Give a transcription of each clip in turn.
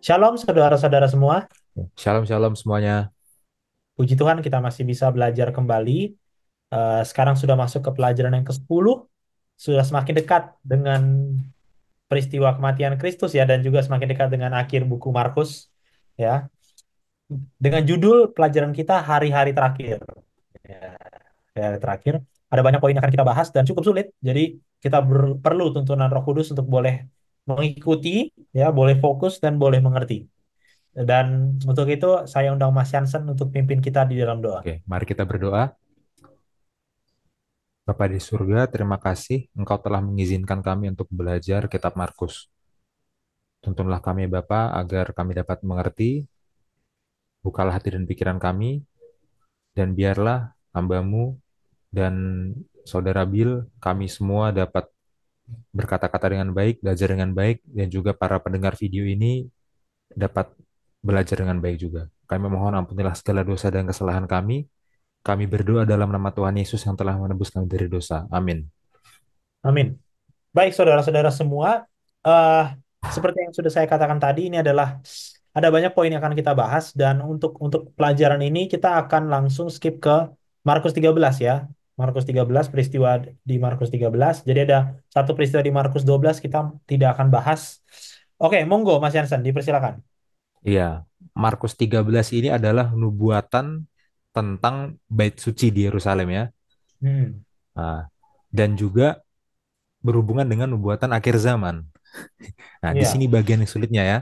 Shalom saudara-saudara semua. Shalom shalom semuanya. Puji Tuhan kita masih bisa belajar kembali. Sekarang sudah masuk ke pelajaran yang ke-10. Sudah semakin dekat dengan peristiwa kematian Kristus ya dan juga semakin dekat dengan akhir buku Markus ya. Dengan judul pelajaran kita hari-hari terakhir. Ya, hari terakhir ada banyak poin yang akan kita bahas dan cukup sulit. Jadi kita perlu tuntunan Roh Kudus untuk boleh mengikuti ya, boleh fokus dan boleh mengerti. Dan untuk itu saya undang Mas Jansen untuk pimpin kita di dalam doa. Oke, mari kita berdoa. Bapa di surga, terima kasih Engkau telah mengizinkan kami untuk belajar kitab Markus. Tuntunlah kami Bapa agar kami dapat mengerti, bukalah hati dan pikiran kami, dan biarlah hambamu dan saudara Bill, kami semua dapat berkata-kata dengan baik, belajar dengan baik, dan juga para pendengar video ini dapat belajar dengan baik juga. Kami mohon ampunilah segala dosa dan kesalahan kami. Kami berdoa dalam nama Tuhan Yesus yang telah menebus kami dari dosa. Amin. Amin. Baik, saudara-saudara semua, eh seperti yang sudah saya katakan tadi, ini adalah ada banyak poin yang akan kita bahas dan untuk pelajaran ini kita akan langsung skip ke Markus 13 ya. Markus 13 peristiwa di Markus 13. Jadi ada satu peristiwa di Markus 12 kita tidak akan bahas. Oke, monggo Mas Jansen, dipersilakan. Iya, Markus 13 ini adalah nubuatan tentang bait suci di Yerusalem ya. Hmm, Nah, dan juga berhubungan dengan nubuatan akhir zaman. Nah, di sini iya. bagian yang sulitnya ya.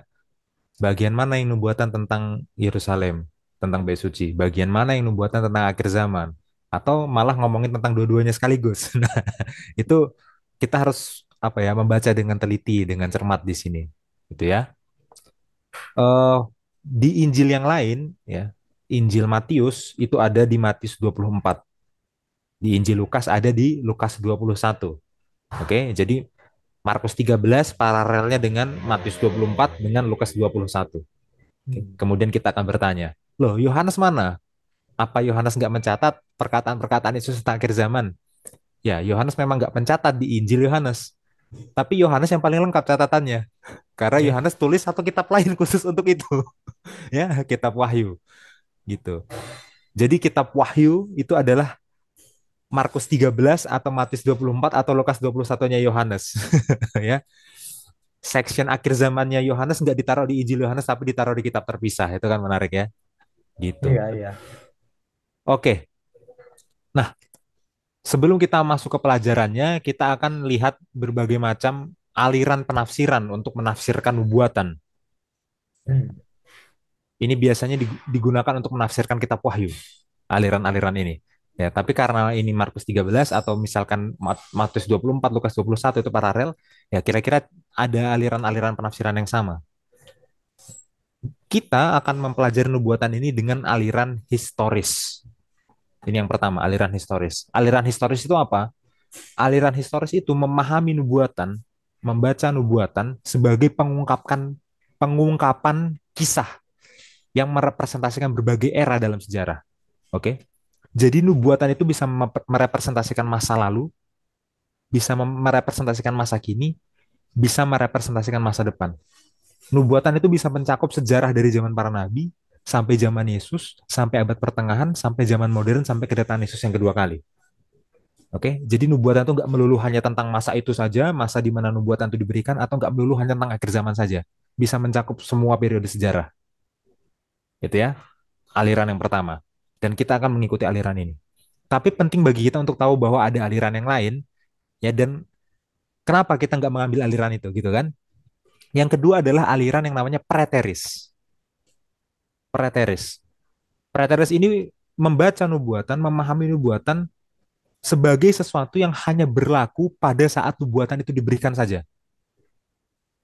Bagian mana yang nubuatan tentang Yerusalem, tentang bait suci? Bagian mana yang nubuatan tentang akhir zaman? Atau malah ngomongin tentang dua-duanya sekaligus. Nah, itu kita harus apa ya, membaca dengan teliti, dengan cermat di sini. Gitu ya. eh di Injil yang lain ya, Injil Matius itu ada di Matius 24. Di Injil Lukas ada di Lukas 21. Oke, jadi Markus 13 paralelnya dengan Matius 24 dengan Lukas 21. Oke, Hmm, kemudian kita akan bertanya, loh Yohanes mana? Apa Yohanes nggak mencatat perkataan-perkataan Yesus tentang akhir zaman? Ya, Yohanes memang nggak mencatat di Injil Yohanes. Tapi Yohanes yang paling lengkap catatannya. Karena oke. Yohanes tulis satu kitab lain khusus untuk itu. Ya, kitab Wahyu gitu. Jadi kitab Wahyu itu adalah Markus 13 atau Matius 24 atau Lukas 21-nya Yohanes. Ya. Section akhir zamannya Yohanes nggak ditaruh di Injil Yohanes tapi ditaruh di kitab terpisah. Itu kan menarik ya. Gitu. Iya, iya. Oke. Nah, sebelum kita masuk ke pelajarannya, kita akan lihat berbagai macam aliran penafsiran untuk menafsirkan nubuatan. Hmm, Ini biasanya digunakan untuk menafsirkan kitab Wahyu, aliran-aliran ini. Ya, tapi karena ini Markus 13 atau misalkan Matius 24, Lukas 21 itu paralel, ya kira-kira ada aliran-aliran penafsiran yang sama. Kita akan mempelajari nubuatan ini dengan aliran historis. Ini yang pertama, aliran historis. Aliran historis itu apa? Aliran historis itu memahami nubuatan, membaca nubuatan sebagai pengungkapan kisah yang merepresentasikan berbagai era dalam sejarah. Oke. Jadi nubuatan itu bisa merepresentasikan masa lalu, bisa merepresentasikan masa kini, bisa merepresentasikan masa depan. Nubuatan itu bisa mencakup sejarah dari zaman para nabi sampai zaman Yesus, sampai abad pertengahan, sampai zaman modern, sampai kedatangan Yesus yang kedua kali. Oke, jadi nubuatan itu nggak melulu hanya tentang masa itu saja, masa di mana nubuatan itu diberikan, atau nggak melulu hanya tentang akhir zaman saja. Bisa mencakup semua periode sejarah. Itu ya, aliran yang pertama. Dan kita akan mengikuti aliran ini. Tapi penting bagi kita untuk tahu bahwa ada aliran yang lain, ya, dan kenapa kita nggak mengambil aliran itu, gitu kan? Yang kedua adalah aliran yang namanya preteris. Preteris. Preteris ini membaca nubuatan, memahami nubuatan sebagai sesuatu yang hanya berlaku pada saat nubuatan itu diberikan saja.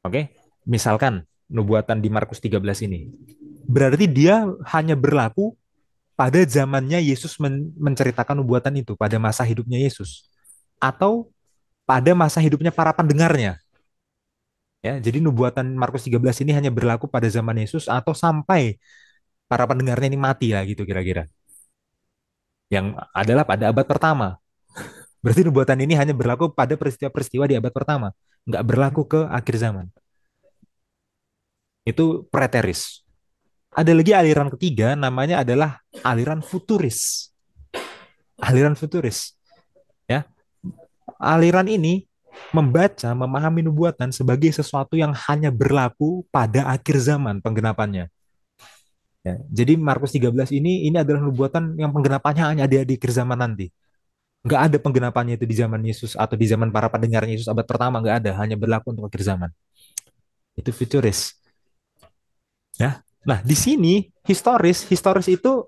Oke? Misalkan nubuatan di Markus 13 ini. Berarti dia hanya berlaku pada zamannya Yesus menceritakan nubuatan itu, pada masa hidupnya Yesus. Atau pada masa hidupnya para pendengarnya. Ya, jadi nubuatan Markus 13 ini hanya berlaku pada zaman Yesus atau sampai para pendengarnya ini mati lah gitu kira-kira. Yang adalah pada abad pertama. Berarti nubuatan ini hanya berlaku pada peristiwa-peristiwa di abad pertama, nggak berlaku ke akhir zaman. Itu preteris. Ada lagi aliran ketiga, namanya adalah aliran futuris. Aliran futuris, ya. Aliran ini membaca, memahami nubuatan sebagai sesuatu yang hanya berlaku pada akhir zaman penggenapannya. Ya. Jadi Markus 13 ini adalah nubuatan yang penggenapannya hanya ada di akhir zaman nanti. Nggak ada penggenapannya itu di zaman Yesus atau di zaman para pendengarnya Yesus abad pertama, nggak ada, hanya berlaku untuk akhir zaman. Itu futuris, ya. Nah, di sini historis, historis itu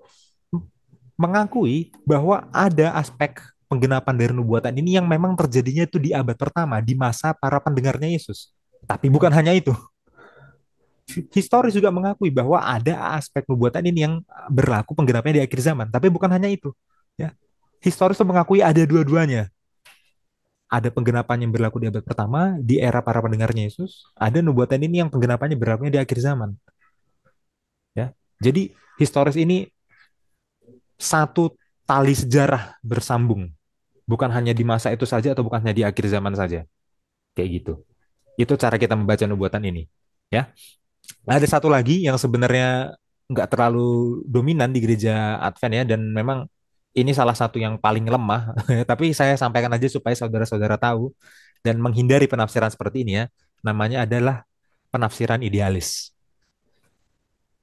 mengakui bahwa ada aspek penggenapan dari nubuatan ini yang memang terjadinya itu di abad pertama, di masa para pendengarnya Yesus. Tapi bukan hanya itu. Historis juga mengakui bahwa ada aspek nubuatan ini yang berlaku penggenapannya di akhir zaman. Tapi bukan hanya itu. Ya. Historis itu mengakui ada dua-duanya. Ada penggenapan yang berlaku di abad pertama, di era para pendengarnya Yesus. Ada nubuatan ini yang penggenapannya berlakunya di akhir zaman. Ya. Jadi historis ini satu tali sejarah bersambung, bukan hanya di masa itu saja atau bukan hanya di akhir zaman saja. Kayak gitu. Itu cara kita membaca nubuatan ini. Ya. Ada satu lagi yang sebenarnya nggak terlalu dominan di gereja Advent ya, dan memang ini salah satu yang paling lemah. Tapi saya sampaikan aja supaya saudara-saudara tahu dan menghindari penafsiran seperti ini ya. Namanya adalah penafsiran idealis.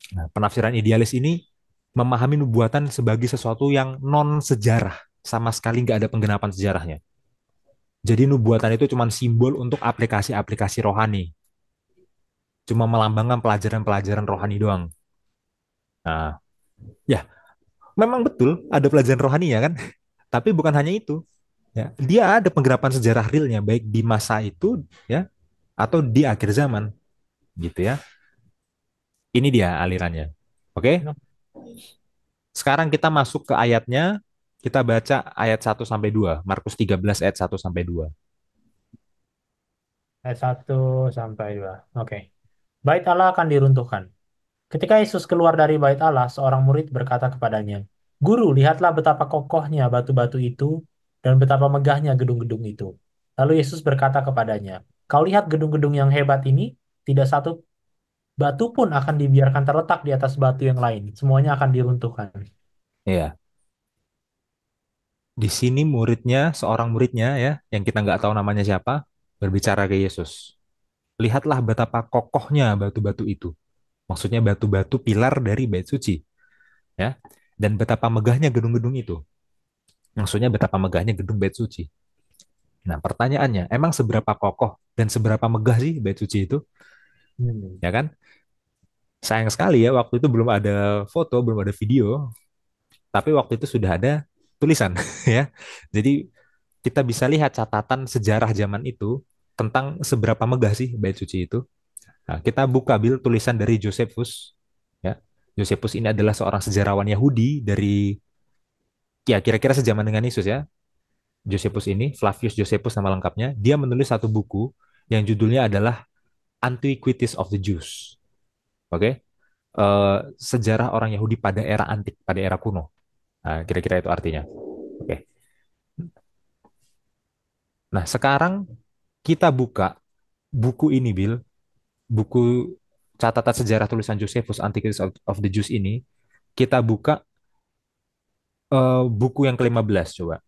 Nah, penafsiran idealis ini memahami nubuatan sebagai sesuatu yang non sejarah, sama sekali nggak ada penggenapan sejarahnya. Jadi nubuatan itu cuma simbol untuk aplikasi-aplikasi rohani, cuma melambangkan pelajaran-pelajaran rohani doang. Nah, ya memang betul ada pelajaran rohani ya kan, tapi bukan hanya itu. Ya, dia ada penggerapan sejarah realnya baik di masa itu ya atau di akhir zaman gitu ya. Ini dia alirannya. Oke, sekarang kita masuk ke ayatnya. Kita baca ayat 1 sampai 2. Markus 13 ayat 1 sampai 2. Ayat 1 sampai 2. Oke. Bait Allah akan diruntuhkan. Ketika Yesus keluar dari bait Allah, seorang murid berkata kepadanya, "Guru, lihatlah betapa kokohnya batu-batu itu dan betapa megahnya gedung-gedung itu." Lalu Yesus berkata kepadanya, "Kau lihat gedung-gedung yang hebat ini? Tidak satu batu pun akan dibiarkan terletak di atas batu yang lain. Semuanya akan diruntuhkan." Ya, di sini muridnya, seorang muridnya ya, yang kita nggak tahu namanya siapa, berbicara ke Yesus. Lihatlah betapa kokohnya batu-batu itu. Maksudnya batu-batu pilar dari bait suci, ya. Dan betapa megahnya gedung-gedung itu. Maksudnya betapa megahnya gedung bait suci. Nah, pertanyaannya, emang seberapa kokoh dan seberapa megah sih bait suci itu? Hmm. Ya kan? Sayang sekali ya, waktu itu belum ada foto, belum ada video, tapi waktu itu sudah ada tulisan, ya. Jadi kita bisa lihat catatan sejarah zaman itu tentang seberapa megah sih bait suci itu. Nah, kita buka tulisan dari Josephus, ya. Josephus ini adalah seorang sejarawan Yahudi dari ya kira-kira sejaman dengan Yesus ya. Josephus ini, Flavius Josephus nama lengkapnya, dia menulis satu buku yang judulnya adalah Antiquities of the Jews. Oke, sejarah orang Yahudi pada era antik, pada era kuno. Nah, kira-kira itu artinya. Oke. Nah, sekarang kita buka buku ini, Bill, buku catatan sejarah tulisan Josephus Antiquities of the Jews ini. Kita buka buku yang ke-15 coba.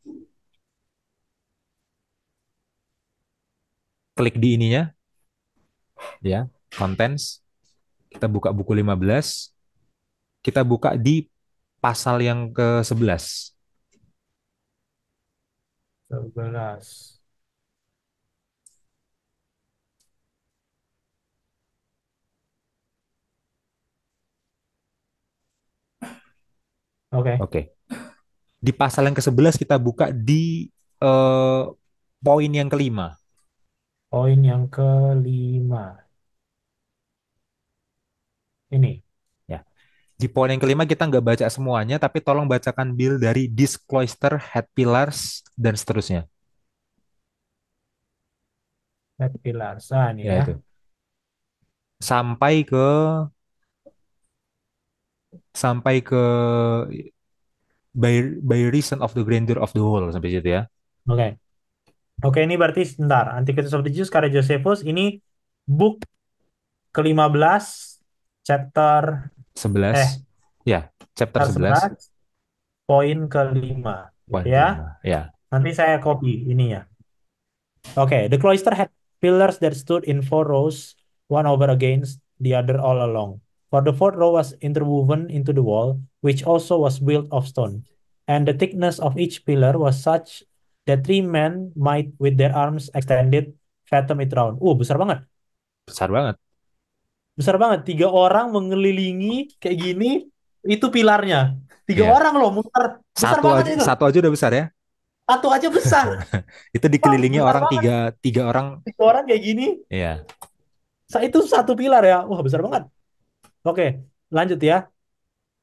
Klik di ininya, ya, contents. Kita buka buku 15. Kita buka di pasal yang ke-11. 11. Oke. Oke. Di pasal yang ke-11 kita buka di eh, poin yang kelima. Poin yang kelima. Ini. Ya. Di poin yang kelima kita nggak baca semuanya, tapi tolong bacakan Bill dari this cloister had pillars dan seterusnya. Head pillars. Ah, ini Ya ya. itu. Sampai ke sampai ke by reason of the grandeur of the whole sampai situ ya. Oke. Oke, ini berarti sebentar. Antiquities of the Jews karya Josephus. Ini book ke-15. chapter 11. eh Ya, chapter chapter 11 11 poin kelima gitu poin ya. kelima. Ya. Nanti saya copy ininya. Okay, the cloister had pillars that stood in four rows, one over against the other all along. For the fourth row was interwoven into the wall, which also was built of stone. And the thickness of each pillar was such that three men might, with their arms extended, fathom it round. Besar banget. Besar banget. Besar banget. Tiga orang mengelilingi kayak gini, itu pilarnya. Tiga Ya. orang loh, muter. Besar banget itu. Satu aja udah besar ya. Satu aja besar. Itu Wah, dikelilingi besar orang banget. tiga orang. Tiga orang kayak gini. Ya. Itu satu pilar ya. Wah, besar banget. Oke, lanjut ya.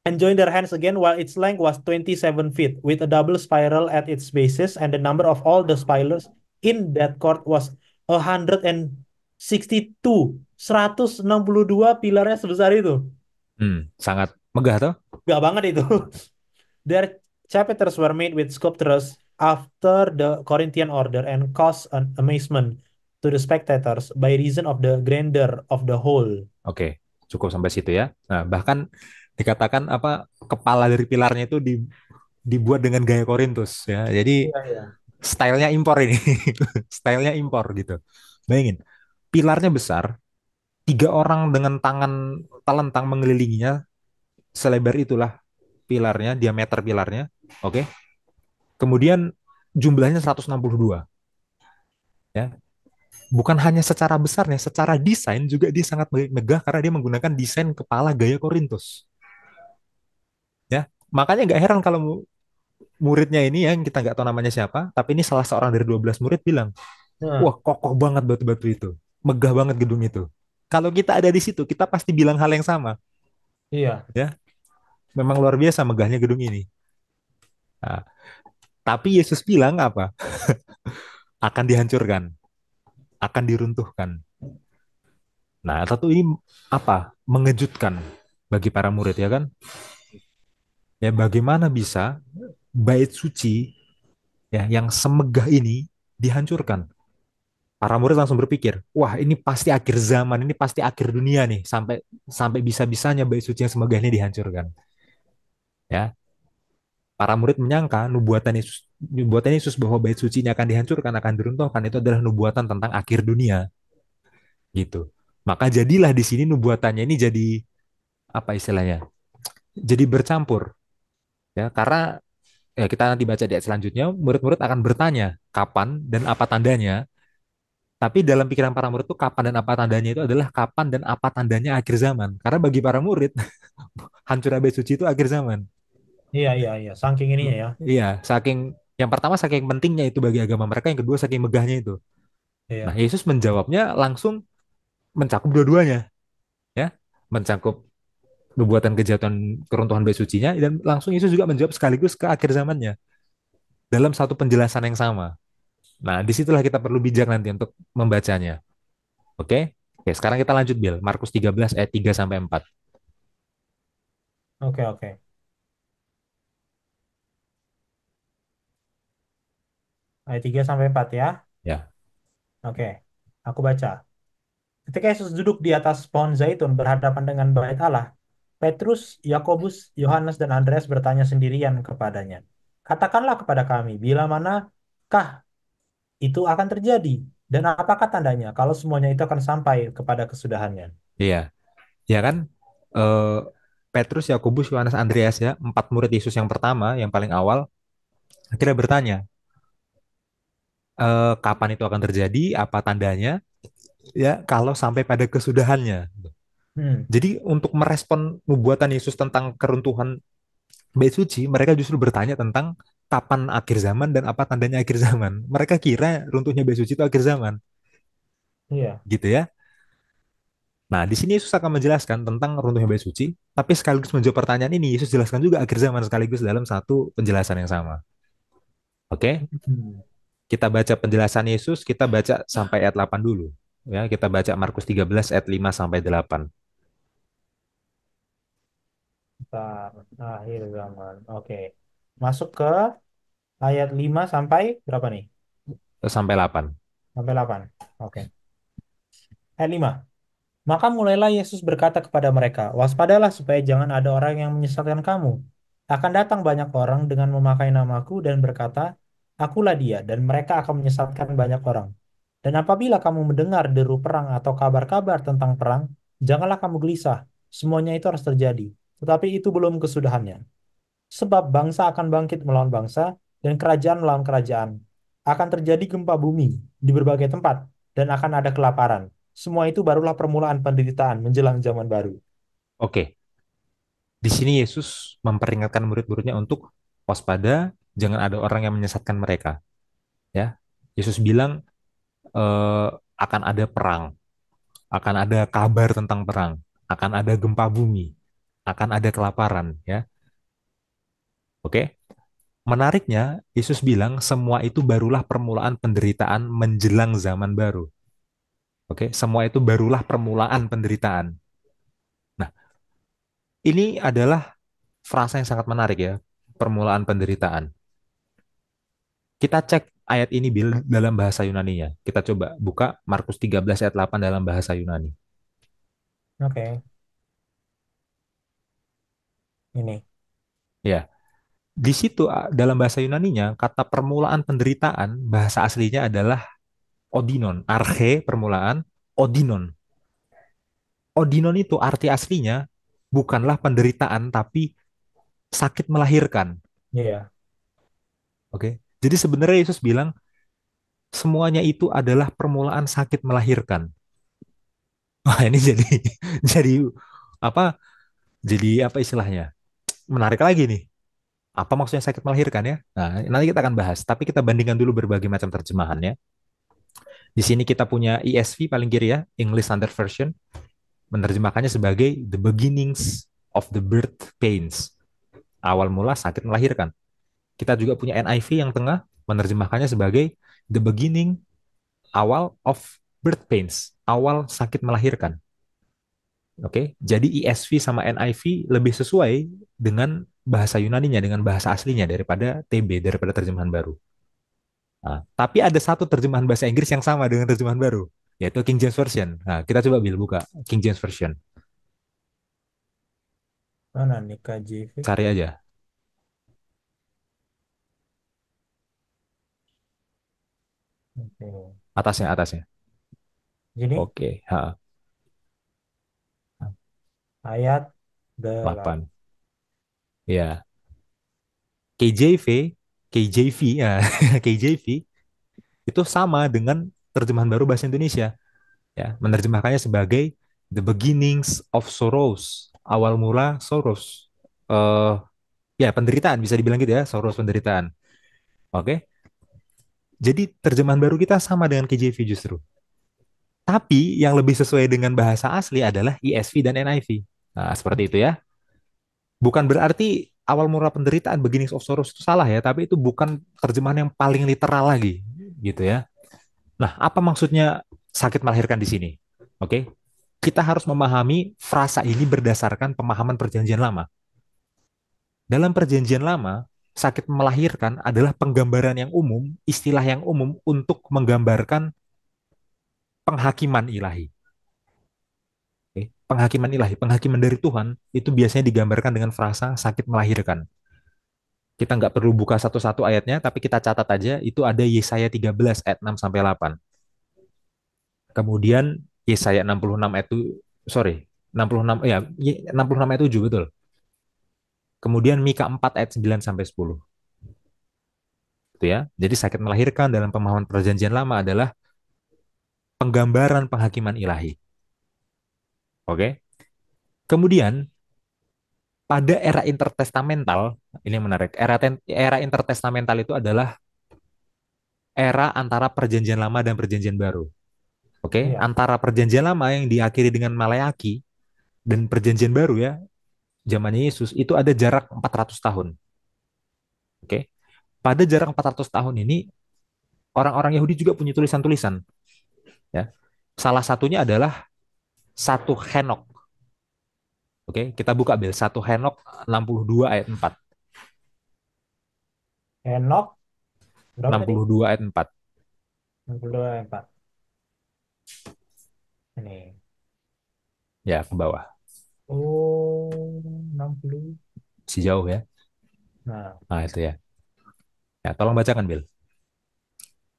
And join their hands again while its length was 27 feet with a double spiral at its bases and the number of all the spirals in that court was 162. 162 pilarnya sebesar itu. Sangat megah tuh. Gak banget itu. Their chapters were made with sculptures after the Corinthian order and caused an amazement to the spectators by reason of the grandeur of the whole. Oke, cukup sampai situ ya. Nah, bahkan dikatakan apa kepala dari pilarnya itu dibuat dengan gaya Korintus ya. Jadi Iya, iya. stylenya impor ini. Stylenya impor gitu. Bayangin, pilarnya besar, tiga orang dengan tangan telentang mengelilinginya selebar itulah pilarnya, diameter pilarnya. Oke. Kemudian jumlahnya 162 ya. Bukan hanya secara besarnya, secara desain juga dia sangat megah karena dia menggunakan desain kepala gaya Korintus. Ya, makanya nggak heran kalau muridnya ini yang kita nggak tahu namanya siapa, tapi ini salah seorang dari 12 murid bilang, Nah, wah kokoh banget batu-batu itu, megah banget gedung itu. Kalau kita ada di situ, kita pasti bilang hal yang sama, iya. ya. Memang luar biasa megahnya gedung ini. Nah, tapi Yesus bilang apa? Akan dihancurkan, akan diruntuhkan. Nah, tentu ini apa? Mengejutkan bagi para murid ya kan? Ya bagaimana bisa bait suci ya yang semegah ini dihancurkan? Para murid langsung berpikir, wah ini pasti akhir zaman, ini pasti akhir dunia nih, sampai sampai bisa-bisanya bait suci yang semegah ini dihancurkan. Ya, para murid menyangka nubuatan Yesus bahwa bait suci ini akan dihancurkan, akan diruntuhkan itu adalah nubuatan tentang akhir dunia, gitu. Maka jadilah di sini nubuatannya ini jadi apa istilahnya? Jadi bercampur, ya, karena ya kita nanti baca di ayat selanjutnya, murid-murid akan bertanya kapan dan apa tandanya. Tapi dalam pikiran para murid itu kapan dan apa tandanya itu adalah kapan dan apa tandanya akhir zaman. Karena bagi para murid, hancur bait suci itu akhir zaman. Iya, iya, iya. Saking ininya ya. Iya, saking yang pertama saking pentingnya itu bagi agama mereka, yang kedua saking megahnya itu. Nah, Iya. Yesus menjawabnya langsung mencakup dua-duanya, ya, mencakup nubuatan kejahatan keruntuhan bait sucinya dan langsung Yesus juga menjawab sekaligus ke akhir zamannya dalam satu penjelasan yang sama. Nah, disitulah kita perlu bijak nanti untuk membacanya. Oke? Oke, sekarang kita lanjut, Bill. Markus 13 ayat 3 sampai 4. Oke, oke. Ayat 3 sampai 4 ya. Ya. Oke. Aku baca. Ketika Yesus duduk di atas pohon zaitun berhadapan dengan bait Allah, Petrus, Yakobus, Yohanes, dan Andreas bertanya sendirian kepadanya. Katakanlah kepada kami, bila manakah itu akan terjadi? Dan apakah tandanya kalau semuanya itu akan sampai kepada kesudahannya? Iya. Ya kan? Eh, Petrus, Yakobus, Yohanes, Andreas ya, empat murid Yesus yang pertama, yang paling awal, akhirnya bertanya, kapan itu akan terjadi, apa tandanya, ya, kalau sampai pada kesudahannya. Hmm, Jadi untuk merespon nubuatan Yesus tentang keruntuhan bait suci, mereka justru bertanya tentang kapan akhir zaman dan apa tandanya akhir zaman. Mereka kira runtuhnya bait suci itu akhir zaman, iya. gitu ya. Nah, di sini Yesus akan menjelaskan tentang runtuhnya bait suci, tapi sekaligus menjawab pertanyaan ini, Yesus jelaskan juga akhir zaman sekaligus dalam satu penjelasan yang sama. Oke, Hmm. kita baca penjelasan Yesus, kita baca sampai ayat 8 dulu. Ya, kita baca Markus 13 ayat 5 sampai 8. Bentar. Akhir zaman. Oke. Masuk ke ayat 5 sampai berapa nih? Sampai 8. Sampai 8. Oke. Ayat 5. Maka mulailah Yesus berkata kepada mereka, "Waspadalah supaya jangan ada orang yang menyesatkan kamu. Akan datang banyak orang dengan memakai namaku dan berkata, 'Akulah dia,' dan mereka akan menyesatkan banyak orang. Dan apabila kamu mendengar deru perang atau kabar-kabar tentang perang, janganlah kamu gelisah. Semuanya itu harus terjadi, tetapi itu belum kesudahannya. Sebab bangsa akan bangkit melawan bangsa dan kerajaan melawan kerajaan. Akan terjadi gempa bumi di berbagai tempat dan akan ada kelaparan. Semua itu barulah permulaan penderitaan menjelang zaman baru." Oke, di sini Yesus memperingatkan murid-muridnya untuk waspada, jangan ada orang yang menyesatkan mereka. Ya, Yesus bilang akan ada perang, akan ada kabar tentang perang, akan ada gempa bumi, akan ada kelaparan. Ya, oke. Menariknya, Yesus bilang semua itu barulah permulaan penderitaan menjelang zaman baru. Oke, semua itu barulah permulaan penderitaan. Nah, ini adalah frasa yang sangat menarik ya, permulaan penderitaan. Kita cek ayat ini Bil dalam bahasa Yunani-nya. Kita coba buka Markus 13 ayat 8 dalam bahasa Yunani. Oke, ini. Ya, di situ dalam bahasa Yunani-nya kata permulaan penderitaan bahasa aslinya adalah odinon, arche permulaan, odinon. Odinon itu arti aslinya bukanlah penderitaan tapi sakit melahirkan. Iya. Oke. Jadi sebenarnya Yesus bilang semuanya itu adalah permulaan sakit melahirkan. Wah, ini jadi jadi apa? Jadi apa istilahnya? Menarik lagi nih. Apa maksudnya sakit melahirkan ya? Nah, nanti kita akan bahas. Tapi kita bandingkan dulu berbagai macam terjemahannya. Di sini kita punya ESV paling kiri ya, English Standard Version, menerjemahkannya sebagai the beginnings of the birth pains. Awal mula sakit melahirkan. Kita juga punya NIV yang tengah, menerjemahkannya sebagai the beginning, awal of birth pains. Awal sakit melahirkan. Oke, jadi ESV sama NIV lebih sesuai dengan bahasa Yunaninya, dengan bahasa aslinya daripada TB, daripada terjemahan baru. Nah, tapi ada satu terjemahan bahasa Inggris yang sama dengan terjemahan baru, yaitu King James Version. Nah, kita coba Bil buka King James Version. Mana nih KJV? Cari aja Oke. atasnya, atasnya. Gini, Oke, ha, ayat 8. 8. Ya, KJV, KJV, ya, KJV itu sama dengan terjemahan baru bahasa Indonesia. Ya, menerjemahkannya sebagai the beginnings of sorrows, awal mula sorrows. Eh, ya penderitaan bisa dibilang gitu ya, sorrows penderitaan. Oke. Jadi terjemahan baru kita sama dengan KJV justru. Tapi yang lebih sesuai dengan bahasa asli adalah ESV dan NIV. Nah, seperti itu ya. Bukan berarti awal mula penderitaan beginnings of sorrows itu salah ya, tapi itu bukan terjemahan yang paling literal lagi gitu ya. Nah, apa maksudnya sakit melahirkan di sini? Oke. Kita harus memahami frasa ini berdasarkan pemahaman perjanjian lama. Dalam perjanjian lama, sakit melahirkan adalah penggambaran yang umum, istilah yang umum untuk menggambarkan penghakiman ilahi. Oke. Penghakiman ilahi, penghakiman dari Tuhan itu biasanya digambarkan dengan frasa sakit melahirkan. Kita nggak perlu buka satu-satu ayatnya, tapi kita catat aja itu ada Yesaya 13 ayat 6 sampai 8. Kemudian Yesaya 66 ayat itu, sorry, 66 ya, 66 ayat 7 betul. Kemudian Mika 4 ayat 9 sampai 10. Gitu ya. Jadi sakit melahirkan dalam pemahaman perjanjian lama adalah penggambaran penghakiman ilahi. Oke. Kemudian pada era intertestamental, ini yang menarik. Era intertestamental itu adalah era antara perjanjian lama dan perjanjian baru. Oke, Iya. antara perjanjian lama yang diakhiri dengan Maleaki dan perjanjian baru ya, zamannya Yesus itu ada jarak 400 tahun. Oke. Pada jarak 400 tahun ini orang-orang Yahudi juga punya tulisan-tulisan ya. Salah satunya adalah satu Henok. Oke, kita buka Bel. Satu Henok 62 ayat 4. Henok, berapa tadi? 62 ayat 4. 62, 4. Ini. Ya, ke bawah. Oh, 60. Si jauh ya. Nah, Nah, itu ya. Ya, tolong bacakan, Bill.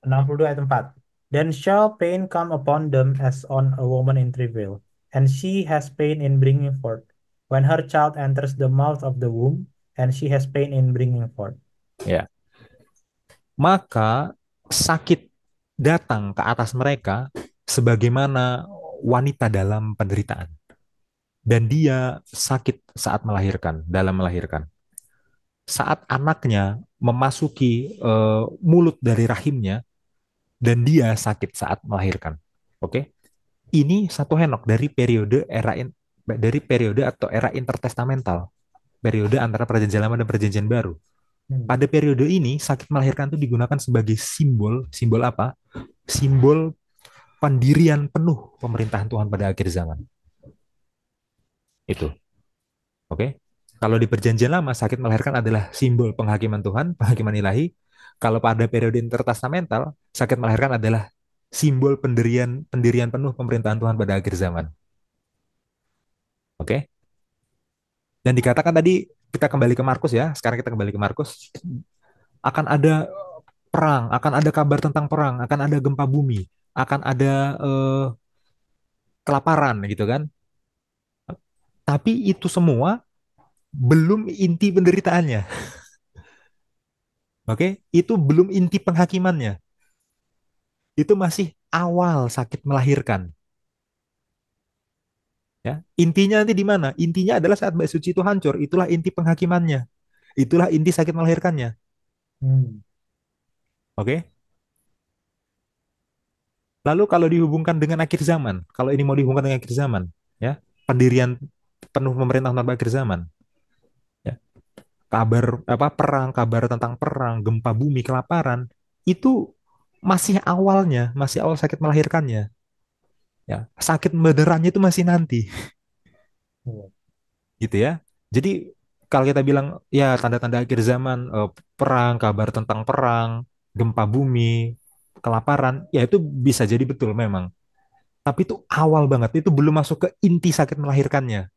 62 ayat 4. Then shall pain come upon them as on a woman in travail, and she has pain in bringing forth. When her child enters the mouth of the womb, and she has pain in bringing forth. Ya. Maka sakit datang ke atas mereka sebagaimana wanita dalam penderitaan. Dan dia sakit saat melahirkan, dalam melahirkan. Saat anaknya memasuki mulut dari rahimnya, dan dia sakit saat melahirkan. Oke, ini satu Henok dari periode atau era intertestamental, periode antara perjanjian lama dan perjanjian baru. Hmm. Pada periode ini sakit melahirkan itu digunakan sebagai simbol, simbol apa? Simbol pendirian penuh pemerintahan Tuhan pada akhir zaman. Itu, oke? Kalau di perjanjian lama sakit melahirkan adalah simbol penghakiman Tuhan, penghakiman ilahi. Kalau pada periode intertestamental, sakit melahirkan adalah simbol pendirian pendirian penuh pemerintahan Tuhan pada akhir zaman. Oke? Dan dikatakan tadi kita kembali ke Markus ya. Sekarang kita kembali ke Markus. Akan ada perang, akan ada kabar tentang perang, akan ada gempa bumi, akan ada kelaparan gitu kan. Tapi itu semua belum inti penderitaannya. Oke? Itu belum inti penghakimannya. Itu masih awal sakit melahirkan. Ya, intinya nanti di mana? Intinya adalah saat bait suci itu hancur. Itulah inti penghakimannya. Itulah inti sakit melahirkannya. Hmm. Oke? Lalu kalau dihubungkan dengan akhir zaman, kalau ini mau dihubungkan dengan akhir zaman, ya, pendirian penuh pemerintahan tanpa akhir zaman, ya, kabar apa perang, kabar tentang perang, gempa bumi, kelaparan, itu masih awalnya, masih awal sakit melahirkannya, ya. Sakit benerannya itu masih nanti, Iya. gitu ya. Jadi kalau kita bilang ya tanda-tanda akhir zaman, perang, kabar tentang perang, gempa bumi, kelaparan, ya itu bisa jadi betul memang. Tapi itu awal banget, itu belum masuk ke inti sakit melahirkannya.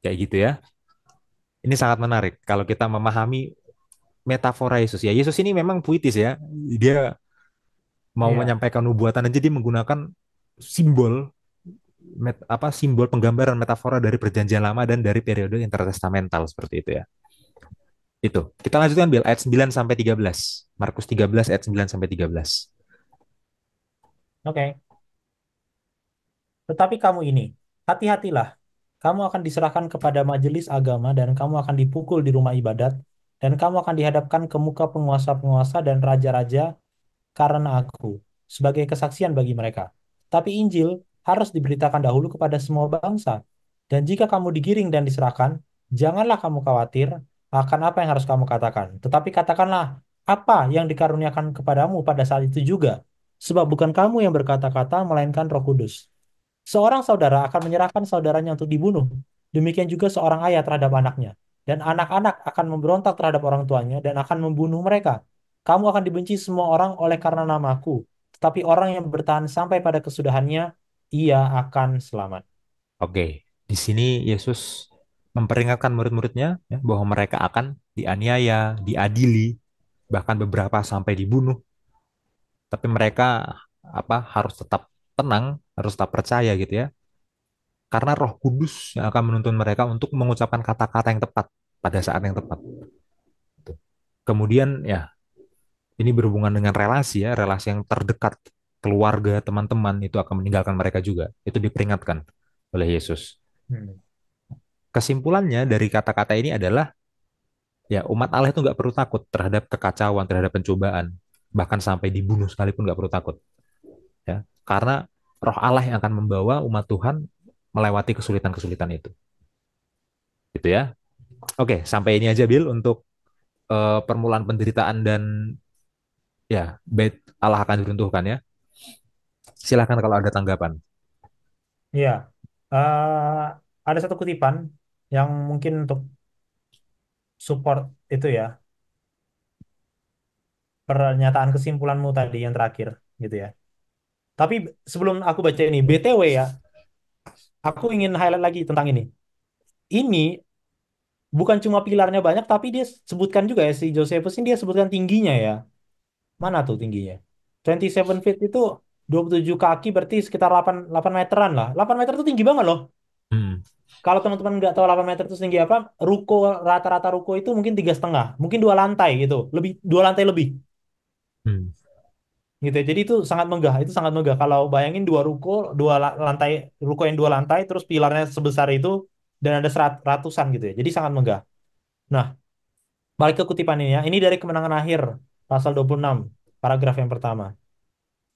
Kayak gitu ya. Ini sangat menarik kalau kita memahami metafora Yesus. Ya, Yesus ini memang puitis ya. Dia mau Iya. menyampaikan nubuatan aja dia menggunakan simbol apa simbol penggambaran metafora dari perjanjian lama dan dari periode intertestamental seperti itu ya. Itu. Kita lanjutkan Bill ayat 9 sampai 13. Markus 13 ayat 9 sampai 13. Oke. Tetapi kamu ini, hati-hatilah. Kamu akan diserahkan kepada majelis agama dan kamu akan dipukul di rumah ibadat dan kamu akan dihadapkan ke muka penguasa-penguasa dan raja-raja karena aku sebagai kesaksian bagi mereka. Tapi Injil harus diberitakan dahulu kepada semua bangsa. Dan jika kamu digiring dan diserahkan, janganlah kamu khawatir akan apa yang harus kamu katakan. Tetapi katakanlah apa yang dikaruniakan kepadamu pada saat itu juga. Sebab bukan kamu yang berkata-kata, melainkan Roh Kudus. Seorang saudara akan menyerahkan saudaranya untuk dibunuh. Demikian juga seorang ayah terhadap anaknya. Dan anak-anak akan memberontak terhadap orang tuanya dan akan membunuh mereka. Kamu akan dibenci semua orang oleh karena namaku. Tetapi orang yang bertahan sampai pada kesudahannya, ia akan selamat. Oke, di sini Yesus memperingatkan murid-muridnya ya, bahwa mereka akan dianiaya, diadili, bahkan beberapa sampai dibunuh. Tapi mereka apa harus tetap tenang, harus tetap percaya gitu ya. Karena Roh Kudus yang akan menuntun mereka untuk mengucapkan kata-kata yang tepat pada saat yang tepat. Kemudian ya, ini berhubungan dengan relasi ya, relasi yang terdekat, keluarga, teman-teman itu akan meninggalkan mereka juga. Itu diperingatkan oleh Yesus. Hmm. Kesimpulannya dari kata-kata ini adalah ya umat Allah itu nggak perlu takut terhadap kekacauan, terhadap pencobaan, bahkan sampai dibunuh sekalipun nggak perlu takut. Ya, karena Roh Allah yang akan membawa umat Tuhan melewati kesulitan-kesulitan itu. Gitu ya. Oke, sampai ini aja Bill untuk permulaan penderitaan dan ya bait Allah akan diruntuhkan ya. Silahkan kalau ada tanggapan. Iya. Eh, ada satu kutipan yang mungkin untuk support itu ya, pernyataan kesimpulanmu tadi yang terakhir gitu ya. Tapi sebelum aku baca ini, BTW ya, aku ingin highlight lagi tentang ini. Ini bukan cuma pilarnya banyak, tapi dia sebutkan juga ya si Josephus ini dia sebutkan tingginya ya. Mana tuh tingginya? 27 feet itu 27 kaki berarti sekitar 8 meteran lah. 8 meter itu tinggi banget loh. Hmm. Kalau teman-teman nggak tahu 8 meter itu tinggi apa, ruko rata-rata ruko itu mungkin 3,5, mungkin 2 lantai gitu, lebih 2 lantai lebih Hmm. gitu ya. Jadi itu sangat megah, itu sangat megah. Kalau bayangin dua ruko, lantai, ruko yang 2 lantai, terus pilarnya sebesar itu dan ada ratusan gitu ya. Jadi sangat megah. Nah, balik ke kutipan ini ya. Ini dari Kemenangan Akhir pasal 26, paragraf yang pertama.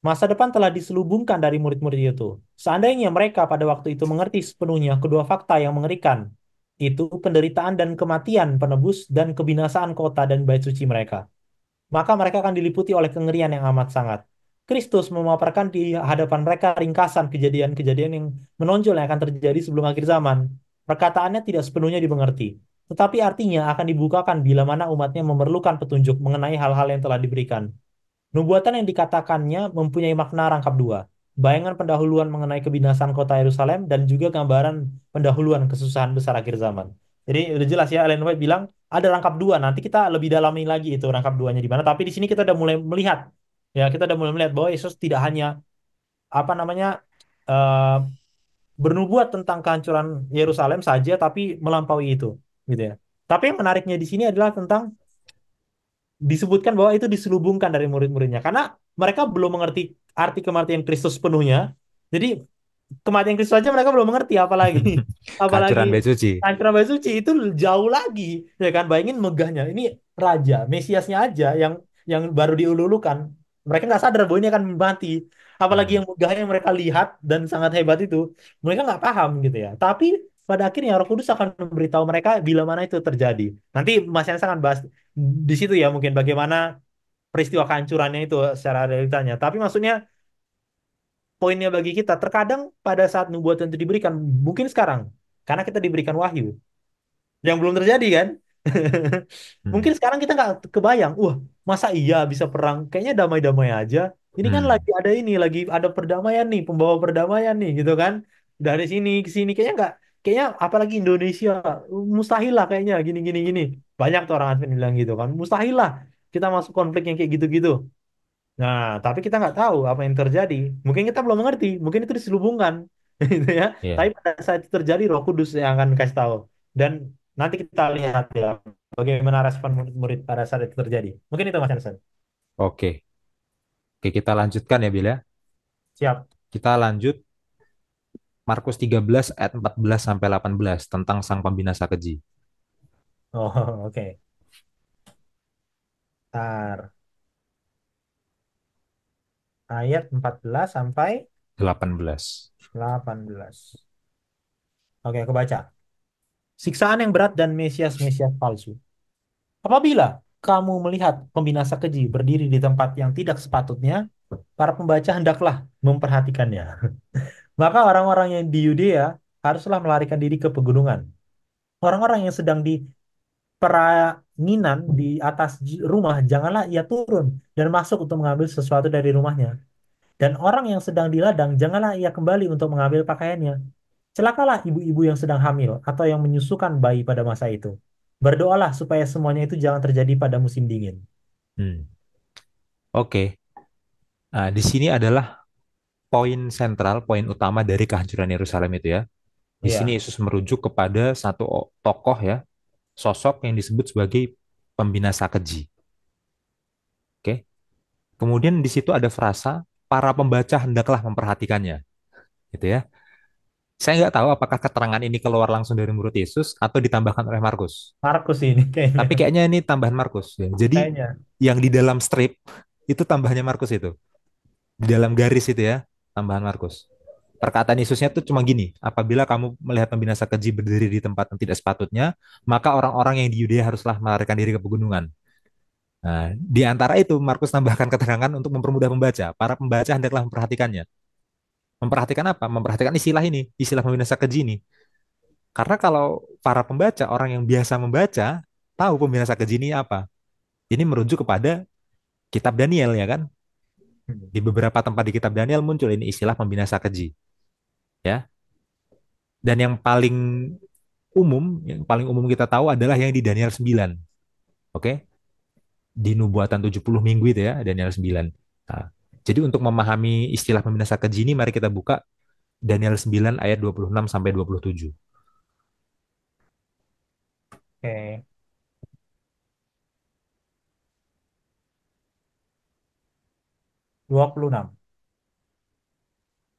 Masa depan telah diselubungkan dari murid-murid itu. Seandainya mereka pada waktu itu mengerti sepenuhnya kedua fakta yang mengerikan, itu penderitaan dan kematian penebus dan kebinasaan kota dan bait suci mereka, maka mereka akan diliputi oleh kengerian yang amat sangat. Kristus memaparkan di hadapan mereka ringkasan kejadian-kejadian yang menonjol yang akan terjadi sebelum akhir zaman. Perkataannya tidak sepenuhnya dimengerti, tetapi artinya akan dibukakan bila mana umatnya memerlukan petunjuk mengenai hal-hal yang telah diberikan. Nubuatan yang dikatakannya mempunyai makna rangkap dua. Bayangan pendahuluan mengenai kebinasaan kota Yerusalem dan juga gambaran pendahuluan kesusahan besar akhir zaman. Jadi udah jelas ya Ellen White bilang ada rangkap dua. Nanti kita lebih dalami lagi itu rangkap duanya di mana. Tapi di sini kita udah mulai melihat ya kita udah mulai melihat bahwa Yesus tidak hanya apa namanya eh, bernubuat tentang kehancuran Yerusalem saja, tapi melampaui itu, gitu ya. Tapi yang menariknya di sini adalah tentang disebutkan bahwa itu diselubungkan dari murid-muridnya karena mereka belum mengerti arti kematian Kristus sepenuhnya. Jadi kematian Kristus saja mereka belum mengerti apalagi apalagi Kehancuran bait suci. ancura bait suci itu jauh lagi ya kan, bayangin megahnya ini raja Mesiasnya aja yang baru diululukan, mereka nggak sadar bahwa ini akan mati, apalagi Hmm. yang megahnya yang mereka lihat dan sangat hebat itu mereka nggak paham gitu ya. Tapi pada akhirnya Roh Kudus akan memberitahu mereka bila mana itu terjadi. Nanti Mas Yansa akan bahas di situ ya mungkin bagaimana peristiwa kehancurannya itu secara realitanya. Tapi maksudnya poinnya bagi kita, terkadang pada saat nubuatan itu diberikan, mungkin sekarang, karena kita diberikan wahyu, yang belum terjadi kan? Hmm. Mungkin sekarang kita nggak kebayang, wah masa iya bisa perang? Kayaknya damai-damai aja. Ini kan Hmm. lagi ada ini, lagi ada perdamaian nih, pembawa perdamaian nih, gitu kan? Dari sini ke sini, kayaknya nggak, kayaknya apalagi Indonesia, mustahil lah kayaknya gini-gini gini. Banyak tuh orang advent bilang gitu kan, mustahil lah kita masuk konflik yang kayak gitu-gitu. Nah, tapi kita nggak tahu apa yang terjadi. Mungkin kita belum mengerti, mungkin itu diselubungkan, gitu ya. Tapi Iya. pada saat itu terjadi, Roh Kudus yang akan kasih tahu. Dan nanti kita lihat ya, bagaimana respon murid-murid pada saat itu terjadi. Mungkin itu Mas Hansen. Oke. Oke, kita lanjutkan ya, Bila. Siap. Kita lanjut Markus 13 ayat 14 sampai 18 tentang sang pembinasa keji. Oh, oke. Tar. Ayat 14 sampai 18. 18. Oke, aku baca. Siksaan yang berat dan Mesias-Mesias palsu. Apabila kamu melihat pembinasa keji berdiri di tempat yang tidak sepatutnya, para pembaca hendaklah memperhatikannya. Maka orang-orang yang di Yudea haruslah melarikan diri ke pegunungan. Orang-orang yang sedang di peranginan di atas rumah, janganlah ia turun dan masuk untuk mengambil sesuatu dari rumahnya. Dan orang yang sedang di ladang, janganlah ia kembali untuk mengambil pakaiannya. Celakalah ibu-ibu yang sedang hamil atau yang menyusukan bayi pada masa itu. Berdoalah supaya semuanya itu jangan terjadi pada musim dingin. Hmm. Oke. Nah, di sini adalah poin sentral, poin utama dari kehancuran Yerusalem itu ya. Di sini Iya, Yesus merujuk kepada satu tokoh ya, sosok yang disebut sebagai pembinasa keji. Oke. Kemudian di situ ada frasa para pembaca hendaklah memperhatikannya, gitu ya. Saya nggak tahu apakah keterangan ini keluar langsung dari murid Yesus atau ditambahkan oleh Markus. Markus ini kayaknya. Tapi kayaknya ini tambahan Markus ya. Jadi Kayaknya. yang di dalam strip itu tambahannya Markus itu. Di dalam garis itu ya, tambahan Markus. Perkataan Yesusnya tuh cuma gini, apabila kamu melihat pembinasa keji berdiri di tempat yang tidak sepatutnya, maka orang-orang yang di Yudea haruslah melarikan diri ke pegunungan. Nah, di antara itu Markus tambahkan keterangan untuk mempermudah pembaca. Para pembaca hendaklah memperhatikannya. Memperhatikan apa? Memperhatikan istilah ini, istilah pembinasa keji ini. Karena kalau para pembaca, orang yang biasa membaca, tahu pembinasa keji ini apa. Ini merujuk kepada kitab Daniel ya kan? Hmm. Di beberapa tempat di kitab Daniel muncul ini istilah pembinasa keji, ya. Dan yang paling umum kita tahu adalah yang di Daniel 9. Oke? Di Nubuatan 70 minggu itu ya, Daniel 9. Nah, jadi untuk memahami istilah pembinasa keji ini, mari kita buka Daniel 9 ayat 26 sampai 27. Oke, 26.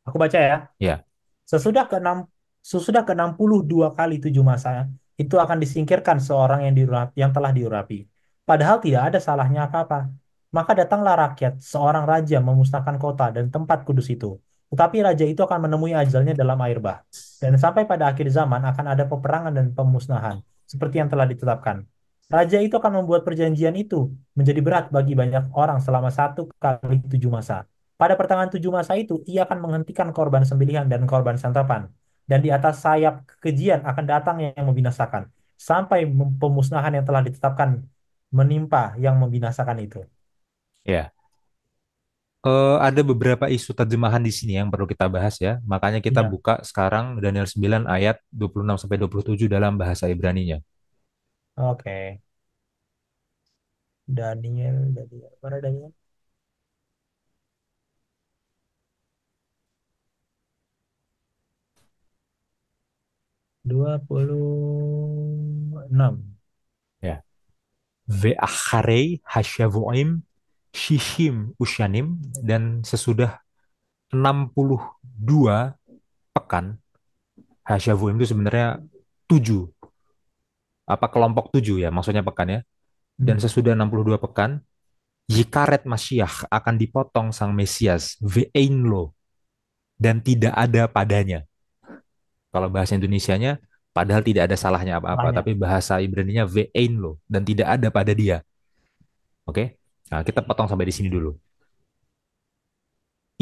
Aku baca ya. Ya, Sesudah keenam sesudah ke-62 kali 7 masa itu akan disingkirkan seorang yang telah diurapi. Padahal tidak ada salahnya apa-apa. Maka datanglah rakyat, seorang raja memusnahkan kota dan tempat kudus itu. Tetapi raja itu akan menemui ajalnya dalam air bah. Dan sampai pada akhir zaman akan ada peperangan dan pemusnahan, seperti yang telah ditetapkan. Raja itu akan membuat perjanjian itu menjadi berat bagi banyak orang selama 1 kali 7 masa. Pada pertengahan 7 masa itu, ia akan menghentikan korban sembelihan dan korban santapan. Dan di atas sayap kekejian akan datang yang membinasakan. Sampai pemusnahan yang telah ditetapkan menimpa yang membinasakan itu. ya. Ada beberapa isu terjemahan di sini yang perlu kita bahas ya. Makanya kita Iya, buka sekarang Daniel 9 ayat 26 sampai 27 dalam bahasa Ibraninya. oke. Daniel. Mana Daniel? 26. Ya. Ve'acharei hasyavuim shishim usyanim, dan sesudah 62 pekan. Hasyavuim itu sebenarnya 7, apa kelompok 7 ya, maksudnya pekan ya. Dan Hmm. sesudah 62 pekan, Yikaret Masyiach akan dipotong sang Mesias, Ve'einlo, dan tidak ada padanya. Kalau bahasa Indonesianya, padahal tidak ada salahnya apa-apa, Banyak. tapi bahasa Ibraninya Ve'einlo, dan tidak ada pada dia. Oke? Nah, kita potong sampai di sini dulu.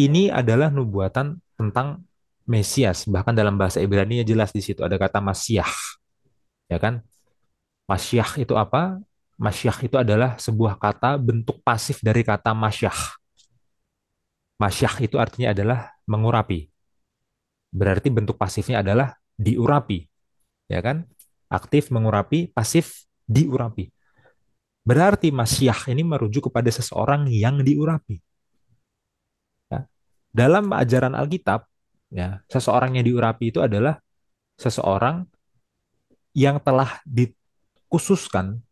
Ini adalah nubuatan tentang Mesias. Bahkan dalam bahasa Ibrani jelas di situ ada kata Masyah, ya kan? Masyah itu apa? Masyah itu adalah sebuah kata bentuk pasif dari kata masyah. Masyah itu artinya adalah mengurapi. Berarti bentuk pasifnya adalah diurapi, ya kan? Aktif mengurapi, pasif diurapi. Berarti masyah ini merujuk kepada seseorang yang diurapi. Ya. Dalam ajaran Alkitab, ya, seseorang yang diurapi itu adalah seseorang yang telah dikhususkan,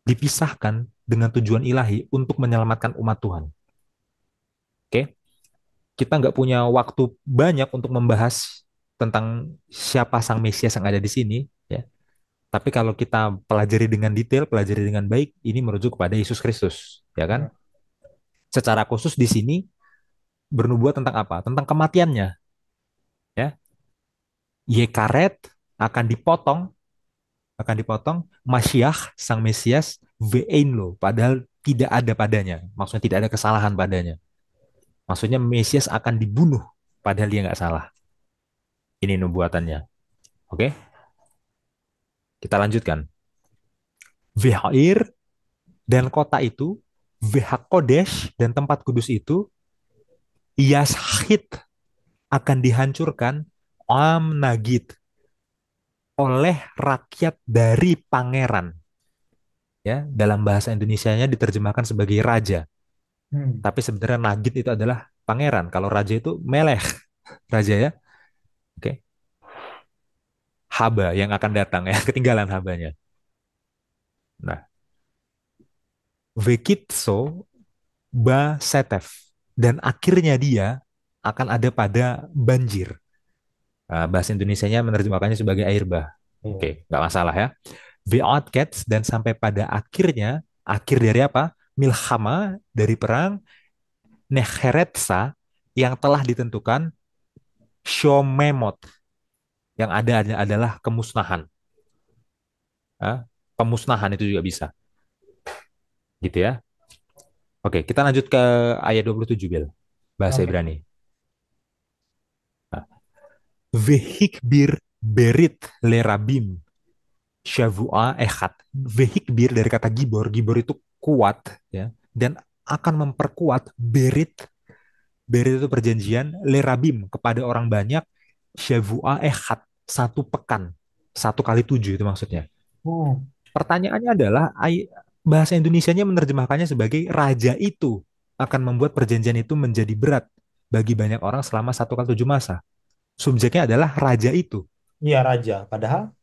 dipisahkan dengan tujuan ilahi untuk menyelamatkan umat Tuhan. Oke, kita nggak punya waktu banyak untuk membahas tentang siapa sang Mesias yang ada di sini, ya. Tapi kalau kita pelajari dengan detail, pelajari dengan baik, ini merujuk kepada Yesus Kristus, ya kan? Ya. Secara khusus di sini bernubuat tentang apa? Tentang kematiannya, ya. Yekaret akan dipotong, Masyiach sang Mesias ve'einlo, padahal tidak ada padanya. Maksudnya tidak ada kesalahan padanya. Maksudnya Mesias akan dibunuh padahal dia nggak salah. Ini nubuatannya. Oke, kita lanjutkan. Vehair, dan kota itu, Vehakodesh, dan tempat kudus itu, Yashid, akan dihancurkan, Am Nagid, oleh rakyat dari pangeran. Ya, dalam bahasa Indonesianya diterjemahkan sebagai raja. Hmm. Tapi sebenarnya Nagid itu adalah pangeran. Kalau raja itu meleh, raja ya. Oke. Haba yang akan datang ya, ketinggalan habanya. Nah, Vekitso ba setef, dan akhirnya dia akan ada pada banjir. Nah, bahasa Indonesianya menerjemahkannya sebagai air bah. Iya. Oke, nggak masalah ya. The Outcats, dan sampai pada akhirnya, akhir dari apa? Milhama, dari perang. Neheretsa, yang telah ditentukan. Shomemot, yang ada adalah kemusnahan. Ah, pemusnahan itu juga bisa, gitu ya. Oke, kita lanjut ke ayat 27, Bel. Bahasa Oke. Ibrani. Nah, Vehikbir berit lerabim Shavua echat. Vehikbir dari kata gibor. Gibor itu kuat, ya, dan akan memperkuat berit. Berit itu perjanjian, lerabim kepada orang banyak, shavua echad, satu pekan. Satu kali tujuh itu maksudnya. Hmm. Pertanyaannya adalah, bahasa Indonesianya menerjemahkannya sebagai raja itu akan membuat perjanjian itu menjadi berat bagi banyak orang selama satu kali tujuh masa. Subjeknya adalah raja itu. Iya raja. Padahal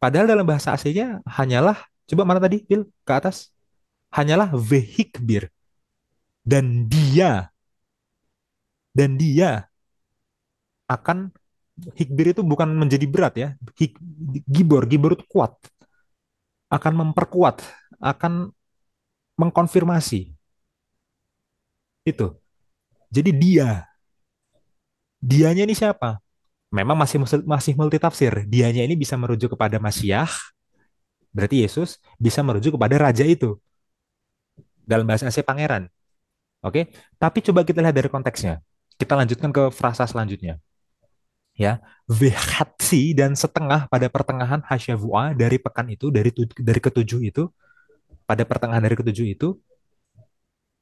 Padahal dalam bahasa aslinya hanyalah, coba mana tadi, Bil, ke atas. Hanyalah vehikbir. Dan dia akan, hikbir itu bukan menjadi berat ya. Gibor itu kuat. Akan memperkuat, akan mengkonfirmasi. Itu. Jadi dianya ini siapa? Memang masih multi tafsir. Dianya ini bisa merujuk kepada Masyah, berarti Yesus, bisa merujuk kepada raja itu. Dalam bahasa Asia pangeran. Oke, tapi coba kita lihat dari konteksnya. Kita lanjutkan ke frasa selanjutnya. Ya, vehatsi dan setengah pada pertengahan hasyavua dari pekan itu, dari ketujuh itu, pada pertengahan dari ketujuh itu,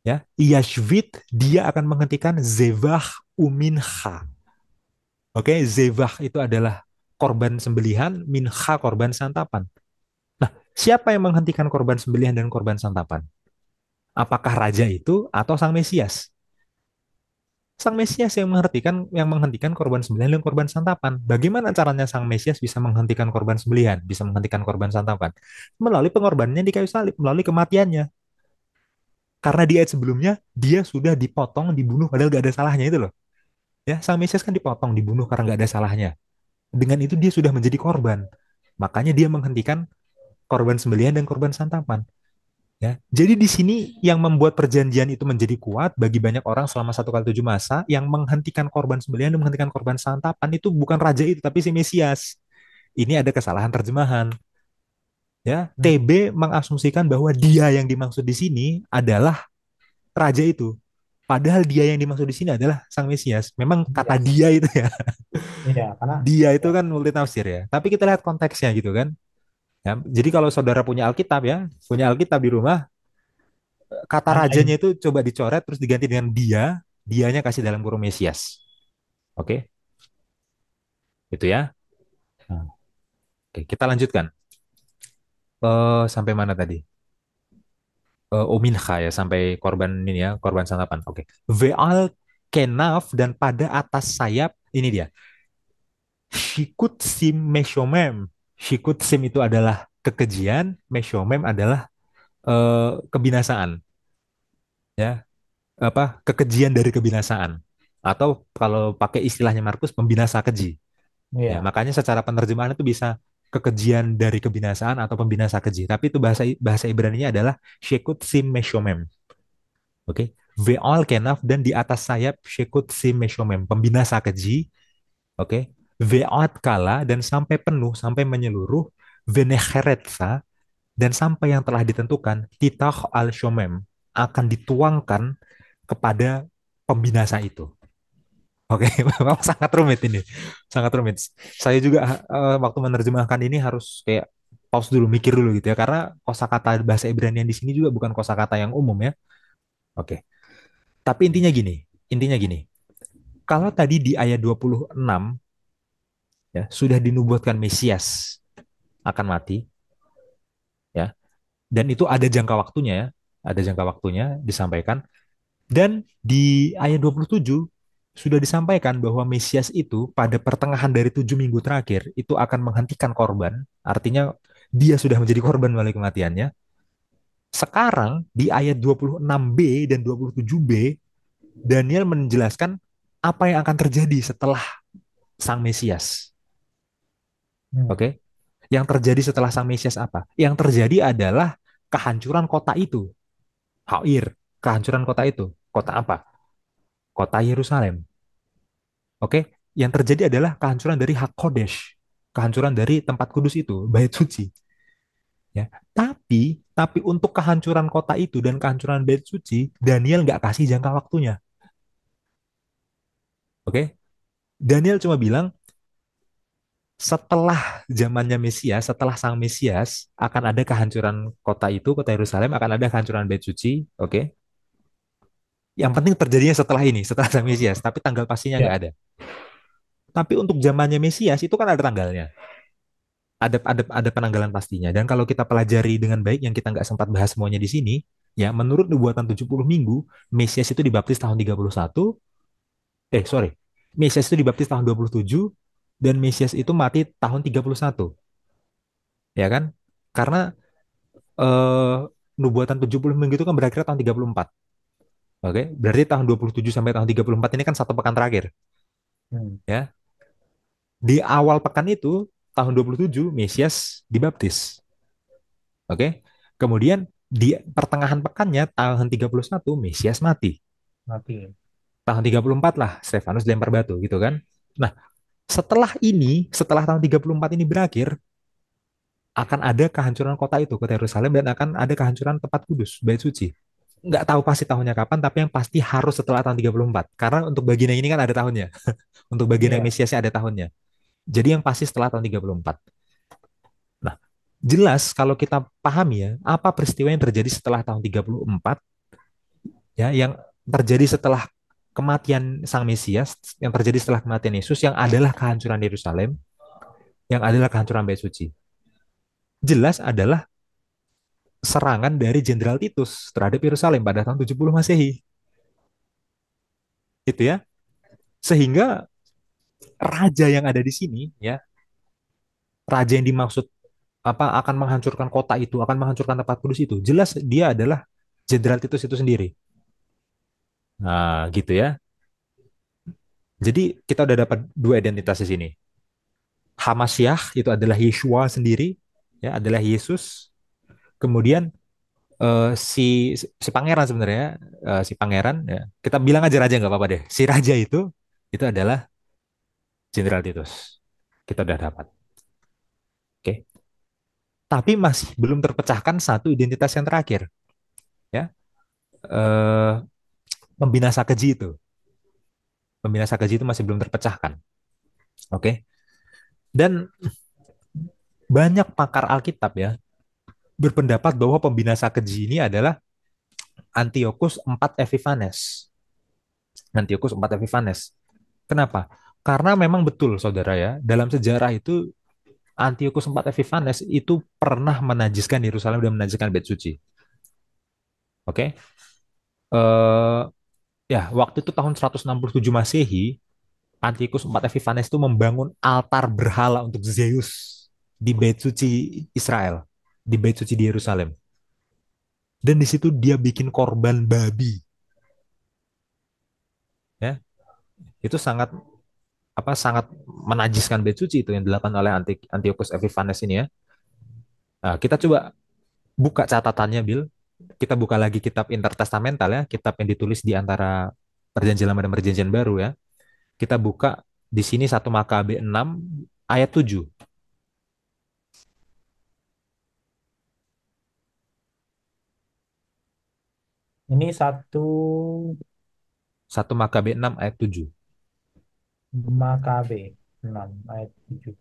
ya, yashvit dia akan menghentikan zevah uminha. Oke, zevah itu adalah korban sembelihan, minha korban santapan. Nah, siapa yang menghentikan korban sembelihan dan korban santapan? Apakah raja itu atau sang Mesias? Sang Mesias yang menghentikan korban sembelihan dan korban santapan. Bagaimana caranya sang Mesias bisa menghentikan korban sembelihan, bisa menghentikan korban santapan? Melalui pengorbanannya di kayu salib, melalui kematiannya. Karena di ayat sebelumnya dia sudah dipotong, dibunuh padahal gak ada salahnya itu loh. Ya, sang Mesias kan dipotong, dibunuh karena gak ada salahnya. Dengan itu dia sudah menjadi korban. Makanya dia menghentikan korban sembelihan dan korban santapan. Ya, jadi di sini yang membuat perjanjian itu menjadi kuat bagi banyak orang selama satu kali tujuh masa, yang menghentikan korban sembelihan dan menghentikan korban santapan itu bukan raja itu, tapi si Mesias. Ini ada kesalahan terjemahan. Ya, hmm, TB mengasumsikan bahwa dia yang dimaksud di sini adalah raja itu. Padahal dia yang dimaksud di sini adalah sang Mesias. Memang kata iya, dia itu ya, iya karena dia itu ya, kan multitafsir ya. Tapi kita lihat konteksnya gitu kan. Ya, jadi kalau saudara punya Alkitab ya, punya Alkitab di rumah, kata rajanya tandain. itu coba dicoret terus diganti dengan dianya kasih dalam kurung Mesias. Oke, itu ya. Nah, oke, kita lanjutkan. Sampai mana tadi? Ominha ya, sampai korban ini ya, korban santapan. Oke. Ve'al kenaf dan pada atas sayap, ini dia. Shikut sim meshomem. Shikut sim itu adalah kekejian, meshomem adalah kebinasaan. Ya, apa kekejian dari kebinasaan, atau kalau pakai istilahnya Markus, pembinasa keji. Ya, Iya. makanya secara penerjemahan itu bisa kekejian dari kebinasaan atau pembinasa keji. Tapi itu bahasa bahasa Ibrani-nya adalah Shekut Sim Meshomem. Oke. Ve'ol kenaf dan di atas sayap Shekut Sim Meshomem, pembinasa keji. Oke. Ve'ot kala dan sampai penuh, sampai menyeluruh. Venecheretsa dan sampai yang telah ditentukan titah al shomem akan dituangkan kepada pembinasa itu. Oke, memang sangat rumit ini. Sangat rumit. Saya juga waktu menerjemahkan ini harus kayak pause dulu, mikir dulu gitu ya. Karena kosakata bahasa Ibrani yang di sini juga bukan kosakata yang umum ya. Oke. Tapi intinya gini. Intinya gini. Kalau tadi di ayat 26 ya sudah dinubuatkan Mesias akan mati ya. Dan itu ada jangka waktunya ya. Ada jangka waktunya disampaikan. Dan di ayat 27 sudah disampaikan bahwa Mesias itu pada pertengahan dari 7 minggu terakhir itu akan menghentikan korban. Artinya dia sudah menjadi korban melalui kematiannya. Sekarang di ayat 26b dan 27b, Daniel menjelaskan apa yang akan terjadi setelah sang Mesias. Hmm. Oke? Yang terjadi setelah sang Mesias apa? Yang terjadi adalah kehancuran kota itu. Hair, kehancuran kota itu. Kota apa? Kota Yerusalem. Oke, yang terjadi adalah kehancuran dari Hakodesh, kehancuran dari tempat kudus itu, bait suci. Ya, tapi untuk kehancuran kota itu dan kehancuran bait suci, Daniel nggak kasih jangka waktunya. Oke, Daniel cuma bilang setelah zamannya Mesias, setelah sang Mesias akan ada kehancuran kota itu, kota Yerusalem, akan ada kehancuran bait suci. Oke, Yang penting terjadinya setelah ini, setelah sang Mesias, tapi tanggal pastinya nggak Ya. ada. Tapi untuk zamannya Mesias itu kan ada tanggalnya, ada penanggalan pastinya. Dan kalau kita pelajari dengan baik yang kita nggak sempat bahas semuanya di sini, ya menurut nubuatan 70 minggu, Mesias itu dibaptis tahun 31, sorry, Mesias itu dibaptis tahun 27 dan Mesias itu mati tahun 31, ya kan? Karena eh, nubuatan 70 minggu itu kan berakhir tahun 34. Oke, berarti tahun 27 sampai tahun 34 ini kan satu pekan terakhir, Hmm. ya. Di awal pekan itu tahun 27 Mesias dibaptis. Oke. Kemudian di pertengahan pekannya tahun 31 Mesias mati. Mati. Tahun 34 lah Stefanus dilempar batu gitu kan. Nah, setelah ini, setelah tahun 34 ini berakhir, akan ada kehancuran kota itu, kota Yerusalem, dan akan ada kehancuran tempat kudus, bait suci. Nggak tahu pasti tahunnya kapan, tapi yang pasti harus setelah tahun 34. Karena untuk bagian yang ini kan ada tahunnya. Untuk bagian yang Iya. Mesiasnya ada tahunnya. Jadi yang pasti setelah tahun 34. Nah, jelas kalau kita pahami ya, apa peristiwa yang terjadi setelah tahun 34, ya, yang terjadi setelah kematian Sang Mesias, yang terjadi setelah kematian Yesus, yang adalah kehancuran Yerusalem, yang adalah kehancuran Bait Suci. Jelas adalah serangan dari Jenderal Titus terhadap Yerusalem pada tahun 70 Masehi. Itu ya. Sehingga raja yang ada di sini, ya, raja yang dimaksud apa akan menghancurkan kota itu, akan menghancurkan tempat kudus itu, jelas dia adalah Jenderal Titus itu sendiri. Nah, gitu ya. Jadi kita udah dapat dua identitas di sini. Hamasyah itu adalah Yeshua sendiri, ya, adalah Yesus. Kemudian si pangeran sebenarnya, si pangeran, ya, kita bilang aja raja nggak apa-apa deh. Si raja itu adalah Jenderal Titus. Kita udah dapat. Oke. Tapi masih belum terpecahkan satu identitas yang terakhir, ya. Eh, Pembinasa keji itu. Pembinasa keji itu masih belum terpecahkan. Oke. Dan banyak pakar Alkitab ya berpendapat bahwa pembinasa keji ini adalah Antiochus IV Epiphanes. Antiochus IV Epiphanes. Kenapa? Karena memang betul saudara ya, dalam sejarah itu Antiochus IV Epiphanes itu pernah menajiskan Yerusalem dan menajiskan Bait Suci. Oke. Eh Ya, waktu itu tahun 167 Masehi, Antiochus IV Epiphanes itu membangun altar berhala untuk Zeus di Bait Suci Israel, di Bait Suci di Yerusalem. Dan di situ dia bikin korban babi, ya. Itu sangat menajiskan Bait Suci itu yang dilakukan oleh Antiochus Epiphanes ini ya. Nah, kita coba buka catatannya, Bill. Kita buka lagi kitab intertestamental ya, kitab yang ditulis di antara Perjanjian Lama dan Perjanjian Baru ya. Kita buka di sini 1 Makabe 6 ayat 7. Ini satu 1 Makabe 6 ayat 7. Makabe 6 ayat 7.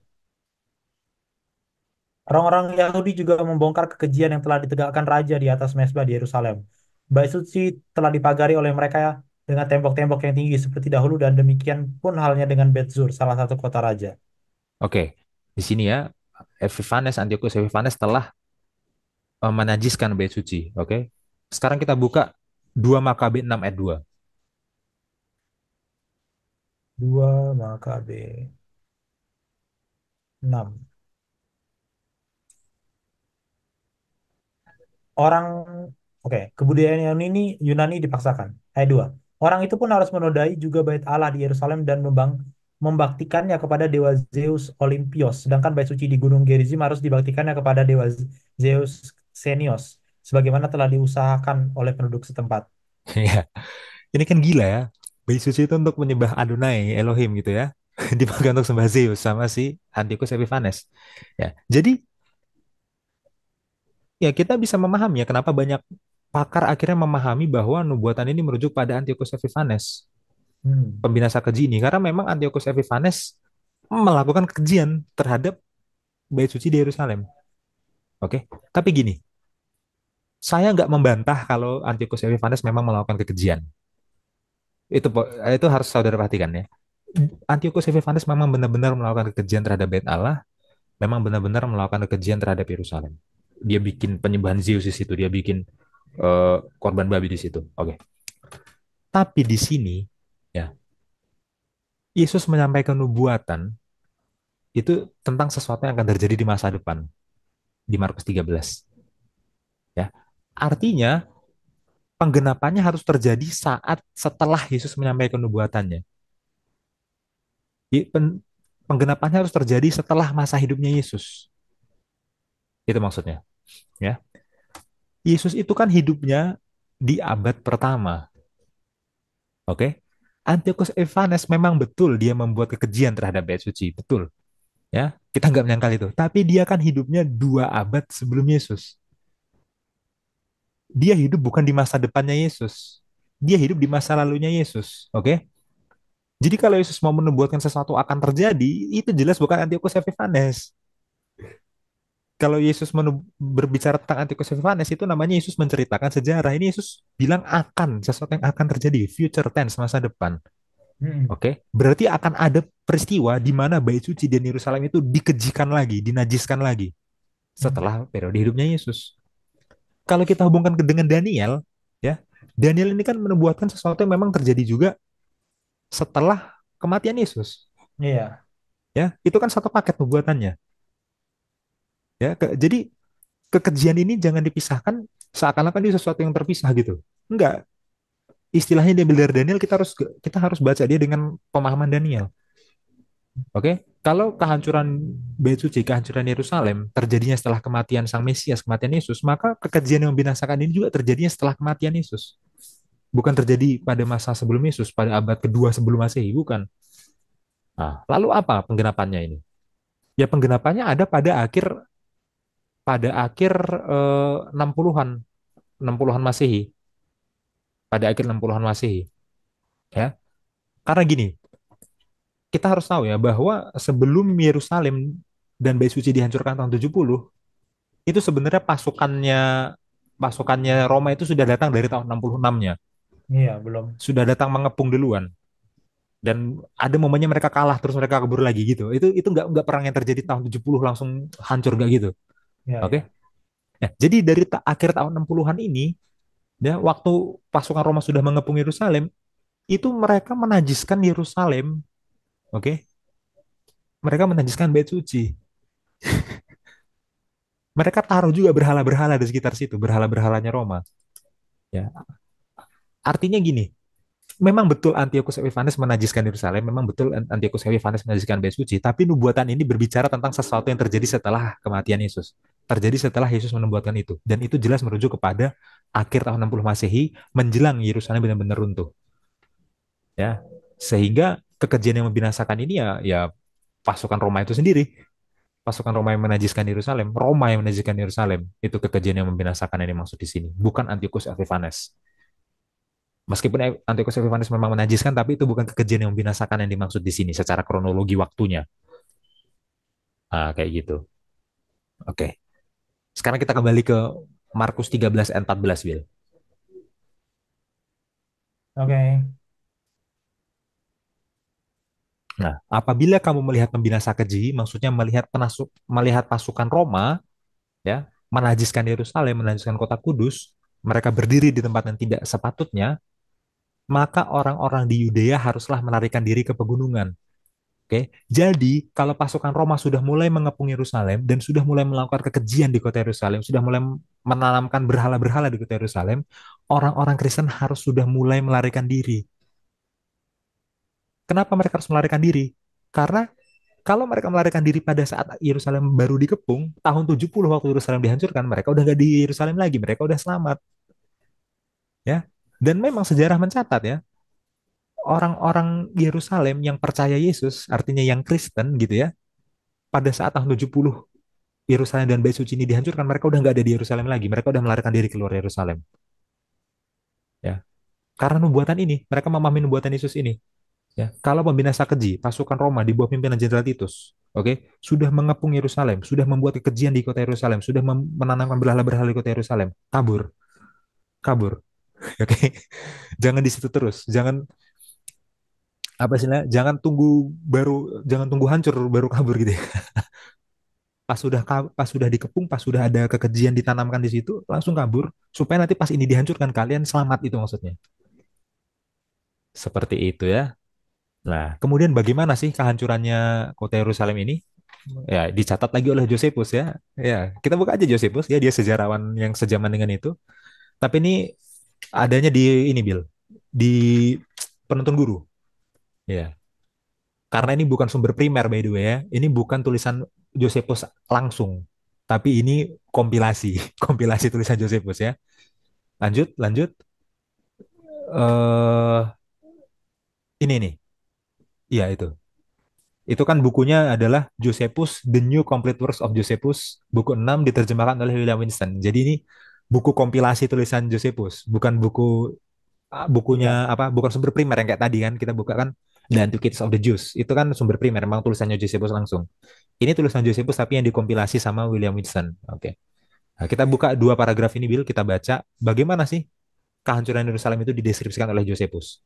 Orang-orang Yahudi juga membongkar kekejian yang telah ditegakkan raja di atas mezbah di Yerusalem. Bait suci telah dipagari oleh mereka dengan tembok-tembok yang tinggi seperti dahulu dan demikian pun halnya dengan Bet Zur, salah satu kota raja. Oke, di sini ya Antiochus Epiphanes telah menajiskan bait suci. Oke, sekarang kita buka 2 Makabe 6 ayat 2. 2 Makabe 6. Orang, oke, kebudayaan Yunani dipaksakan. Ayat 2. Orang itu pun harus menodai juga bait Allah di Yerusalem dan membaktikannya kepada dewa Zeus Olympios. Sedangkan bait suci di Gunung Gerizim harus dibaktikannya kepada dewa Zeus Xenios. Sebagaimana telah diusahakan oleh penduduk setempat. Ya, ini kan gila ya. Bait suci itu untuk menyembah Adonai, Elohim gitu ya. Dipakai untuk sembah Zeus sama si Antiochus Epiphanes. Ya, jadi ya kita bisa memahami ya kenapa banyak pakar akhirnya memahami bahwa nubuatan ini merujuk pada Antiochus Epiphanes, Hmm. pembinasa keji ini, karena memang Antiochus Epiphanes melakukan kekejian terhadap bait suci di Yerusalem. Oke, tapi gini, saya nggak membantah kalau Antiochus Epiphanes memang melakukan kekejian. Itu harus saudara perhatikan ya. Antiochus Epiphanes memang benar-benar melakukan kekejian terhadap bait Allah, memang benar-benar melakukan kekejian terhadap Yerusalem. Dia bikin penyembahan Zeus di situ, dia bikin korban babi di situ. Oke. Tapi di sini ya, Yesus menyampaikan nubuatan itu tentang sesuatu yang akan terjadi di masa depan di Markus 13 ya. Artinya penggenapannya harus terjadi saat setelah Yesus menyampaikan nubuatannya. Penggenapannya harus terjadi setelah masa hidupnya Yesus. Itu maksudnya, ya. Yesus itu kan hidupnya di abad pertama, oke? Antiochus Epiphanes memang betul dia membuat kekejian terhadap bait suci, betul, ya. Kita nggak menyangkal itu. Tapi dia kan hidupnya 2 abad sebelum Yesus. Dia hidup bukan di masa depannya Yesus. Dia hidup di masa lalunya Yesus, oke? Jadi kalau Yesus mau menubuatkan sesuatu akan terjadi, itu jelas bukan Antiochus Epiphanes. Kalau Yesus berbicara tentang Antiochus Epiphanes itu namanya Yesus menceritakan sejarah. Ini Yesus bilang akan sesuatu yang akan terjadi, future tense, masa depan. Hmm. Oke, berarti akan ada peristiwa di mana bait suci dan Yerusalem itu dikejikan lagi, dinajiskan lagi Hmm. setelah periode hidupnya Yesus. Kalau kita hubungkan dengan Daniel, ya, Daniel ini kan menubuatkan sesuatu yang memang terjadi juga setelah kematian Yesus. Iya. Ya, itu kan satu paket nubuatannya. Ya, jadi kekejian ini jangan dipisahkan seakan-akan itu sesuatu yang terpisah gitu. Enggak, istilahnya dia dari Daniel kita harus baca dia dengan pemahaman Daniel. Oke, kalau kehancuran bait suci, kehancuran Yerusalem terjadinya setelah kematian Sang Mesias, kematian Yesus, maka kekejian yang membinasakan ini juga terjadinya setelah kematian Yesus. Bukan terjadi pada masa sebelum Yesus, pada abad kedua sebelum Masehi, bukan. Nah, lalu apa penggenapannya ini? Ya penggenapannya ada pada akhir 60-an 60-an Masehi, pada akhir 60-an Masehi, ya. Karena gini, kita harus tahu ya bahwa sebelum Yerusalem dan Bait Suci dihancurkan tahun 70, itu sebenarnya pasukannya pasukannya Roma itu sudah datang dari tahun 66-nya. Iya, belum. Sudah datang mengepung duluan dan ada momennya mereka kalah terus mereka kabur lagi gitu. Itu nggak perang yang terjadi tahun 70 langsung hancur nggak gitu. Iya, Oke. iya. Ya, jadi dari akhir tahun 60-an ini ya waktu pasukan Roma sudah mengepung Yerusalem, itu mereka menajiskan Yerusalem, oke? Mereka menajiskan bait suci. Mereka taruh juga berhala-berhala di sekitar situ, berhala-berhalanya Roma. Ya, artinya gini, memang betul Antiochus Epiphanes menajiskan Yerusalem, memang betul Antiochus Epiphanes menajiskan bait suci, tapi nubuatan ini berbicara tentang sesuatu yang terjadi setelah kematian Yesus. Terjadi setelah Yesus menubuatkan itu. Dan itu jelas merujuk kepada akhir tahun 60 Masehi menjelang Yerusalem benar-benar runtuh. Ya, sehingga kekejian yang membinasakan ini ya pasukan Roma itu sendiri, pasukan Roma yang menajiskan Yerusalem, Roma yang menajiskan Yerusalem, itu kekejian yang membinasakan yang dimaksud di sini, bukan Antiochus Epiphanes. Meskipun Antiochus Epiphanes memang menajiskan, tapi itu bukan kekejian yang membinasakan yang dimaksud di sini secara kronologi waktunya. Kayak gitu. Oke. Sekarang kita kembali ke Markus 13 ayat 14, Bill. Oke. Nah, apabila kamu melihat pembinasa keji, maksudnya melihat pasukan Roma, ya, menajiskan Yerusalem, menajiskan kota Kudus, mereka berdiri di tempat yang tidak sepatutnya, maka orang-orang di Yudea haruslah melarikan diri ke pegunungan. Oke, jadi kalau pasukan Roma sudah mulai mengepung Yerusalem dan sudah mulai melakukan kekejian di kota Yerusalem, sudah mulai menanamkan berhala-berhala di kota Yerusalem, orang-orang Kristen harus sudah mulai melarikan diri. Kenapa mereka harus melarikan diri? Karena kalau mereka melarikan diri pada saat Yerusalem baru dikepung, tahun 70 waktu Yerusalem dihancurkan, mereka udah nggak di Yerusalem lagi, mereka udah selamat, ya. Dan memang sejarah mencatat ya, orang-orang Yerusalem yang percaya Yesus, artinya yang Kristen gitu ya, pada saat tahun 70 Yerusalem dan Bait Suci ini dihancurkan, mereka udah nggak ada di Yerusalem lagi, mereka udah melarikan diri keluar Yerusalem, ya. Karena nubuatan ini, mereka memahami nubuatan Yesus ini, ya. Kalau pembinasa keji, pasukan Roma di bawah pimpinan Jenderal Titus, oke, sudah mengepung Yerusalem, sudah membuat kekejian di kota Yerusalem, sudah menanamkan berhala-berhala di kota Yerusalem, kabur, kabur, oke. Jangan di situ terus, jangan apa sih, jangan tunggu hancur baru kabur gitu ya. Pas sudah dikepung, pas sudah ada kekejian ditanamkan di situ, langsung kabur supaya nanti pas ini dihancurkan kalian selamat, itu maksudnya. Seperti itu ya. Nah, kemudian bagaimana sih kehancurannya kota Yerusalem ini? Ya, dicatat lagi oleh Josephus ya. Ya, kita buka aja Josephus ya, dia sejarawan yang sejaman dengan itu. Tapi ini adanya di ini Bill, di penuntun guru. Ya, karena ini bukan sumber primer by the way ya. Ini bukan tulisan Josephus langsung, tapi ini kompilasi, kompilasi tulisan Josephus ya. Lanjut, lanjut. eh ini nih. Iya itu. Itu kan bukunya adalah Josephus, The New Complete Works of Josephus, buku 6 diterjemahkan oleh William Winston. Jadi ini buku kompilasi tulisan Josephus, bukan bukunya Iya, apa, bukan sumber primer yang kayak tadi kan kita buka kan The Antiquities of the Jews. Itu kan sumber primer, memang tulisannya Josephus langsung. Ini tulisan Josephus tapi yang dikompilasi sama William Winston. Oke. Nah, kita buka dua paragraf ini, Bill, kita baca bagaimana sih kehancuran Yerusalem itu dideskripsikan oleh Josephus.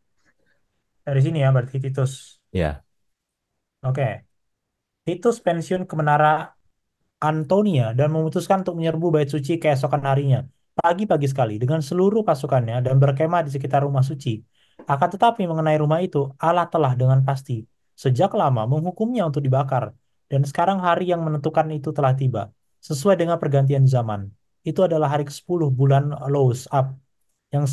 dari sini ya berarti Titus. Ya, Oke. Titus pensiun ke menara Antonia dan memutuskan untuk menyerbu bait suci keesokan harinya, pagi-pagi sekali, dengan seluruh pasukannya dan berkemah di sekitar rumah suci. Akan tetapi mengenai rumah itu, Allah telah dengan pasti, sejak lama menghukumnya untuk dibakar, dan sekarang hari yang menentukan itu telah tiba, sesuai dengan pergantian zaman. Itu adalah hari ke-10 bulan Lows Up, yang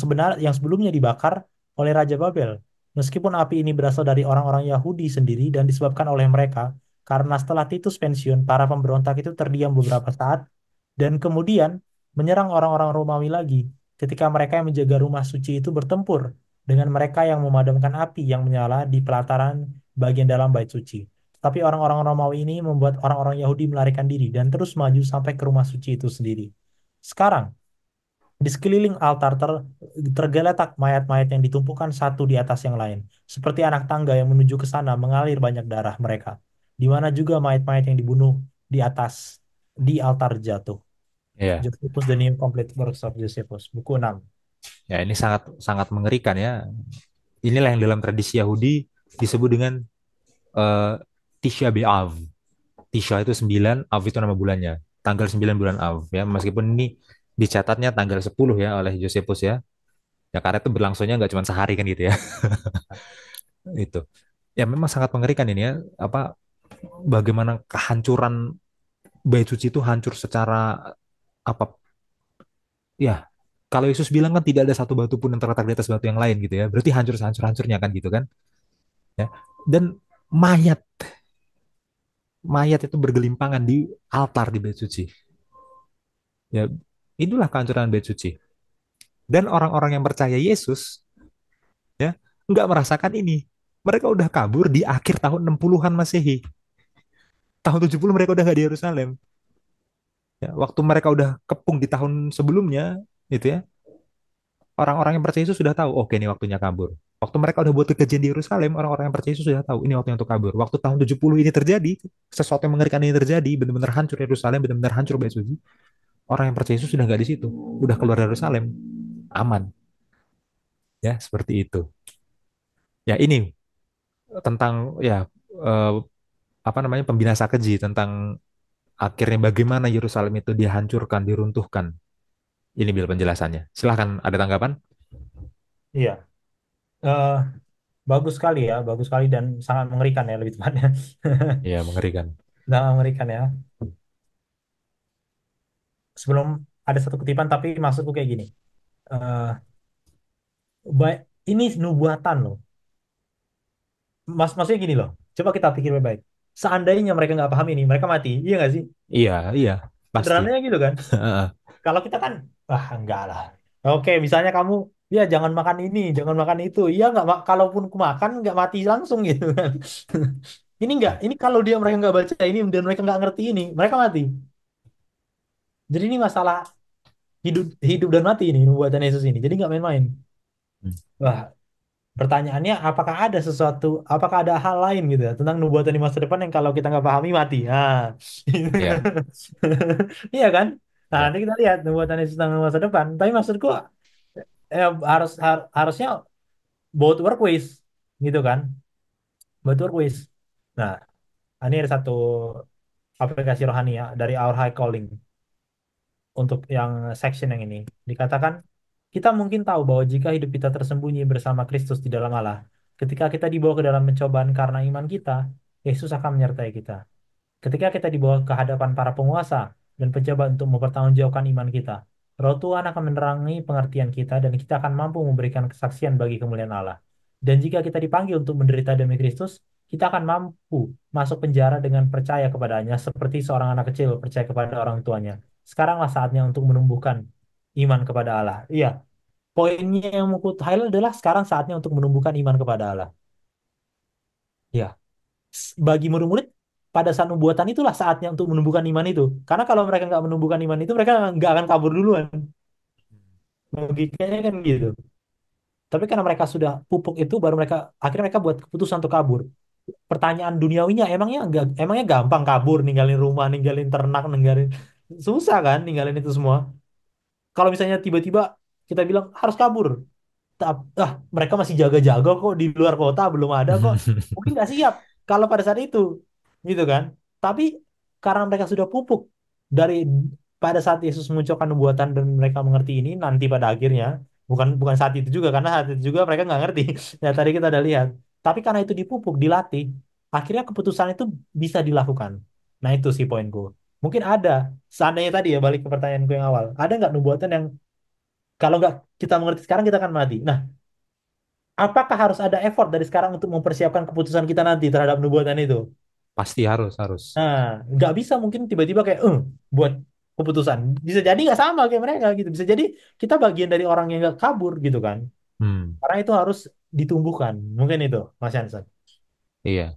sebelumnya dibakar oleh Raja Babel. Meskipun api ini berasal dari orang-orang Yahudi sendiri dan disebabkan oleh mereka, karena setelah Titus pensiun, para pemberontak itu terdiam beberapa saat dan kemudian menyerang orang-orang Romawi lagi ketika mereka yang menjaga rumah suci itu bertempur dengan mereka yang memadamkan api yang menyala di pelataran bagian dalam bait suci. Tapi orang-orang Romawi ini membuat orang-orang Yahudi melarikan diri dan terus maju sampai ke rumah suci itu sendiri. Sekarang, di sekeliling altar tergeletak mayat-mayat yang ditumpukan satu di atas yang lain, seperti anak tangga yang menuju ke sana mengalir banyak darah mereka, di mana juga mayat-mayat yang dibunuh di atas di altar jatuh. ya, Josephus The New Complete Works of Josephus, buku 6. ya ini sangat sangat mengerikan ya. Inilah yang dalam tradisi Yahudi disebut dengan eh, Tisha B'Av. Tisha itu 9, Av itu nama bulannya. Tanggal 9 bulan Av ya. Meskipun ini dicatatnya tanggal 10 ya oleh Josephus ya. Ya karena itu berlangsungnya nggak cuma sehari kan gitu ya. Itu. Ya memang sangat mengerikan ini ya. Apa bagaimana kehancuran bait suci itu hancur secara apa ya, kalau Yesus bilang kan tidak ada satu batu pun yang terletak di atas batu yang lain gitu ya. Berarti hancur hancurnya kan gitu kan. Ya. Dan mayat mayat itu bergelimpangan di altar di bait suci. Ya, inilah kehancuran bait suci. Dan orang-orang yang percaya Yesus ya nggak merasakan ini. Mereka udah kabur di akhir tahun 60-an Masehi. Tahun 70 mereka udah nggak di Yerusalem. Ya, waktu mereka udah kepung di tahun sebelumnya, itu ya, orang-orang yang percaya Yesus sudah tahu, oke ini waktunya kabur. Waktu mereka udah buat kekejian di Yerusalem, orang-orang yang percaya Yesus sudah tahu, ini waktunya untuk kabur. Waktu tahun 70 ini terjadi, sesuatu yang mengerikan ini terjadi, benar-benar hancur Yerusalem, benar-benar hancur Bait Suci. Orang yang percaya Yesus sudah nggak di situ, udah keluar dari Yerusalem, aman. Ya, seperti itu. Ya, ini tentang ya eh, apa namanya pembinasa keji, tentang akhirnya bagaimana Yerusalem itu dihancurkan, diruntuhkan. Ini bil penjelasannya. Silahkan, ada tanggapan? Iya, eh, bagus sekali ya, bagus sekali dan sangat mengerikan ya lebih tepatnya. Ya, mengerikan. Sangat mengerikan ya. Sebelum ada satu kutipan, tapi maksudku kayak gini. Eh, ini nubuatan loh. Maksudnya gini loh. Coba kita pikir baik-baik. Seandainya mereka nggak paham ini, mereka mati. Iya nggak sih? Iya, iya, pasti. Sederhananya gitu kan. Kalau kita kan, wah enggak lah. Oke, misalnya kamu, ya jangan makan ini, jangan makan itu. Iya nggak, kalaupun aku makan nggak mati langsung gitu kan. Ini nggak, ini kalau mereka nggak baca ini dan mereka nggak ngerti ini, mereka mati. Jadi ini masalah hidup hidup dan mati ini nubuatan Yesus ini. Jadi nggak main-main. Wah, pertanyaannya apakah ada sesuatu, apakah ada hal lain gitu ya tentang nubuatan di masa depan yang kalau kita nggak pahami mati. Nah, Ya, iya kan? Nah, ya. nanti kita lihat nubuatan Yesus tentang masa depan. Tapi maksudku harusnya both work ways gitu kan. betul kuis. Nah, ini ada satu aplikasi rohani ya dari Our High Calling untuk yang section yang ini. Dikatakan kita mungkin tahu bahwa jika hidup kita tersembunyi bersama Kristus di dalam Allah, ketika kita dibawa ke dalam pencobaan karena iman kita, Yesus akan menyertai kita. Ketika kita dibawa ke hadapan para penguasa dan pejabat untuk mempertanggungjawabkan iman kita, Roh Tuhan akan menerangi pengertian kita dan kita akan mampu memberikan kesaksian bagi kemuliaan Allah. Dan jika kita dipanggil untuk menderita demi Kristus, kita akan mampu masuk penjara dengan percaya kepadanya seperti seorang anak kecil percaya kepada orang tuanya. Sekaranglah saatnya untuk menumbuhkan iman kepada Allah. Iya, poinnya yang mau ku highlight adalah sekarang saatnya untuk menumbuhkan iman kepada Allah. Ya, bagi murid-murid pada saat nubuatan itulah saatnya untuk menumbuhkan iman itu. Karena kalau mereka nggak menumbuhkan iman itu, mereka nggak akan kabur duluan. Logikanya kan gitu. Tapi karena mereka sudah pupuk itu, baru mereka akhirnya mereka buat keputusan untuk kabur. Pertanyaan duniawinya emangnya gampang kabur, ninggalin rumah, ninggalin ternak, ninggalin susah kan, ninggalin itu semua. Kalau misalnya tiba-tiba kita bilang harus kabur, mereka masih jaga-jaga kok di luar kota belum ada kok, mungkin nggak siap kalau pada saat itu gitu kan. Tapi karena mereka sudah pupuk dari pada saat Yesus mengucapkan nubuatan dan mereka mengerti ini nanti pada akhirnya, bukan bukan saat itu juga karena saat itu juga mereka nggak ngerti ya tadi kita udah lihat, tapi karena itu dipupuk dilatih akhirnya keputusan itu bisa dilakukan. Nah itu sih poinku, mungkin ada seandainya tadi ya balik ke pertanyaanku yang awal, ada nggak nubuatan yang kalau nggak kita mengerti sekarang kita akan mati. Nah, apakah harus ada effort dari sekarang untuk mempersiapkan keputusan kita nanti terhadap nubuatan itu? Pasti harus, harus. Nah, nggak bisa mungkin tiba-tiba kayak, buat keputusan. Bisa jadi nggak sama kayak mereka gitu. Bisa jadi kita bagian dari orang yang nggak kabur gitu kan. Hmm, Karena itu harus ditumbuhkan. Mungkin itu, Mas Hansen. iya,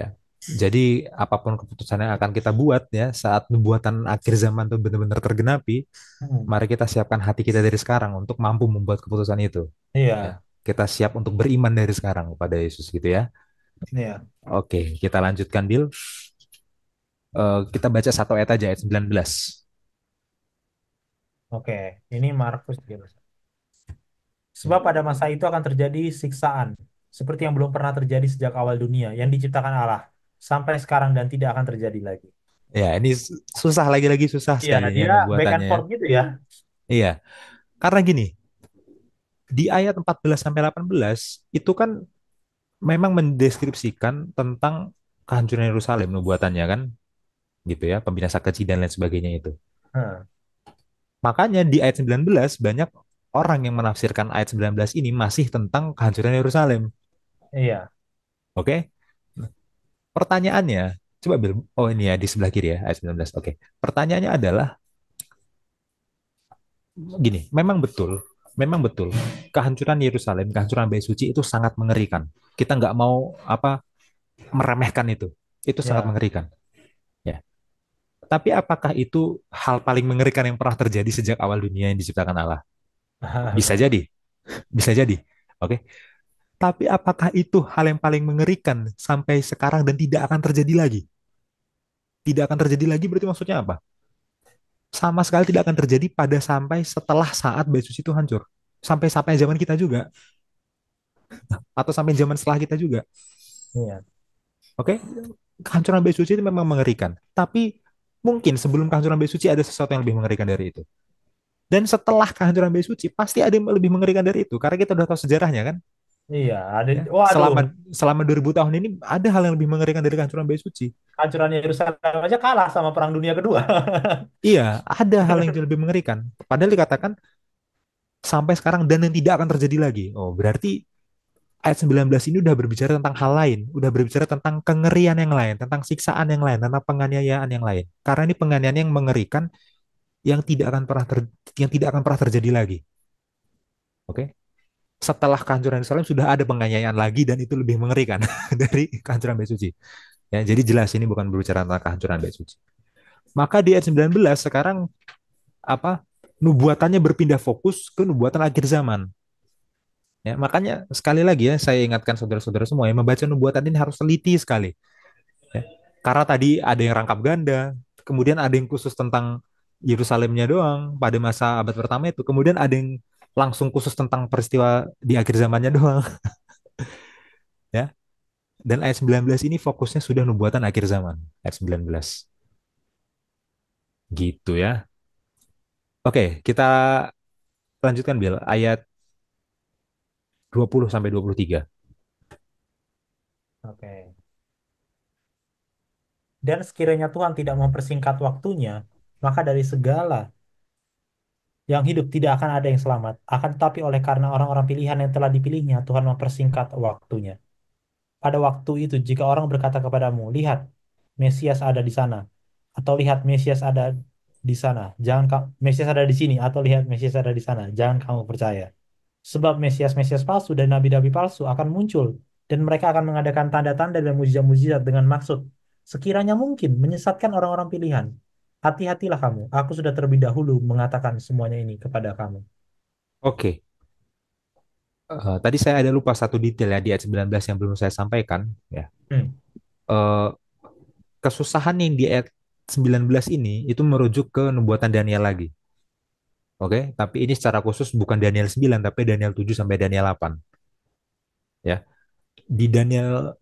ya. Jadi apapun keputusan yang akan kita buat ya saat nubuatan akhir zaman itu benar-benar tergenapi, Hmm, mari kita siapkan hati kita dari sekarang untuk mampu membuat keputusan itu. Ya. iya, Kita siap untuk beriman dari sekarang kepada Yesus gitu ya. iya. Oke, kita lanjutkan Bill. Kita baca satu ayat aja ayat 19. Oke, ini Markus 13. Sebab pada masa itu akan terjadi siksaan, seperti yang belum pernah terjadi sejak awal dunia, yang diciptakan Allah, sampai sekarang dan tidak akan terjadi lagi. Ya, ini susah lagi-lagi susah Iya, sekali ini ya dia back and nubuatannya. forth gitu ya. Iya, karena gini, di ayat 14 sampai 18 itu kan memang mendeskripsikan tentang kehancuran Yerusalem nubuatannya kan, gitu ya, pembinasa keji dan lain sebagainya itu. Hmm, Makanya di ayat 19 banyak orang yang menafsirkan ayat 19 ini masih tentang kehancuran Yerusalem. iya. Oke? Pertanyaannya, coba Bil, oh ini ya di sebelah kiri ya ayat 19. Oke. Pertanyaannya adalah gini, memang betul kehancuran Yerusalem, kehancuran Bait Suci itu sangat mengerikan. Kita nggak mau apa meremehkan itu. Itu sangat Ya, mengerikan. Ya. Tapi apakah itu hal paling mengerikan yang pernah terjadi sejak awal dunia yang diciptakan Allah? Bisa benar. jadi, bisa jadi. Oke. Tapi apakah itu hal yang paling mengerikan sampai sekarang dan tidak akan terjadi lagi? Tidak akan terjadi lagi berarti maksudnya apa? Sama sekali tidak akan terjadi pada sampai setelah saat Bait Suci itu hancur. Sampai zaman kita juga atau sampai zaman setelah kita juga. Iya. Oke? Kehancuran Bait Suci itu memang mengerikan. Tapi mungkin sebelum kehancuran Bait Suci ada sesuatu yang lebih mengerikan dari itu. Dan setelah kehancuran Bait Suci pasti ada yang lebih mengerikan dari itu karena kita udah tahu sejarahnya kan. Iya, ada. Ya. Waduh, Selama 2000 tahun ini ada hal yang lebih mengerikan dari kehancuran Bait Suci. hancuran Yerusalem aja kalah sama Perang Dunia Kedua. Iya, ada hal yang lebih mengerikan. Padahal dikatakan sampai sekarang dan yang tidak akan terjadi lagi. Oh, berarti ayat 19 ini udah berbicara tentang hal lain, udah berbicara tentang kengerian yang lain, tentang siksaan yang lain, tentang penganiayaan yang lain. Karena ini penganiayaan yang mengerikan yang tidak akan yang tidak akan pernah terjadi lagi. Oke? Setelah kehancuran Yerusalem sudah ada penganiayaan lagi dan itu lebih mengerikan dari kehancuran Bait Suci. Ya, jadi jelas ini bukan berbicara tentang kehancuran Bait Suci. Maka di ayat 19 sekarang apa? Nubuatannya berpindah fokus ke nubuatan akhir zaman. Ya, makanya sekali lagi ya saya ingatkan saudara-saudara semua yang membaca nubuatan ini harus teliti sekali. Ya. Karena tadi ada yang rangkap ganda, kemudian ada yang khusus tentang Yerusalemnya doang pada masa abad pertama itu, kemudian ada yang langsung khusus tentang peristiwa di akhir zamannya doang, ya. Dan ayat 19 ini fokusnya sudah nubuatan akhir zaman. Ayat 19. Gitu ya. Oke, kita lanjutkan Bill. Ayat 20 sampai 23. Oke. Dan sekiranya Tuhan tidak mempersingkat waktunya, maka dari segala yang hidup tidak akan ada yang selamat. Akan tetapi oleh karena orang-orang pilihan yang telah dipilihnya, Tuhan mempersingkat waktunya. Pada waktu itu, jika orang berkata kepadamu, lihat, Mesias ada di sana, atau lihat Mesias ada di sana, Mesias ada di sini, atau lihat Mesias ada di sana, jangan kamu percaya. Sebab Mesias-Mesias palsu dan nabi-nabi palsu akan muncul, dan mereka akan mengadakan tanda-tanda dan mujizat-mujizat dengan maksud, sekiranya mungkin, menyesatkan orang-orang pilihan. Hati-hatilah kamu, aku sudah terlebih dahulu mengatakan semuanya ini kepada kamu. Oke, tadi saya ada lupa satu detail ya di ayat 19 yang belum saya sampaikan. Ya. Hmm. Eh, Kesusahan yang di ayat 19 ini itu merujuk ke nubuatan Daniel lagi. Oke, tapi ini secara khusus bukan Daniel 9 tapi Daniel 7 sampai Daniel 8 ya. Di Daniel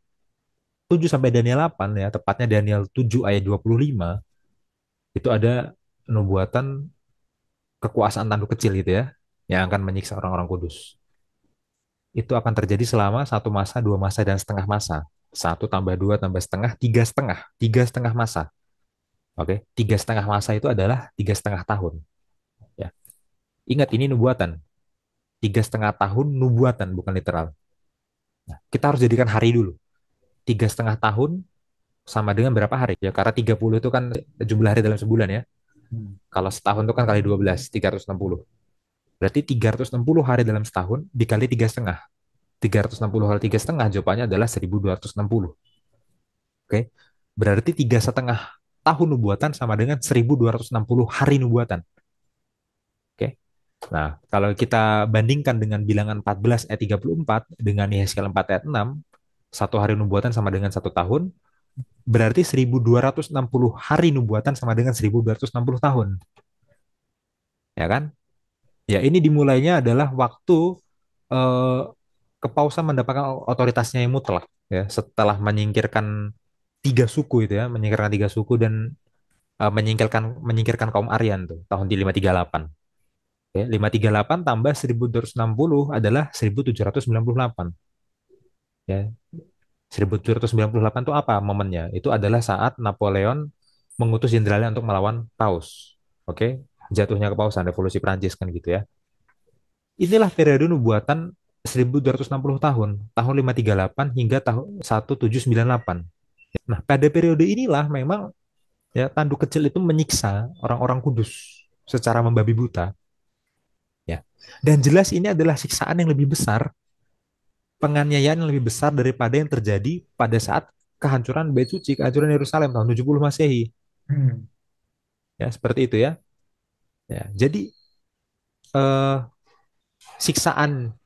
7 sampai Daniel 8 ya, tepatnya Daniel 7 ayat 25 itu ada nubuatan kekuasaan tanduk kecil gitu ya yang akan menyiksa orang-orang kudus. Itu akan terjadi selama satu masa, dua masa, dan setengah masa. Satu tambah dua tambah setengah, tiga setengah masa. Oke, tiga setengah masa itu adalah 3,5 tahun. Ya, ingat ini nubuatan. 3,5 tahun nubuatan bukan literal. Nah, kita harus jadikan hari dulu. 3,5 tahun sama dengan berapa hari? Ya, karena 30 itu kan jumlah hari dalam sebulan ya. Hmm. Kalau setahun itu kan kali 12, 360. Berarti 360 hari dalam setahun dikali 3,5. 360 kali 3,5 jawabannya adalah 1.260. Oke. Berarti 3,5 tahun nubuatan sama dengan 1.260 hari nubuatan. Oke. Nah, kalau kita bandingkan dengan bilangan 14 ayat 34 dengan Yehezkiel 4 ayat 6, satu hari nubuatan sama dengan 1 tahun, berarti 1.260 hari nubuatan sama dengan 1.260 tahun. Ya kan? Ya, ini dimulainya adalah waktu eh, kepausan mendapatkan otoritasnya yang mutlak ya setelah menyingkirkan tiga suku itu ya, menyingkirkan tiga suku dan menyingkirkan menyingkirkan kaum Aryan tuh tahun di 538. Oke, 538 tambah 1.260 adalah 1.798 ya. 1.798 itu apa momennya? Itu adalah saat Napoleon mengutus jenderalnya untuk melawan Paus. Oke, jatuhnya kepausan revolusi Prancis kan gitu ya. Inilah periode nubuatan 1.260 tahun, tahun 538 hingga tahun 1798. Nah, pada periode inilah memang ya tanduk kecil itu menyiksa orang-orang kudus secara membabi buta ya. Dan jelas ini adalah siksaan yang lebih besar, penganiayaan yang lebih besar daripada yang terjadi pada saat kehancuran Bait Suci, kehancuran Yerusalem tahun 70 Masehi. Hmm. Ya, seperti itu ya. Ya, jadi eh, siksaan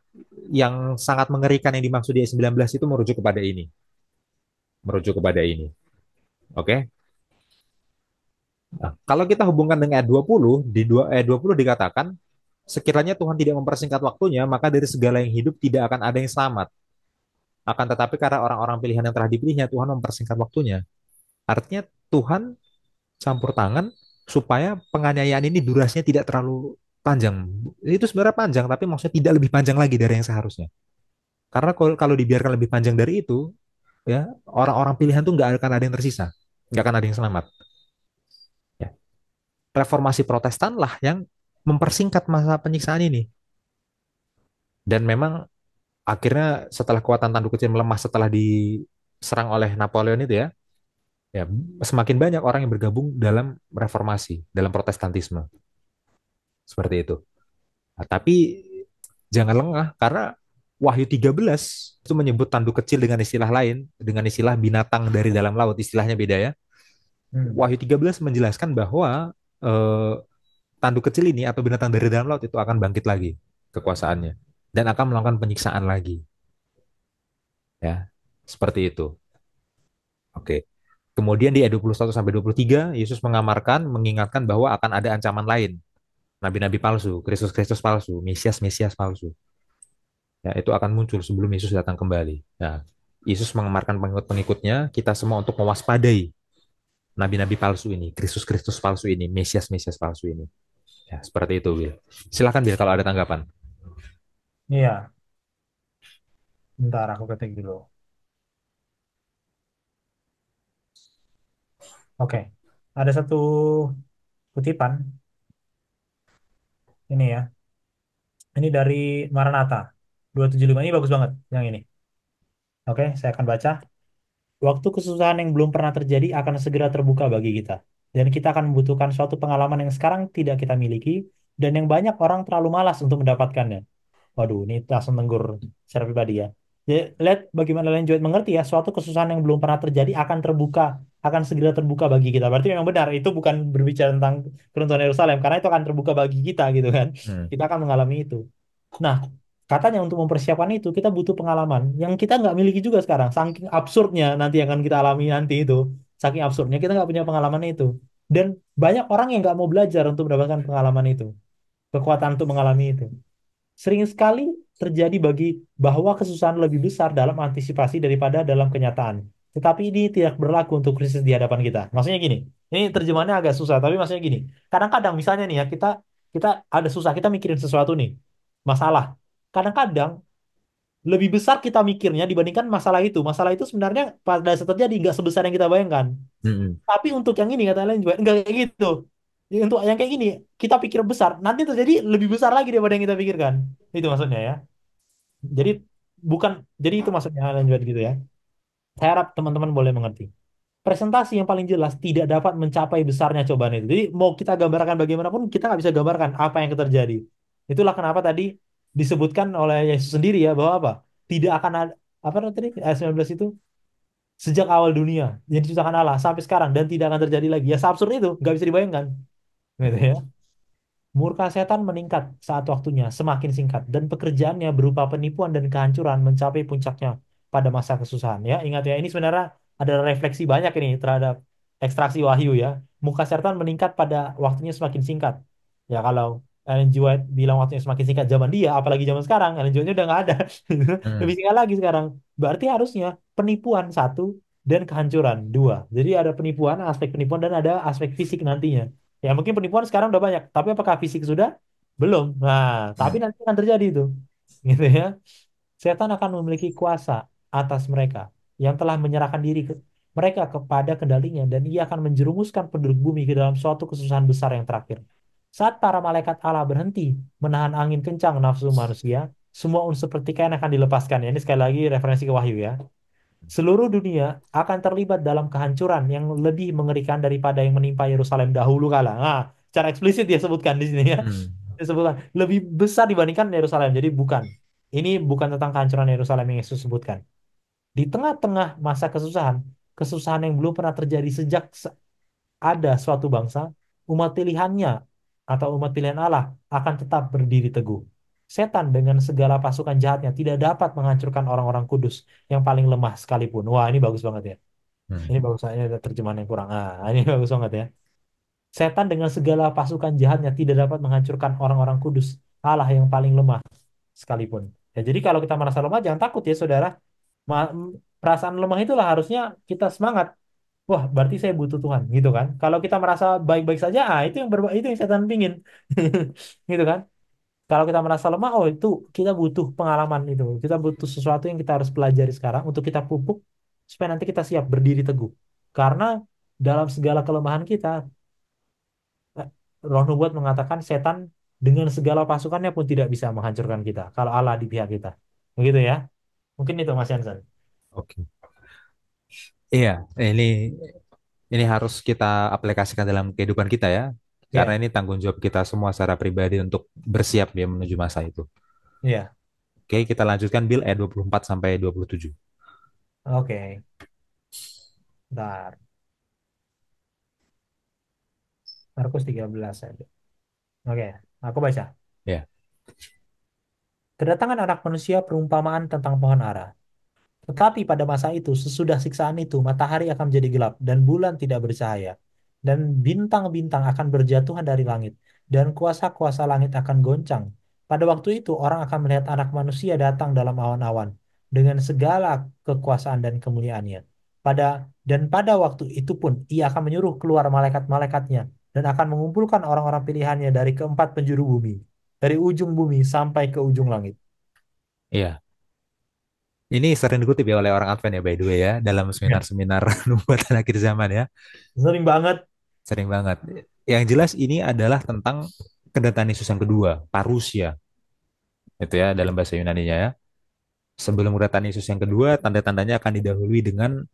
yang sangat mengerikan yang dimaksud di ayat 19 itu merujuk kepada ini, merujuk kepada ini. Oke. Nah, kalau kita hubungkan dengan ayat 20, di ayat 20 dikatakan, sekiranya Tuhan tidak mempersingkat waktunya, maka dari segala yang hidup tidak akan ada yang selamat. Akan tetapi karena orang-orang pilihan yang telah dipilihnya, Tuhan mempersingkat waktunya. Artinya Tuhan campur tangan supaya penganiayaan ini durasinya tidak terlalu panjang. Itu sebenarnya panjang, tapi maksudnya tidak lebih panjang lagi dari yang seharusnya. Karena kalau dibiarkan lebih panjang dari itu, ya orang-orang pilihan tuh nggak akan ada yang tersisa, nggak akan ada yang selamat. Ya. Reformasi Protestan lah yang mempersingkat masa penyiksaan ini. Dan memang akhirnya setelah kekuatan tanduk kecil melemah setelah diserang oleh Napoleon itu ya, ya semakin banyak orang yang bergabung dalam reformasi, dalam protestantisme. Seperti itu. Nah, tapi jangan lengah karena Wahyu 13 itu menyebut tanduk kecil dengan istilah lain, dengan istilah binatang dari dalam laut, istilahnya beda ya. Hmm. Wahyu 13 menjelaskan bahwa eh, tanduk kecil ini atau binatang dari dalam laut itu akan bangkit lagi kekuasaannya dan akan melakukan penyiksaan lagi ya. Seperti itu. Oke. Kemudian di ayat 21 sampai 23 Yesus mengamarkan mengingatkan bahwa akan ada ancaman lain, nabi-nabi palsu, Kristus-Kristus palsu, Mesias-Mesias palsu. Ya, itu akan muncul sebelum Yesus datang kembali. Nah, Yesus mengemarkan pengikut-pengikutnya, kita semua untuk mewaspadai nabi-nabi palsu ini, Kristus-Kristus palsu ini, Mesias-Mesias palsu ini. Ya, seperti itu, Will. Silakan, Will, kalau ada tanggapan. Iya, bentar aku ketik dulu. Oke, ada satu kutipan ini ya. Ini dari Maranatha 275. Ini bagus banget yang ini. Oke, saya akan baca. Waktu kesusahan yang belum pernah terjadi akan segera terbuka bagi kita. Dan kita akan membutuhkan suatu pengalaman yang sekarang tidak kita miliki dan yang banyak orang terlalu malas untuk mendapatkannya. Waduh, ini langsung tenggur secara pribadi ya. Jadi, lihat bagaimana Ellen White mengerti ya, suatu kesusahan yang belum pernah terjadi akan terbuka, akan segera terbuka bagi kita. Berarti memang benar, itu bukan berbicara tentang keruntuhan Yerusalem, karena itu akan terbuka bagi kita gitu kan. Hmm. Kita akan mengalami itu. Nah, katanya untuk mempersiapkan itu, kita butuh pengalaman yang kita nggak miliki juga sekarang. Saking absurdnya nanti yang akan kita alami nanti itu. Saking absurdnya kita nggak punya pengalaman itu. Dan banyak orang yang nggak mau belajar untuk mendapatkan pengalaman itu. Kekuatan untuk mengalami itu. Sering sekali terjadi bagi bahwa kesusahan lebih besar dalam antisipasi daripada dalam kenyataan. Tetapi ini tidak berlaku untuk krisis di hadapan kita. Maksudnya gini, ini terjemahannya agak susah, tapi maksudnya gini. Kadang-kadang misalnya nih ya, kita kita ada susah, kita mikirin sesuatu nih, masalah. Kadang-kadang lebih besar kita mikirnya dibandingkan masalah itu. Masalah itu sebenarnya pada saat terjadi nggak sebesar yang kita bayangkan. Hmm. Tapi untuk yang ini kata lain juga enggak kayak gitu. Untuk yang kayak gini kita pikir besar, nanti terjadi lebih besar lagi daripada yang kita pikirkan. Itu maksudnya ya. Jadi bukan jadi itu maksudnya lanjut gitu ya. Saya harap teman-teman boleh mengerti. Presentasi yang paling jelas tidak dapat mencapai besarnya cobaan itu. Jadi mau kita gambarkan bagaimanapun kita nggak bisa gambarkan apa yang terjadi. Itulah kenapa tadi disebutkan oleh Yesus sendiri ya bahwa apa? Tidak akan ada apa tadi ayat 19 itu sejak awal dunia yang diciptakan Allah sampai sekarang dan tidak akan terjadi lagi. Ya seabsurd itu, nggak bisa dibayangkan. Gitu ya. Murka setan meningkat saat waktunya semakin singkat dan pekerjaannya berupa penipuan dan kehancuran mencapai puncaknya pada masa kesusahan. Ya, ingat ya, ini sebenarnya ada refleksi banyak ini terhadap ekstraksi wahyu ya. Muka setan meningkat pada waktunya semakin singkat. Ya, kalau Ellen G. White bilang waktunya semakin singkat zaman dia, apalagi zaman sekarang, Ellen G. White udah nggak ada. Lebih Hmm. singkat lagi sekarang. Berarti harusnya penipuan satu dan kehancuran dua. Jadi ada penipuan, aspek penipuan dan ada aspek fisik nantinya. Ya mungkin penipuan sekarang udah banyak, tapi apakah fisik sudah? Belum. Nah, tapi Hmm. nanti akan terjadi itu. Gitu ya. Setan akan memiliki kuasa atas mereka yang telah menyerahkan diri mereka kepada kendalinya dan ia akan menjerumuskan penduduk bumi ke dalam suatu kesusahan besar yang terakhir. Saat para malaikat Allah berhenti menahan angin kencang nafsu manusia, semua unsur pertikaian akan dilepaskan. Ya, ini sekali lagi referensi ke Wahyu ya. Seluruh dunia akan terlibat dalam kehancuran yang lebih mengerikan daripada yang menimpa Yerusalem dahulu kala. Nah, secara eksplisit dia sebutkan di sini ya. Hmm. Disebutkan lebih besar dibandingkan Yerusalem. Jadi bukan. Ini bukan tentang kehancuran Yerusalem yang Yesus sebutkan. Di tengah-tengah masa kesusahan, kesusahan yang belum pernah terjadi sejak ada suatu bangsa, umat pilihannya atau umat pilihan Allah akan tetap berdiri teguh. Setan dengan segala pasukan jahatnya tidak dapat menghancurkan orang-orang kudus yang paling lemah sekalipun. Wah, ini bagus banget ya. Hmm. Ini bagus, ini ada terjemahan yang kurang. Ah, ini bagus banget ya. Setan dengan segala pasukan jahatnya tidak dapat menghancurkan orang-orang kudus Allah yang paling lemah sekalipun. Ya, jadi kalau kita merasa lemah, jangan takut ya, saudara. Perasaan lemah itulah harusnya kita semangat. Wah, berarti saya butuh Tuhan, gitu kan? Kalau kita merasa baik-baik saja, itu yang itu yang setan pingin, gitu kan? Kalau kita merasa lemah, oh itu kita butuh pengalaman itu. Kita butuh sesuatu yang kita harus pelajari sekarang untuk kita pupuk supaya nanti kita siap berdiri teguh. Karena dalam segala kelemahan kita, eh, Roh Nubuat mengatakan setan dengan segala pasukannya pun tidak bisa menghancurkan kita. Kalau Allah di pihak kita, begitu ya? Mungkin itu Mas Jansen. Oke. Iya, ini harus kita aplikasikan dalam kehidupan kita ya. Karena Ya, ini tanggung jawab kita semua secara pribadi untuk bersiap ya menuju masa itu. iya. Oke, kita lanjutkan Bill ayat 24 sampai 27. Oke. Bentar. Markus 13 saja. Oke, aku baca. Ya. Kedatangan anak manusia perumpamaan tentang pohon ara. Tetapi pada masa itu, sesudah siksaan itu, matahari akan menjadi gelap dan bulan tidak bercahaya. Dan bintang-bintang akan berjatuhan dari langit. Dan kuasa-kuasa langit akan goncang. Pada waktu itu, orang akan melihat anak manusia datang dalam awan-awan. dengan segala kekuasaan dan kemuliaannya. Pada pada waktu itu pun ia akan menyuruh keluar malaikat-malaikatnya dan akan mengumpulkan orang-orang pilihannya dari keempat penjuru bumi, dari ujung bumi sampai ke ujung langit. Iya. Ini sering dikutip ya oleh orang Advent ya, by the way ya, dalam Ya, seminar-seminar nubuatan akhir zaman ya. sering banget. Sering banget. Yang jelas ini adalah tentang kedatangan Yesus yang kedua, parousia. Itu ya dalam bahasa Yunaninya ya. Sebelum kedatangan Yesus yang kedua, tanda-tandanya akan didahului dengan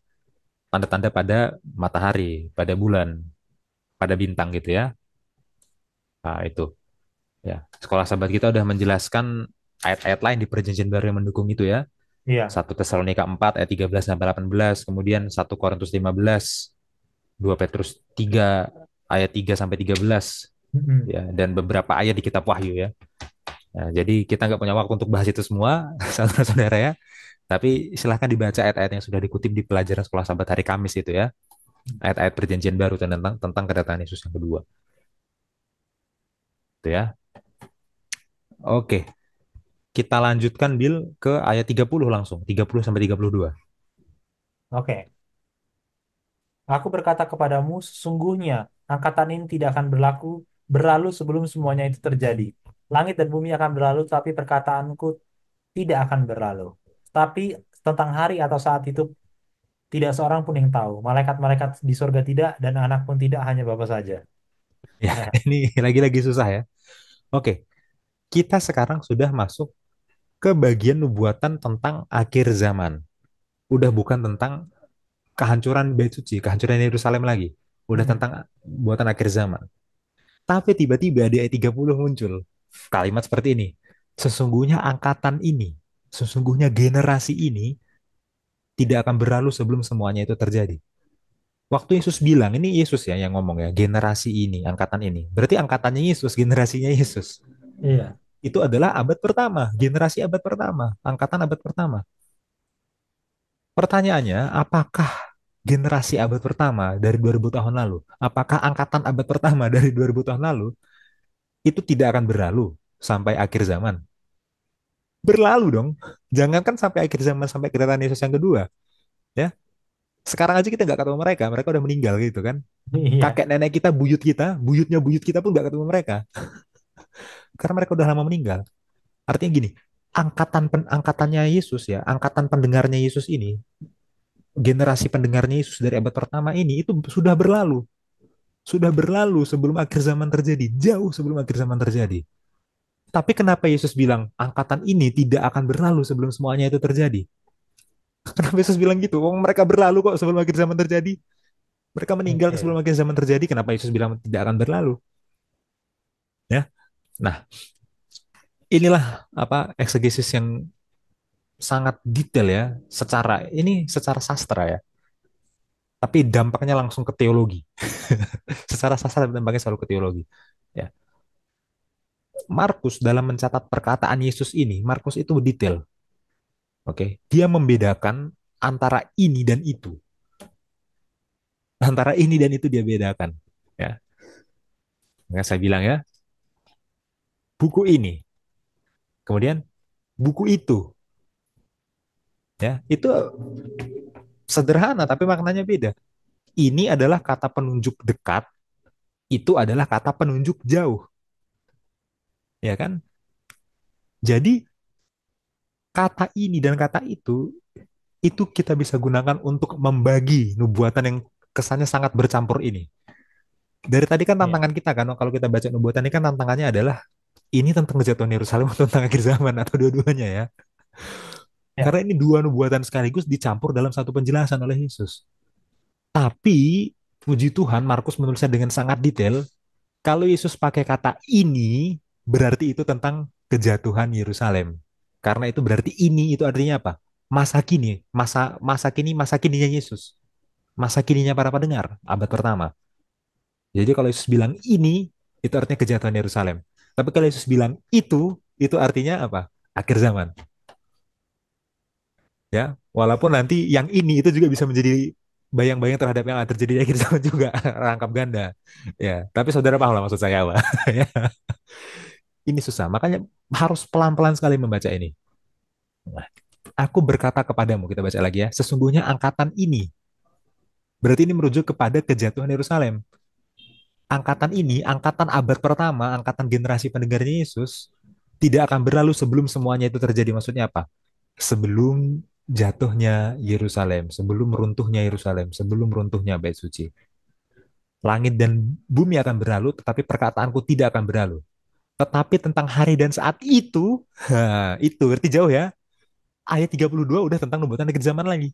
tanda-tanda pada matahari, pada bulan, pada bintang gitu ya. Nah, itu ya. Sekolah Sahabat kita udah menjelaskan ayat-ayat lain di Perjanjian Baru yang mendukung itu ya. Iya. 1 Tesalonika 4 ayat 13 sampai 18, kemudian 1 Korintus 15, 2 Petrus 3 ayat 3 sampai 13 Mm-mm. ya, dan beberapa ayat di kitab Wahyu ya. Nah, jadi kita nggak punya waktu untuk bahas itu semua, saudara-saudara ya. Tapi silahkan dibaca ayat-ayat yang sudah dikutip di pelajaran sekolah Sabat hari Kamis itu ya. Ayat-ayat perjanjian baru tentang kedatangan Yesus yang kedua. Itu ya. Oke, kita lanjutkan Bill ke ayat 30 langsung. 30 sampai 32. Oke. Aku berkata kepadamu, sesungguhnya angkatan ini tidak akan berlalu sebelum semuanya itu terjadi. Langit dan bumi akan berlalu, tapi perkataanku tidak akan berlalu. Tapi tentang hari atau saat itu tidak seorang pun yang tahu. Malaikat-malaikat di surga tidak, dan anak pun tidak, hanya Bapa saja. Ya, ini lagi-lagi susah ya. Oke, kita sekarang sudah masuk ke bagian nubuatan tentang akhir zaman. Udah bukan tentang kehancuran Bait Suci, kehancuran Yerusalem lagi. Udah Mm-mm. tentang buatan akhir zaman. Tapi tiba-tiba di ayat 30 muncul kalimat seperti ini. Sesungguhnya angkatan ini, sesungguhnya generasi ini tidak akan berlalu sebelum semuanya itu terjadi. Waktu Yesus bilang, ini Yesus ya yang ngomong ya, generasi ini, angkatan ini. Berarti angkatannya Yesus, generasinya Yesus. Iya. Itu adalah abad pertama, generasi abad pertama, angkatan abad pertama. Pertanyaannya, apakah generasi abad pertama dari 2000 tahun lalu, apakah angkatan abad pertama dari 2000 tahun lalu itu tidak akan berlalu sampai akhir zaman? Berlalu dong. Jangankan sampai akhir zaman, sampai kedatangan Yesus yang kedua. Ya, sekarang aja kita nggak ketemu mereka, mereka udah meninggal gitu kan. Iya. Kakek nenek kita, buyutnya buyut kita pun nggak ketemu mereka, karena mereka udah lama meninggal. Artinya gini, angkatannya Yesus ya, angkatan pendengarnya Yesus ini, generasi pendengarnya Yesus dari abad pertama ini itu sudah berlalu sebelum akhir zaman terjadi, jauh sebelum akhir zaman terjadi. Tapi kenapa Yesus bilang angkatan ini tidak akan berlalu sebelum semuanya itu terjadi? Kenapa Yesus bilang gitu? Oh, mereka berlalu kok sebelum akhir zaman terjadi. Mereka meninggal sebelum Oke. akhir zaman terjadi. Kenapa Yesus bilang tidak akan berlalu? Ya. Nah, inilah apa eksegesis yang sangat detail ya, secara sastra ya. Tapi dampaknya langsung ke teologi. Secara sastra dampaknya selalu ke teologi. Ya. Markus dalam mencatat perkataan Yesus ini, Markus itu detail. Oke, dia membedakan antara ini dan itu. Antara ini dan itu dia bedakan. Ya, yang saya bilang ya, buku ini, kemudian buku itu, ya, itu sederhana tapi maknanya beda. Ini adalah kata penunjuk dekat, itu adalah kata penunjuk jauh, ya kan? Jadi kata ini dan kata itu kita bisa gunakan untuk membagi nubuatan yang kesannya sangat bercampur ini. Dari tadi kan Iya. tantangan kita kan, kalau kita baca nubuatan ini kan tantangannya adalah ini tentang kejatuhan Yerusalem atau tentang akhir zaman atau dua-duanya ya. Ya. Karena ini dua nubuatan sekaligus dicampur dalam satu penjelasan oleh Yesus. Tapi puji Tuhan Markus menulisnya dengan sangat detail. Kalau Yesus pakai kata ini, berarti itu tentang kejatuhan Yerusalem. Karena itu berarti ini itu artinya apa? Masa kini, masa kininya Yesus. Masa kininya para pendengar, abad pertama. Jadi kalau Yesus bilang ini, itu artinya kejatuhan Yerusalem. Tapi kalau Yesus bilang itu artinya apa? Akhir zaman. Ya, walaupun nanti yang ini itu juga bisa menjadi bayang-bayang terhadap yang akan terjadi di akhir zaman juga, rangkap ganda. Ya, tapi saudara paham lah maksud saya apa. Ya, ini susah, makanya harus pelan-pelan sekali membaca ini. Nah, Aku berkata kepadamu, kita baca lagi ya, sesungguhnya angkatan ini, berarti ini merujuk kepada kejatuhan Yerusalem. Angkatan ini, angkatan abad pertama, angkatan generasi pendengarnya Yesus, tidak akan berlalu sebelum semuanya itu terjadi. Maksudnya apa? Sebelum jatuhnya Yerusalem, sebelum runtuhnya Yerusalem, sebelum runtuhnya Bait Suci. Langit dan bumi akan berlalu, tetapi perkataanku tidak akan berlalu. Tetapi tentang hari dan saat itu, itu berarti jauh ya. Ayat 32 udah tentang nubuatan akhir zaman lagi.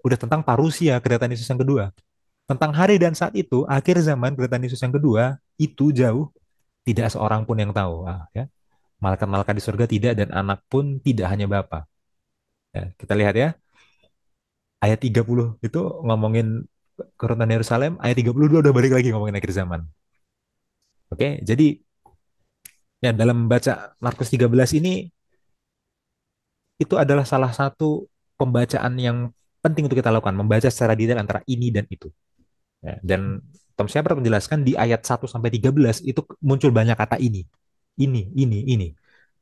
Udah tentang parusia, kedatangan Yesus yang kedua. Tentang hari dan saat itu, akhir zaman, kedatangan Yesus yang kedua, itu jauh, tidak seorang pun yang tahu. Ya. Malaikat-malaikat di surga tidak, dan anak pun tidak, hanya Bapa. Ya, kita lihat ya, ayat 30 itu ngomongin kedatangan Yerusalem, ayat 32 udah balik lagi ngomongin akhir zaman. Oke, jadi ya dalam membaca Markus 13 ini, itu adalah salah satu pembacaan yang penting untuk kita lakukan, membaca secara detail antara ini dan itu. Ya, dan Tom Shepard menjelaskan di ayat 1 sampai 13 itu muncul banyak kata ini.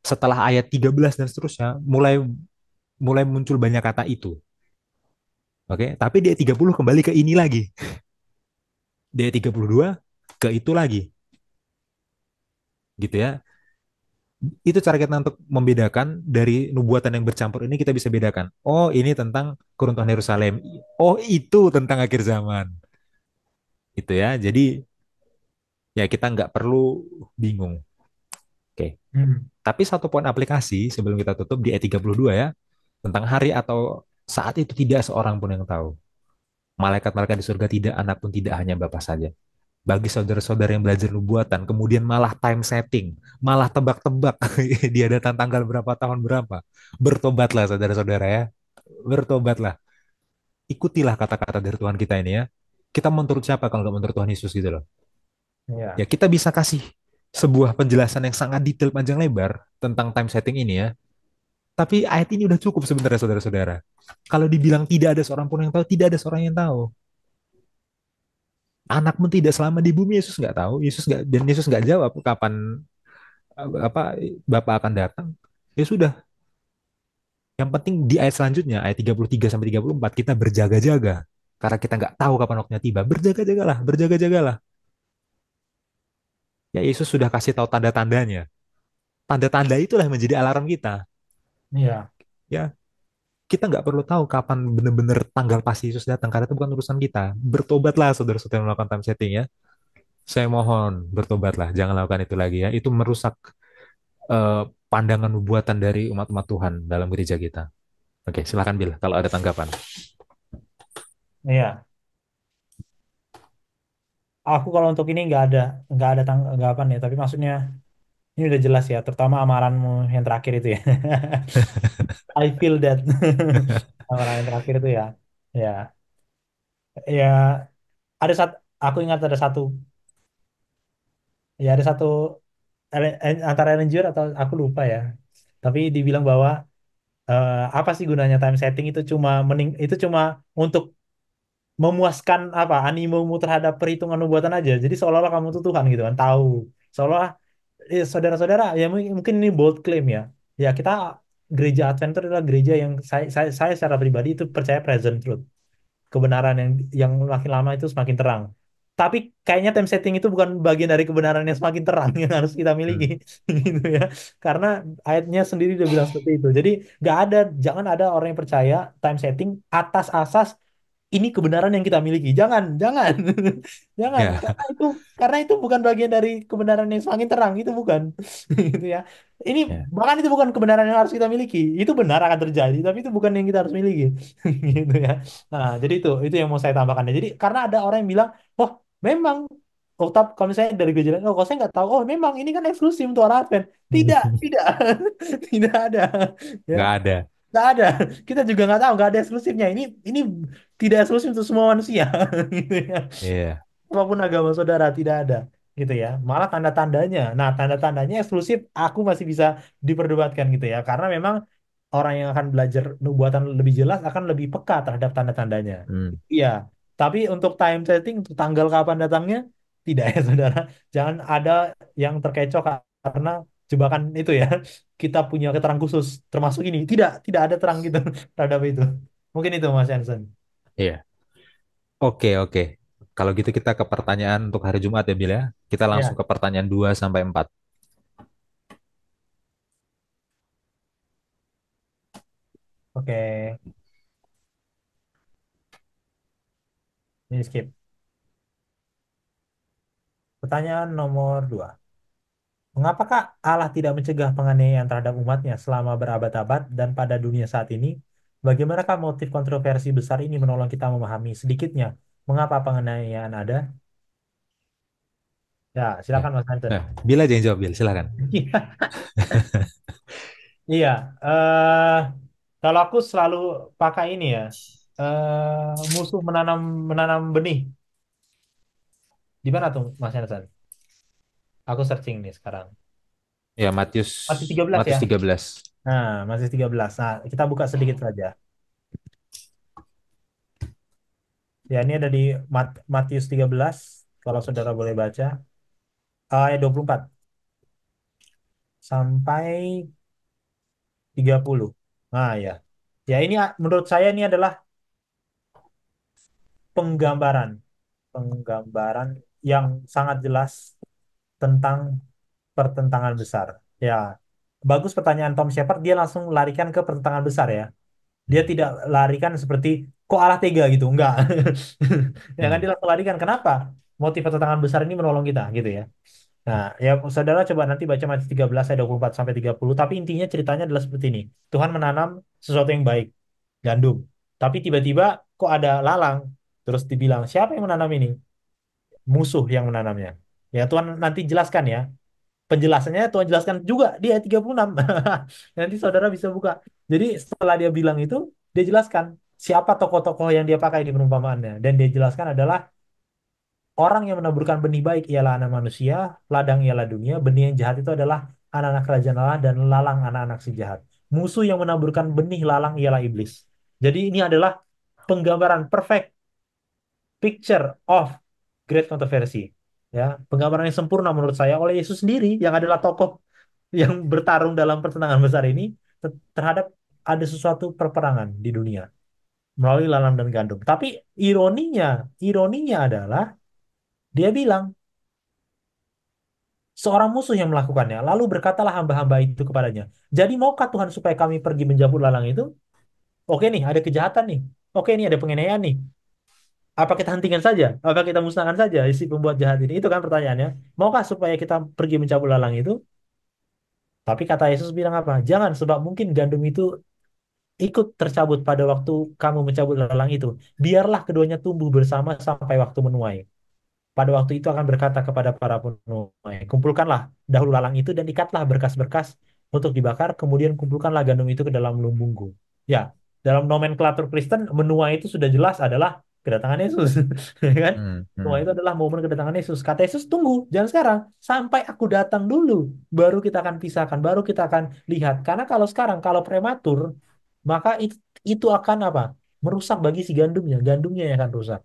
Setelah ayat 13 dan seterusnya mulai mulai muncul banyak kata itu. Oke, tapi di ayat 30 kembali ke ini lagi. Di ayat 32 ke itu lagi, gitu ya. Itu cara kita untuk membedakan dari nubuatan yang bercampur ini, kita bisa bedakan. Oh, ini tentang keruntuhan Yerusalem. Oh, itu tentang akhir zaman. Gitu ya. Jadi ya kita nggak perlu bingung. Oke. Hmm. Tapi satu poin aplikasi sebelum kita tutup di ayat 32 ya, tentang hari atau saat itu tidak seorang pun yang tahu. Malaikat-malaikat di surga tidak, anak pun tidak, hanya Bapa saja. Bagi saudara-saudara yang belajar nubuatan, kemudian malah time setting, malah tebak-tebak dia datang tanggal berapa, tahun berapa. Bertobatlah saudara-saudara ya, bertobatlah. Ikutilah kata-kata dari Tuhan kita ini ya. Kita mau turut siapa kalau nggak mau turut Tuhan Yesus gitu loh. Ya Iya. kita bisa kasih sebuah penjelasan yang sangat detail panjang lebar tentang time setting ini ya. Tapi ayat ini udah cukup sebenarnya saudara-saudara. Kalau dibilang tidak ada seorang pun yang tahu, tidak ada seorang yang tahu. Anak pun tidak selama di bumi, Yesus nggak tahu. Yesus nggak jawab kapan apa Bapak akan datang. Ya sudah. Yang penting di ayat selanjutnya, ayat 33 sampai 34 kita berjaga-jaga. Karena kita nggak tahu kapan waktunya tiba. Berjaga-jagalah, berjaga-jagalah. Ya Yesus sudah kasih tahu tanda-tandanya. Tanda-tanda itulah yang menjadi alarm kita. Iya. Ya, kita nggak perlu tahu kapan benar-benar tanggal pasti Yesus datang, karena itu bukan urusan kita. Bertobatlah saudara-saudara yang melakukan time setting ya. Saya mohon bertobatlah, jangan lakukan itu lagi ya. Itu merusak eh, pandangan nubuatan dari umat-umat Tuhan dalam gereja kita. Oke, silakan Bill kalau ada tanggapan. Iya. Aku kalau untuk ini nggak ada tanggapan ya. Tapi maksudnya ini udah jelas ya. Terutama amaranmu yang terakhir itu ya. I feel that. Amaran yang terakhir itu ya. Ya. Ya. Ada satu. Aku ingat ada satu. Ya ada satu. Antara Ellen G atau aku lupa ya. Tapi dibilang bahwa apa sih gunanya time setting itu cuma untuk memuaskan apa animomu terhadap perhitungan nubuatan aja. Jadi seolah-olah kamu tuh Tuhan gitu kan, tahu. Seolah saudara-saudara ya mungkin ini bold claim ya. Ya kita gereja Advent itu adalah gereja yang saya secara pribadi itu percaya present truth, kebenaran yang makin lama itu semakin terang. Tapi kayaknya time setting itu bukan bagian dari kebenaran yang semakin terang yang harus kita miliki, Hmm. gitu ya. Karena ayatnya sendiri udah bilang seperti itu. Jadi jangan ada orang yang percaya time setting atas asas ini kebenaran yang kita miliki. Jangan, jangan, jangan. Ya, Karena itu bukan bagian dari kebenaran yang semakin terang. Itu bukan, gitu ya. Ini ya, bahkan itu bukan kebenaran yang harus kita miliki. Itu benar akan terjadi, tapi itu bukan yang kita harus miliki, gitu ya. Nah, jadi itu yang mau saya tambahkan. Jadi karena ada orang yang bilang, oh memang, kalau misalnya dari gereja lain, oh kalau saya nggak tahu, oh memang ini kan eksklusif untuk orang Advent. Tidak, tidak, tidak ada, ya. nggak ada. Nggak ada. Kita juga nggak ada eksklusifnya. Ini tidak eksklusif untuk semua manusia, gitu ya. Iya. Apapun agama saudara tidak ada, gitu ya. Malah tanda-tandanya. Nah, tanda-tandanya eksklusif aku masih bisa diperdebatkan gitu ya. Karena memang orang yang akan belajar nubuatan lebih jelas akan lebih peka terhadap tanda-tandanya. Hmm. Iya. Tapi untuk time setting, untuk tanggal kapan datangnya, tidak ya saudara. Jangan ada yang terkecoh karena jebakan itu ya. Kita punya keterangan khusus termasuk ini. Tidak ada terang gitu terhadap itu. Mungkin itu Mas Hansen. Iya. Oke, oke. Kalau gitu kita ke pertanyaan untuk hari Jumat ya, Bil ya. Kita langsung Ya, ke pertanyaan 2 sampai 4. oke. Ini skip. Pertanyaan nomor 2. Mengapakah Allah tidak mencegah penganiayaan terhadap umatnya selama berabad-abad dan pada dunia saat ini? Bagaimanakah motif kontroversi besar ini menolong kita memahami sedikitnya mengapa penganiayaan ada? Ya, Ya. silakan Mas Hansen. Nah, Bil aja yang jawab, Bil. Silakan. Iya, eh kalau aku selalu pakai ini ya, musuh menanam menanam benih. Di mana tuh Mas Hansen? Aku searching nih sekarang. Ya, Matius Masih 13 Matius ya? 13. Nah, masih 13. Nah, kita buka sedikit saja. Ya, ini ada di Matius 13, kalau saudara boleh baca. Ayat 24 sampai 30. Nah, ya. Ya, ini menurut saya ini adalah penggambaran. Penggambaran yang sangat jelas tentang pertentangan besar. Ya, bagus pertanyaan Tom Shepard. Dia langsung larikan ke pertentangan besar ya. Dia Hmm. tidak larikan seperti kok Allah tega gitu. Enggak. Ya kan Hmm. dia langsung larikan. Kenapa? Motif pertentangan besar ini menolong kita gitu ya. Nah, ya saudara coba nanti baca Matius 13 ayat 24 sampai 30. Tapi intinya ceritanya adalah seperti ini. Tuhan menanam sesuatu yang baik, gandum. Tapi tiba-tiba kok ada lalang. Terus dibilang, siapa yang menanam ini? Musuh yang menanamnya. Ya Tuhan nanti jelaskan ya. Penjelasannya Tuhan jelaskan juga di ayat 36. Nanti saudara bisa buka. Jadi setelah dia bilang itu, dia jelaskan siapa tokoh-tokoh yang dia pakai di perumpamaannya. Dan dia jelaskan adalah orang yang menaburkan benih baik ialah anak manusia, ladang ialah dunia, benih yang jahat itu adalah anak-anak kerajaan Allah dan lalang anak-anak si jahat. Musuh yang menaburkan benih lalang ialah iblis. Jadi ini adalah penggambaran perfect picture of great controversy. Ya, penggambaran yang sempurna menurut saya oleh Yesus sendiri yang adalah tokoh yang bertarung dalam pertentangan besar ini terhadap ada sesuatu perperangan di dunia melalui lalang dan gandum. Tapi ironinya, ironinya adalah dia bilang seorang musuh yang melakukannya. Lalu berkatalah hamba-hamba itu kepadanya, jadi maukah Tuhan supaya kami pergi menjabut lalang itu? Oke nih, ada kejahatan nih. Oke nih, ada penganiayaan nih. Apa kita hentikan saja? Apa kita musnahkan saja si pembuat jahat ini? Itu kan pertanyaannya. Maukah supaya kita pergi mencabut lalang itu? Tapi kata Yesus bilang apa? Jangan, sebab mungkin gandum itu ikut tercabut pada waktu kamu mencabut lalang itu. Biarlah keduanya tumbuh bersama sampai waktu menuai. Pada waktu itu akan berkata kepada para penuai, kumpulkanlah dahulu lalang itu dan ikatlah berkas-berkas untuk dibakar, kemudian kumpulkanlah gandum itu ke dalam lumbungku. Ya, dalam nomenklatur Kristen, menuai itu sudah jelas adalah kedatangan Yesus. Ya kan? Hmm. Menuai Hmm. itu adalah momen kedatangan Yesus. Kata Yesus, tunggu, jangan sekarang. Sampai aku datang dulu, baru kita akan pisahkan, baru kita akan lihat. Karena kalau sekarang, kalau prematur, maka itu akan apa? Merusak bagi si gandumnya. Gandumnya yang akan rusak.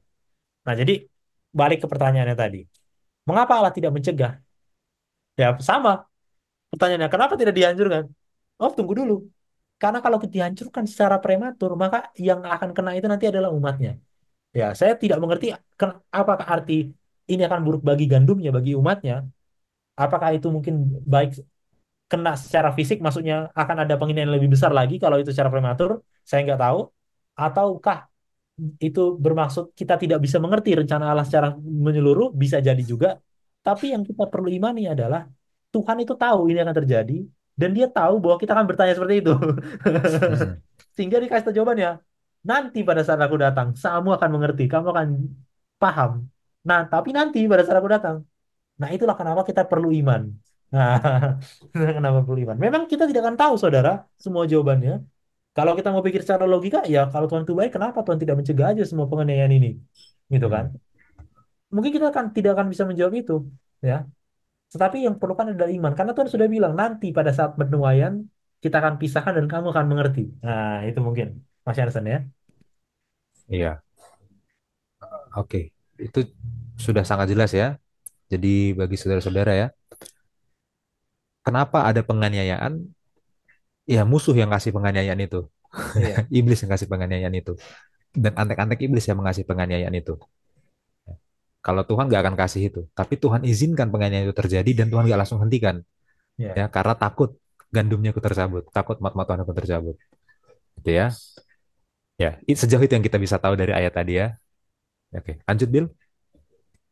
Nah, jadi balik ke pertanyaannya tadi. Mengapa Allah tidak mencegah? Ya sama pertanyaannya. Kenapa tidak dihancurkan? Oh, tunggu dulu. Karena kalau dihancurkan secara prematur, maka yang akan kena itu nanti adalah umatnya. Ya, saya tidak mengerti apakah arti ini akan buruk bagi gandumnya, bagi umatnya. Apakah itu mungkin baik kena secara fisik, maksudnya akan ada penginayaan yang lebih besar lagi kalau itu secara prematur? Saya nggak tahu. Ataukah itu bermaksud kita tidak bisa mengerti rencana Allah secara menyeluruh, bisa jadi juga. Tapi yang kita perlu imani adalah Tuhan itu tahu ini akan terjadi dan dia tahu bahwa kita akan bertanya seperti itu. Hmm. Sehingga dikasih tahu jawabannya. Nanti pada saat aku datang, kamu akan mengerti, kamu akan paham. Nah, tapi nanti pada saat aku datang, nah itulah kenapa kita perlu iman. Nah, kenapa perlu iman? Memang kita tidak akan tahu, saudara, semua jawabannya. Kalau kita mau pikir secara logika, ya kalau Tuhan itu baik, kenapa Tuhan tidak mencegah aja semua penganiayaan ini? Gitu kan? Hmm. Mungkin kita akan tidak akan bisa menjawab itu, ya. Tetapi yang perlukan adalah iman, karena Tuhan sudah bilang nanti pada saat penuaian kita akan pisahkan dan kamu akan mengerti. Nah, itu mungkin Mas Yansen ya. Iya, oke. Itu sudah sangat jelas ya. Jadi bagi saudara-saudara ya, kenapa ada penganiayaan? Ya musuh yang kasih penganiayaan itu. Iya, Iblis yang kasih penganiayaan itu. Dan antek-antek iblis yang mengasih penganiayaan itu. Kalau Tuhan nggak akan kasih itu. Tapi Tuhan izinkan penganiayaan itu terjadi dan Tuhan nggak langsung hentikan. iya. Ya, karena takut gandumnya ku tercabut. Takut mat-mat Tuhan aku tercabut. Gitu ya. Ya, sejauh itu yang kita bisa tahu dari ayat tadi ya. Oke, lanjut Bill.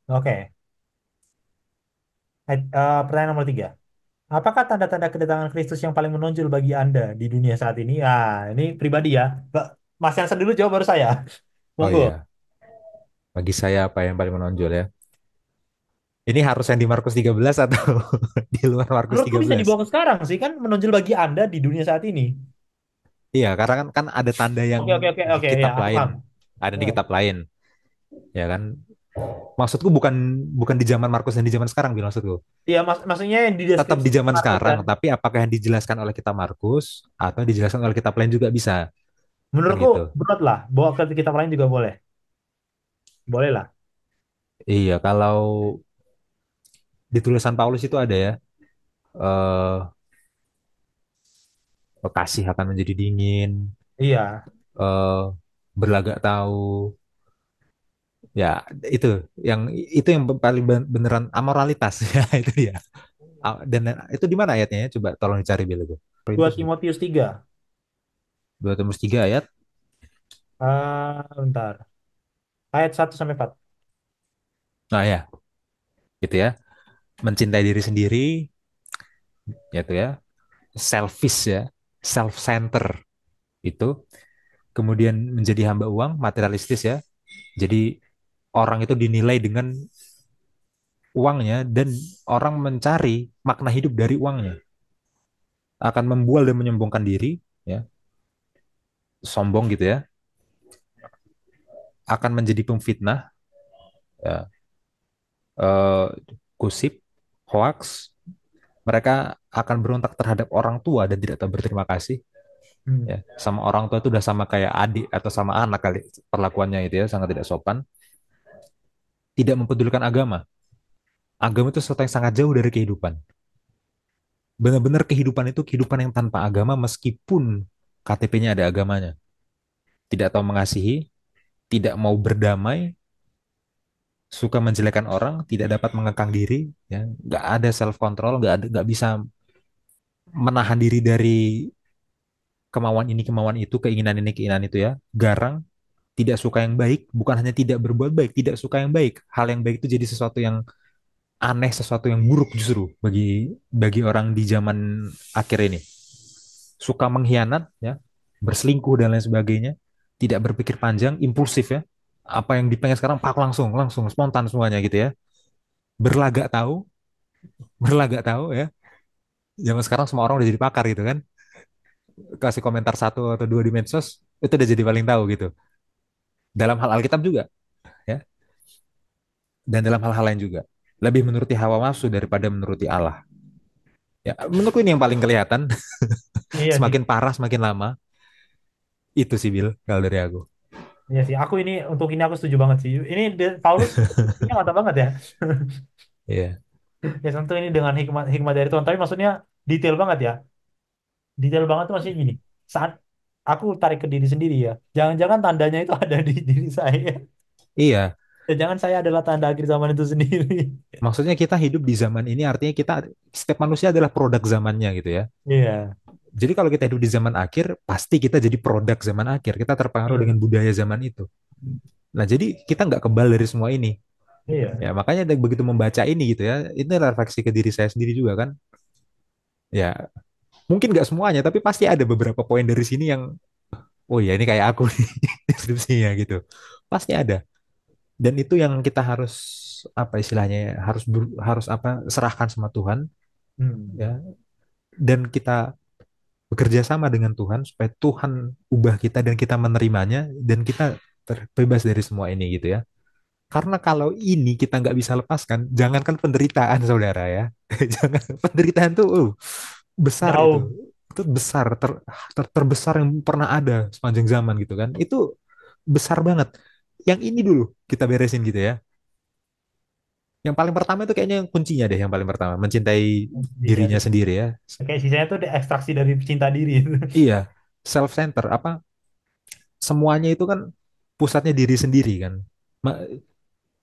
Oke. Pertanyaan nomor 3. Apakah tanda-tanda kedatangan Kristus yang paling menonjol bagi Anda di dunia saat ini? Ini pribadi ya. Mas Yansen dulu jawab baru saya. Oh Monggo. iya, bagi saya apa yang paling menonjol ya? Ini harus yang di Markus 13 atau di luar Markus Menurutku bisa 13? dibawa ke sekarang sih kan menonjol bagi Anda di dunia saat ini. Iya, karena kan kan ada tanda yang Oke, oke, oke, di oke. Ya, kitab aku lain. paham. Ada di Eh, kitab lain, ya kan? Maksudku bukan bukan di zaman Markus dan di zaman sekarang, Bil, maksudku. Iya, maksudnya yang Tetap di dideskripsikan zaman Markus sekarang, dan tapi apakah yang dijelaskan oleh kitab Markus atau dijelaskan oleh kitab lain juga bisa, kan menurutku gitu. berat lah. Bawa ke kitab lain juga boleh. Boleh lah. Iya, kalau di tulisan Paulus itu ada ya, eh kasih akan menjadi dingin, Iya. eh berlagak tahu, ya itu yang paling beneran amoralitas ya itu dia. Dan itu di mana ayatnya ya? Coba tolong dicari Bil itu. 2 Perintus Timotius 3. 2 Timotius 3 ayat. Bentar. Ayat 1 sampai 4. Nah ya, gitu ya. Mencintai diri sendiri, yaitu ya, selfish ya, self-center itu. Kemudian menjadi hamba uang, materialistis ya. Jadi orang itu dinilai dengan uangnya dan orang mencari makna hidup dari uangnya. Akan membual dan menyombongkan diri, ya, sombong gitu ya. Akan menjadi pemfitnah, ya, eh, gosip, hoax. Mereka akan berontak terhadap orang tua dan tidak tahu berterima kasih. Hmm. Ya, sama orang tua itu udah sama kayak adik atau sama anak kali perlakuannya itu ya, sangat tidak sopan. Tidak mempedulikan agama. Agama itu sesuatu yang sangat jauh dari kehidupan. Benar-benar kehidupan itu kehidupan yang tanpa agama meskipun KTP-nya ada agamanya. Tidak tahu mengasihi, tidak mau berdamai, suka menjelekan orang, tidak dapat mengekang diri, ya, nggak ada self control, nggak bisa menahan diri dari kemauan itu, keinginan ini, keinginan itu ya, garang, tidak suka yang baik, bukan hanya tidak berbuat baik, tidak suka yang baik. Hal yang baik itu jadi sesuatu yang aneh, sesuatu yang buruk justru bagi bagi orang di zaman akhir ini. Suka mengkhianat, ya, berselingkuh dan lain sebagainya, tidak berpikir panjang, impulsif ya. Apa yang dipengen sekarang pak langsung, langsung spontan semuanya gitu ya. Berlagak tahu, berlagak tahu ya. Zaman sekarang semua orang udah jadi pakar gitu kan. Kasih komentar satu atau dua di medsos itu udah jadi paling tahu gitu. Dalam hal Alkitab juga ya, dan dalam hal-hal lain juga. Lebih menuruti hawa nafsu daripada menuruti Allah. Ya, menurutku ini yang paling kelihatan. Iya sih. Semakin parah, semakin lama. Itu sih, Bill, kalau dari aku. Iya sih. Untuk ini aku setuju banget sih. Ini Paulus ini mantap banget ya. Iya. Ya tentu ini dengan hikmat hikmat dari Tuhan. Tapi maksudnya detail banget ya. Detail banget tuh maksudnya gini. Saat aku tarik ke diri sendiri ya. Jangan-jangan tandanya itu ada di diri saya. Iya, Dan jangan saya adalah tanda akhir zaman itu sendiri. maksudnya kita hidup di zaman ini artinya kita setiap manusia adalah produk zamannya gitu ya. Iya. Jadi kalau kita hidup di zaman akhir, pasti kita jadi produk zaman akhir. Kita terpengaruh dengan Iya. budaya zaman itu. Nah, jadi kita nggak kebal dari semua ini. Iya. Ya, makanya begitu membaca ini gitu ya, ini refleksi ke diri saya sendiri juga kan. Ya, mungkin nggak semuanya, tapi pasti ada beberapa poin dari sini yang, oh ya ini kayak aku nih deskripsinya gitu. Pasti ada. Dan itu yang kita harus apa istilahnya ya, harus apa serahkan sama Tuhan Hmm. ya. Dan kita bekerja sama dengan Tuhan supaya Tuhan ubah kita dan kita menerimanya dan kita terbebas dari semua ini gitu ya. Karena kalau ini kita nggak bisa lepaskan, jangankan penderitaan saudara ya, jangan penderitaan tuh besar itu. Jauh. Itu besar, terbesar yang pernah ada sepanjang zaman gitu kan. Itu besar banget. Yang ini dulu kita beresin gitu ya. Yang paling pertama itu kayaknya kuncinya deh, yang paling pertama mencintai Iya dirinya sih. sendiri ya. Kayak sisanya tuh ekstraksi dari cinta diri itu. Iya, self center apa semuanya itu kan pusatnya diri sendiri kan. Ma-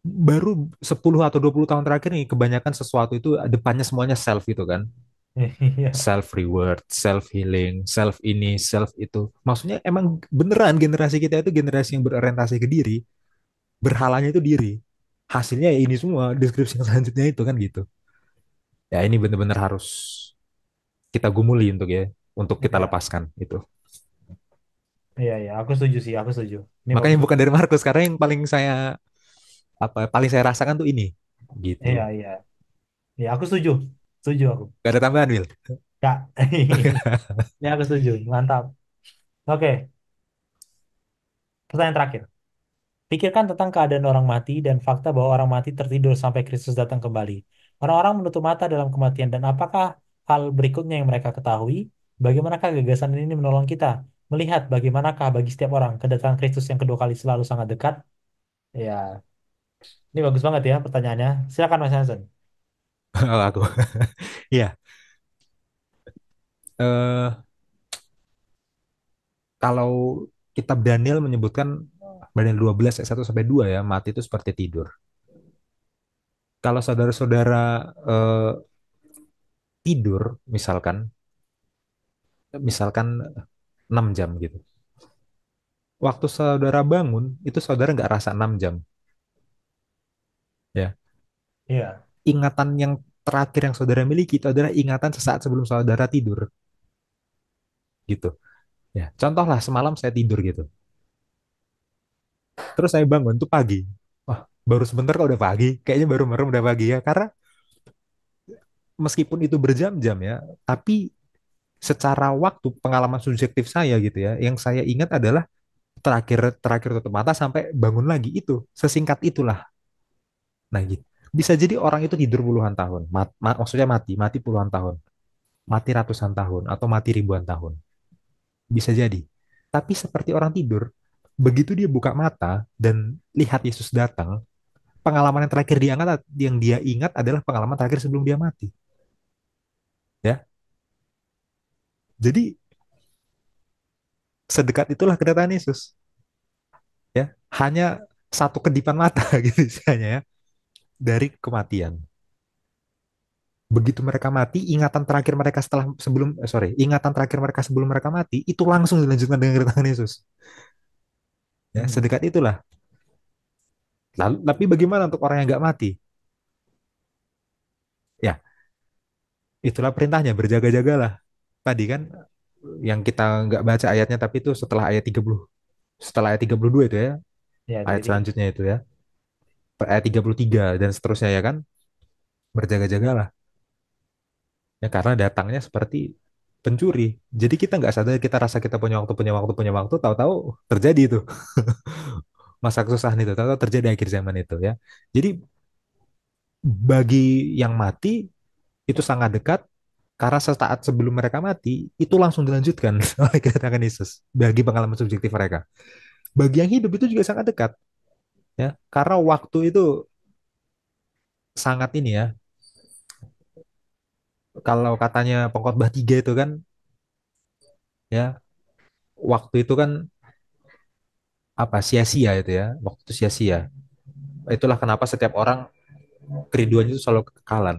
Baru 10 atau 20 tahun terakhir nih kebanyakan sesuatu itu depannya semuanya self itu kan. Iya. Self reward, self healing, self ini, self itu. Maksudnya emang beneran generasi kita itu generasi yang berorientasi ke diri, berhalanya itu diri. Hasilnya ya ini semua, deskripsi yang selanjutnya itu kan gitu. Ya ini bener-bener harus kita gumuli untuk ya, untuk kita Iya. lepaskan itu. Iya, iya, aku setuju sih, aku setuju. Ini Makanya bagus bukan banget. dari Markus, karena yang paling saya paling saya rasakan tuh ini gitu. Iya, iya. Iya, aku setuju. Setuju aku. Gak ada tambahan, Will. Kak. Ini aku setuju. Mantap. Oke, pertanyaan terakhir. Pikirkan tentang keadaan orang mati dan fakta bahwa orang mati tertidur sampai Kristus datang kembali. Orang-orang menutup mata dalam kematian dan apakah hal berikutnya yang mereka ketahui? Bagaimanakah gagasan ini menolong kita? Melihat bagaimanakah bagi setiap orang kedatangan Kristus yang kedua kali selalu sangat dekat? Ya, ini bagus banget ya pertanyaannya. Silakan Mas Hansen. Kalau aku. Iya, eh kalau kitab Daniel menyebutkan Daniel 12 ayat 1 sampai 2 ya, mati itu seperti tidur. Kalau saudara-saudara eh, tidur misalkan misalkan 6 jam gitu. Waktu saudara bangun itu saudara nggak rasa 6 jam ya. Iya, Ingatan yang terakhir yang saudara miliki itu adalah ingatan sesaat sebelum saudara tidur gitu. Ya, contohlah semalam saya tidur gitu. Terus saya bangun tuh pagi. Wah, baru sebentar kok udah pagi. Kayaknya baru merem udah pagi ya. Karena meskipun itu berjam-jam ya, tapi secara waktu pengalaman subjektif saya gitu ya, yang saya ingat adalah terakhir terakhir tutup mata sampai bangun lagi itu sesingkat itulah. Nah, gitu. Bisa jadi orang itu tidur puluhan tahun, maksudnya mati puluhan tahun, mati ratusan tahun atau mati ribuan tahun. Bisa jadi. Tapi seperti orang tidur, begitu dia buka mata dan lihat Yesus datang, pengalaman yang terakhir yang dia ingat adalah pengalaman terakhir sebelum dia mati. Ya, jadi sedekat itulah kedatangan Yesus. Ya, hanya satu kedipan mata gitu misalnya ya dari kematian. Begitu mereka mati, ingatan terakhir mereka setelah sebelum sorry, ingatan terakhir mereka sebelum mereka mati itu langsung dilanjutkan dengan kedatangan Yesus. Ya, hmm, sedekat itulah. Lalu, tapi bagaimana untuk orang yang nggak mati? Ya, itulah perintahnya berjaga-jagalah. Tadi kan yang kita nggak baca ayatnya tapi itu setelah ayat 32 itu ya, ya ayat tiga tiga. selanjutnya itu ya, ayat 33 dan seterusnya ya kan, berjaga-jagalah. Ya karena datangnya seperti pencuri. Jadi kita nggak sadar kita rasa kita punya waktu, tahu-tahu terjadi itu masa kesusahan itu, tahu-tahu terjadi akhir zaman itu ya. Jadi bagi yang mati itu sangat dekat karena sesaat sebelum mereka mati itu langsung dilanjutkan oleh kedatangan Yesus bagi pengalaman subjektif mereka. Bagi yang hidup itu juga sangat dekat ya karena waktu itu sangat ini ya. Kalau katanya Pengkhotbah 3 itu kan ya waktu itu kan apa sia-sia itu ya waktu itu sia-sia. Itulah kenapa setiap orang kerinduannya itu selalu kekekalan.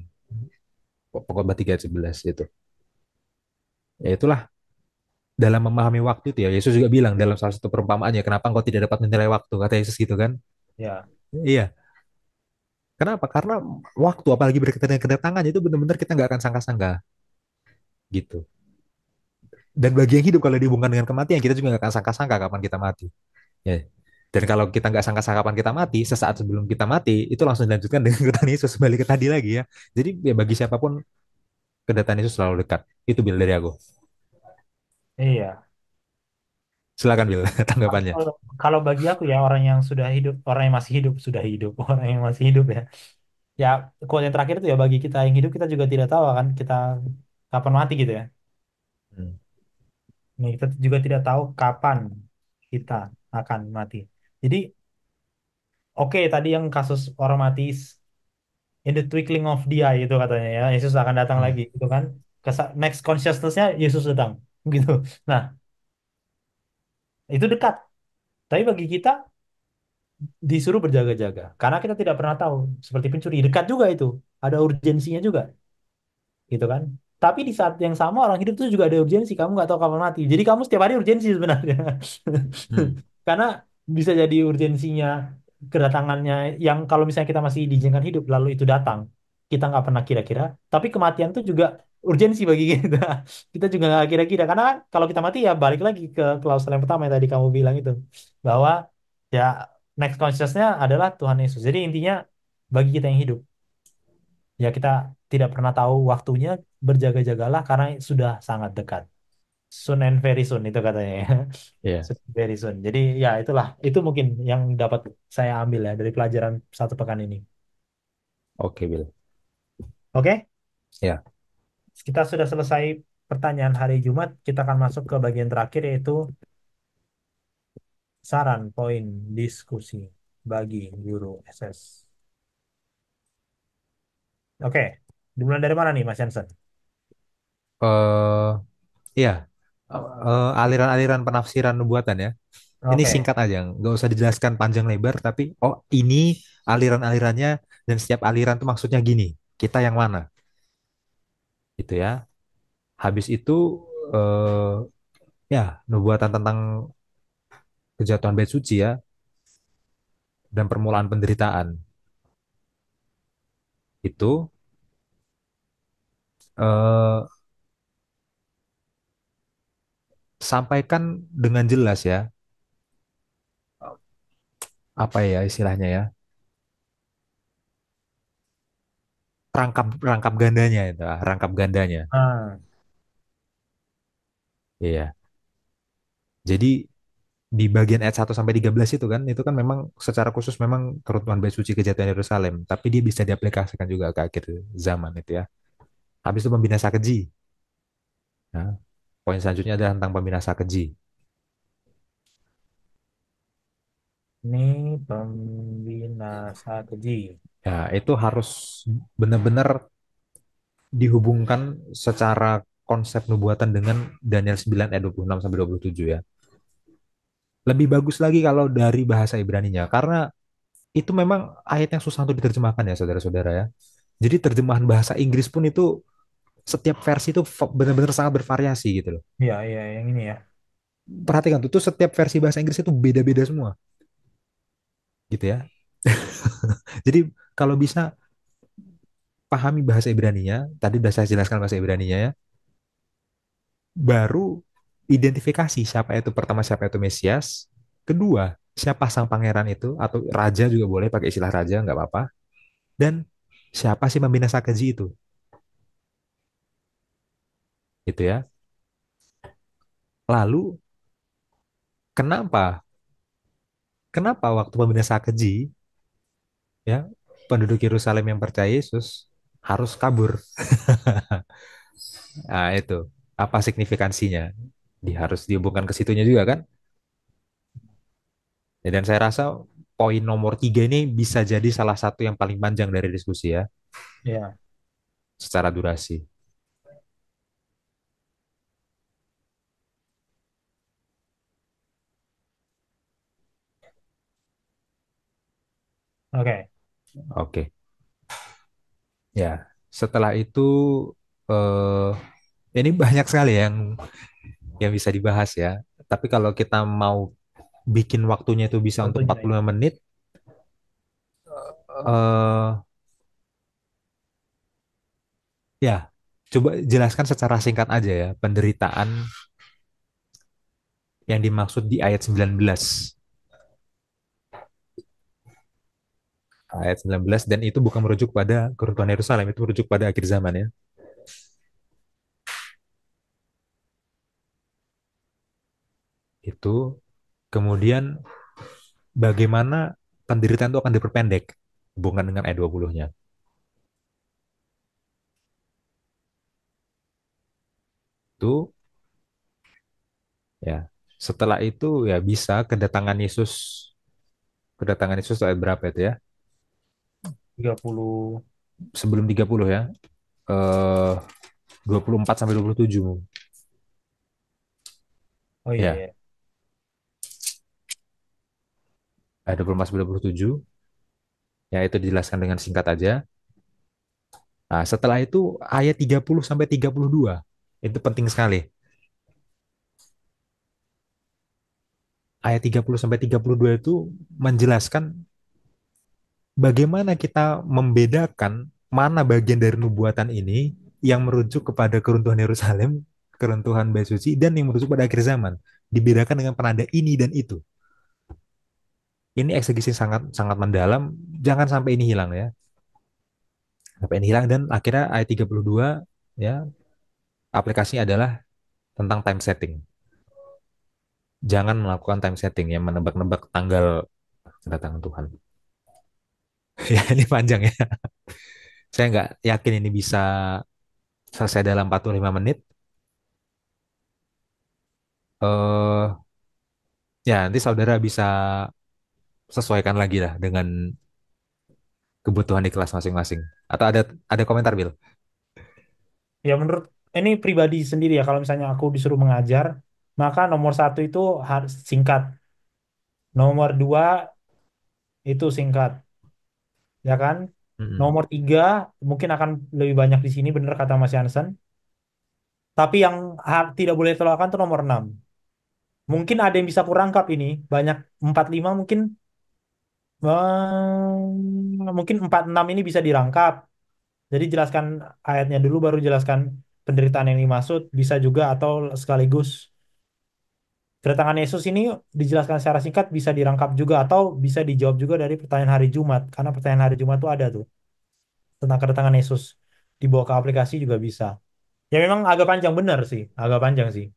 Pengkhotbah 3 ayat 11 itu. Ya itulah dalam memahami waktu itu ya. Yesus juga bilang dalam salah satu perumpamaannya, kenapa engkau tidak dapat menilai waktu? Kata Yesus gitu kan. Ya, Iya. Kenapa? Karena waktu apalagi berkaitan dengan kedatangannya itu benar-benar kita nggak akan sangka-sangka gitu. Dan bagi yang hidup kalau dihubungkan dengan kematian kita juga nggak akan sangka-sangka kapan kita mati. Ya. Dan kalau kita nggak sangka-sangka kapan kita mati, sesaat sebelum kita mati, itu langsung dilanjutkan dengan kedatangan Yesus balik ke tadi lagi ya. Jadi ya bagi siapapun kedatangan Yesus selalu dekat. Itu Bil dari aku. iya. Silakan Bil Tapi tanggapannya. kalau bagi aku ya orang yang sudah hidup, orang yang masih hidup sudah hidup, orang yang masih hidup ya. Ya, quote yang terakhir itu ya bagi kita yang hidup kita juga tidak tahu kan kita kapan mati gitu ya. Hmm. Nih, kita juga tidak tahu kapan kita akan mati. Jadi, oke tadi yang kasus orang mati in the twinkling of the eye itu katanya ya, Yesus akan datang Hmm. lagi gitu kan. Next consciousness-nya Yesus datang gitu. Nah, itu dekat. Tapi bagi kita disuruh berjaga-jaga karena kita tidak pernah tahu, seperti pencuri dekat juga itu, ada urgensinya juga gitu kan. Tapi di saat yang sama orang hidup itu juga ada urgensi, kamu nggak tahu kapan mati, jadi kamu setiap hari urgensi sebenarnya. Hmm. Karena bisa jadi urgensinya kedatangannya yang kalau misalnya kita masih diizinkan hidup lalu itu datang, kita nggak pernah kira-kira. Tapi kematian itu juga urgensi bagi kita. Kita juga nggak kira-kira karena kan kalau kita mati ya balik lagi ke klausul yang pertama yang tadi kamu bilang itu, bahwa ya next consciousness-nya adalah Tuhan Yesus. Jadi intinya bagi kita yang hidup, ya kita tidak pernah tahu waktunya, berjaga-jagalah karena sudah sangat dekat. Soon and very soon itu katanya ya. Iya, Soon and very soon. Jadi ya itulah, itu mungkin yang dapat saya ambil ya dari pelajaran satu pekan ini. oke, Bill. Oke, Ya, kita sudah selesai pertanyaan hari Jumat. Kita akan masuk ke bagian terakhir yaitu saran poin diskusi bagi guru SS. Oke, dimulai dari mana nih Mas Jansen? eh iya, aliran-aliran penafsiran nubuatan ya. Ini Oke. singkat aja, nggak usah dijelaskan panjang lebar, tapi oh ini aliran-alirannya dan setiap aliran tuh maksudnya gini. Kita yang mana? Gitu ya. Habis itu eh ya nubuatan tentang kejatuhan bait suci ya dan permulaan penderitaan. Itu eh sampaikan dengan jelas ya, apa ya istilahnya ya? Rangkap rangkap gandanya itu, rangkap gandanya. Ah, Iya. Jadi di bagian ayat 1 sampai 13 itu kan memang secara khusus memang keruntuhan bait suci kejatuhan Yerusalem, tapi dia bisa diaplikasikan juga ke akhir zaman itu ya. Habis itu pembinasa keji. Nah, poin selanjutnya adalah tentang pembinasa keji. ini pembinasa keji. Ya, itu harus benar-benar dihubungkan secara konsep nubuatan dengan Daniel 9 ayat 26 sampai 27 ya. Lebih bagus lagi kalau dari bahasa Ibraninya karena itu memang ayat yang susah untuk diterjemahkan ya saudara-saudara ya. Jadi terjemahan bahasa Inggris pun itu setiap versi itu benar-benar sangat bervariasi gitu loh. Iya, iya, yang ini ya. Perhatikan tuh setiap versi bahasa Inggris itu beda-beda semua gitu ya. Jadi kalau bisa pahami bahasa Ibraninya, tadi sudah saya jelaskan bahasa Ibraninya ya, baru identifikasi siapa itu pertama siapa itu Mesias, kedua siapa sang pangeran itu atau raja juga boleh pakai istilah raja nggak apa-apa, dan siapa sih membina keji itu, gitu ya. Lalu kenapa kenapa waktu membina keji ya penduduk Yerusalem yang percaya Yesus harus kabur? Nah, itu apa signifikansinya? Harus dihubungkan ke situnya juga kan? Ya, dan saya rasa poin nomor 3 ini bisa jadi salah satu yang paling panjang dari diskusi ya, Iya, secara durasi. oke. Oke, ya. Setelah itu eh ini banyak sekali yang bisa dibahas ya. Tapi kalau kita mau bikin waktunya itu bisa untuk Waktunya ya. 45 menit, eh ya, coba jelaskan secara singkat aja ya penderitaan yang dimaksud di ayat 19. Ayat 19 dan itu bukan merujuk pada keruntuhan Yerusalem, itu merujuk pada akhir zaman ya. Itu kemudian bagaimana penderitaan itu akan diperpendek hubungan dengan ayat 20-nya. Itu ya. Setelah itu ya bisa kedatangan Yesus ayat berapa itu ya? 30. sebelum 30 ya. Eh 24 sampai 27. Oh iya, Ya, iya. ayat 24 sampai 27. Ya, itu dijelaskan dengan singkat aja. Nah, setelah itu ayat 30 sampai 32. Itu penting sekali. Ayat 30 sampai 32 itu menjelaskan bagaimana kita membedakan mana bagian dari nubuatan ini yang merujuk kepada keruntuhan Yerusalem, keruntuhan Bait Suci, dan yang merujuk pada akhir zaman. Dibedakan dengan penanda ini dan itu. Ini eksegisi sangat sangat mendalam. Jangan sampai ini hilang ya. Sampai ini hilang dan akhirnya ayat 32 ya aplikasinya adalah tentang time setting. Jangan melakukan time setting yang menebak-nebak tanggal kedatangan Tuhan. Ya ini panjang ya. Saya nggak yakin ini bisa selesai dalam 45 menit. eh Ya, nanti saudara bisa sesuaikan lagi lah dengan kebutuhan di kelas masing-masing. Atau ada komentar, Bill? Ya menurut ini pribadi sendiri ya, kalau misalnya aku disuruh mengajar, maka nomor satu itu harus singkat. Nomor dua itu singkat, ya kan? Mm-mm. Nomor tiga mungkin akan lebih banyak di sini, bener kata Mas Jansen. Tapi yang tidak boleh terlupakan tuh nomor 6. Mungkin ada yang bisa kurangkap ini. Banyak 45 mungkin, mungkin 46 ini bisa dirangkap. Jadi jelaskan ayatnya dulu baru jelaskan penderitaan yang dimaksud, bisa juga atau sekaligus. Kedatangan Yesus ini dijelaskan secara singkat bisa dirangkap juga atau bisa dijawab juga dari pertanyaan hari Jumat. Karena pertanyaan hari Jumat tuh ada tuh tentang kedatangan Yesus. Dibawa ke aplikasi juga bisa. Ya memang agak panjang benar sih, agak panjang sih.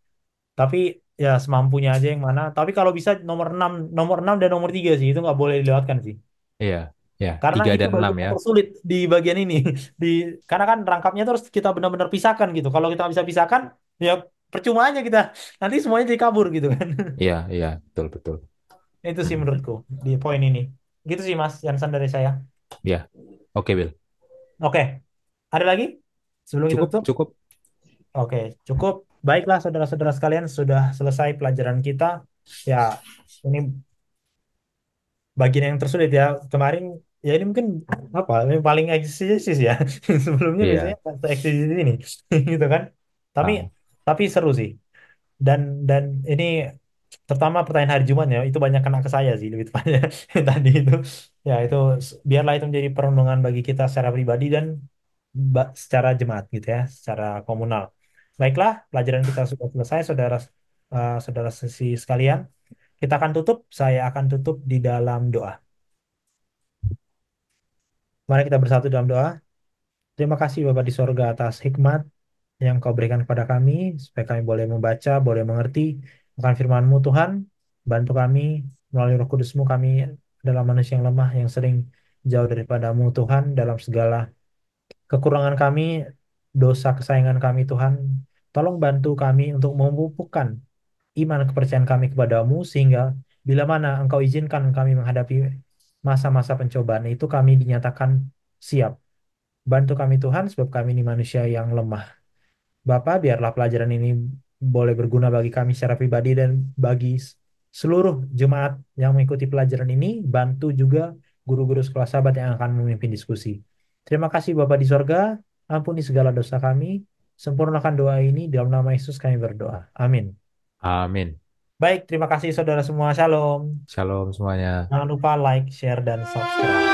Tapi ya semampunya aja yang mana. Tapi kalau bisa nomor 6 dan nomor 3 sih itu nggak boleh dilewatkan sih. Iya, ya, Karena 3 itu dan 6 bagian ya. yang tersulit di bagian ini. Di karena kan rangkapnya terus kita benar-benar pisahkan gitu. Kalau kita nggak bisa pisahkan, ya percuma aja kita. Nanti semuanya jadi kabur gitu kan. Iya, iya, betul, betul. Itu sih Hmm. menurutku di poin ini. Gitu sih Mas Jansan dari saya. Ya, oke, Bill. Oke, ada lagi sebelum kita Cukup, tutup? cukup. Oke, cukup. Baiklah saudara-saudara sekalian, sudah selesai pelajaran kita. Ya, ini bagian yang tersulit ya. Kemarin ya ini mungkin apa? Ini paling eksistensis ya. Sebelumnya biasanya Iya. nggak se-eksistensis ini, gitu kan? Tapi Ah, tapi seru sih. Dan ini terutama pertanyaan hari Jumat ya itu banyak kena ke saya sih lebih tepatnya tadi itu ya itu biarlah itu menjadi perenungan bagi kita secara pribadi dan secara jemaat gitu ya secara komunal. Baiklah, pelajaran kita sudah selesai, saudara sesi sekalian. Kita akan tutup. Saya akan tutup di dalam doa. Mari kita bersatu dalam doa. Terima kasih Bapa di sorga atas hikmat yang Kau berikan kepada kami, supaya kami boleh membaca, boleh mengerti akan firman-Mu Tuhan. Bantu kami melalui Roh Kudus-Mu, kami adalah manusia yang lemah, yang sering jauh daripada-Mu Tuhan, dalam segala kekurangan kami, dosa kesayangan kami Tuhan. Tolong bantu kami untuk memupukkan iman kepercayaan kami kepadamu, sehingga bila mana Engkau izinkan kami menghadapi masa-masa pencobaan itu, kami dinyatakan siap. Bantu kami Tuhan, sebab kami ini manusia yang lemah. Bapak, biarlah pelajaran ini boleh berguna bagi kami secara pribadi dan bagi seluruh jemaat yang mengikuti pelajaran ini. Bantu juga guru-guru sekolah sahabat yang akan memimpin diskusi. Terima kasih Bapak di sorga, ampuni segala dosa kami. Sempurnakan doa ini dalam nama Yesus kami berdoa. Amin. amin. Baik, terima kasih saudara semua. Shalom. Shalom semuanya. Jangan lupa like, share, dan subscribe.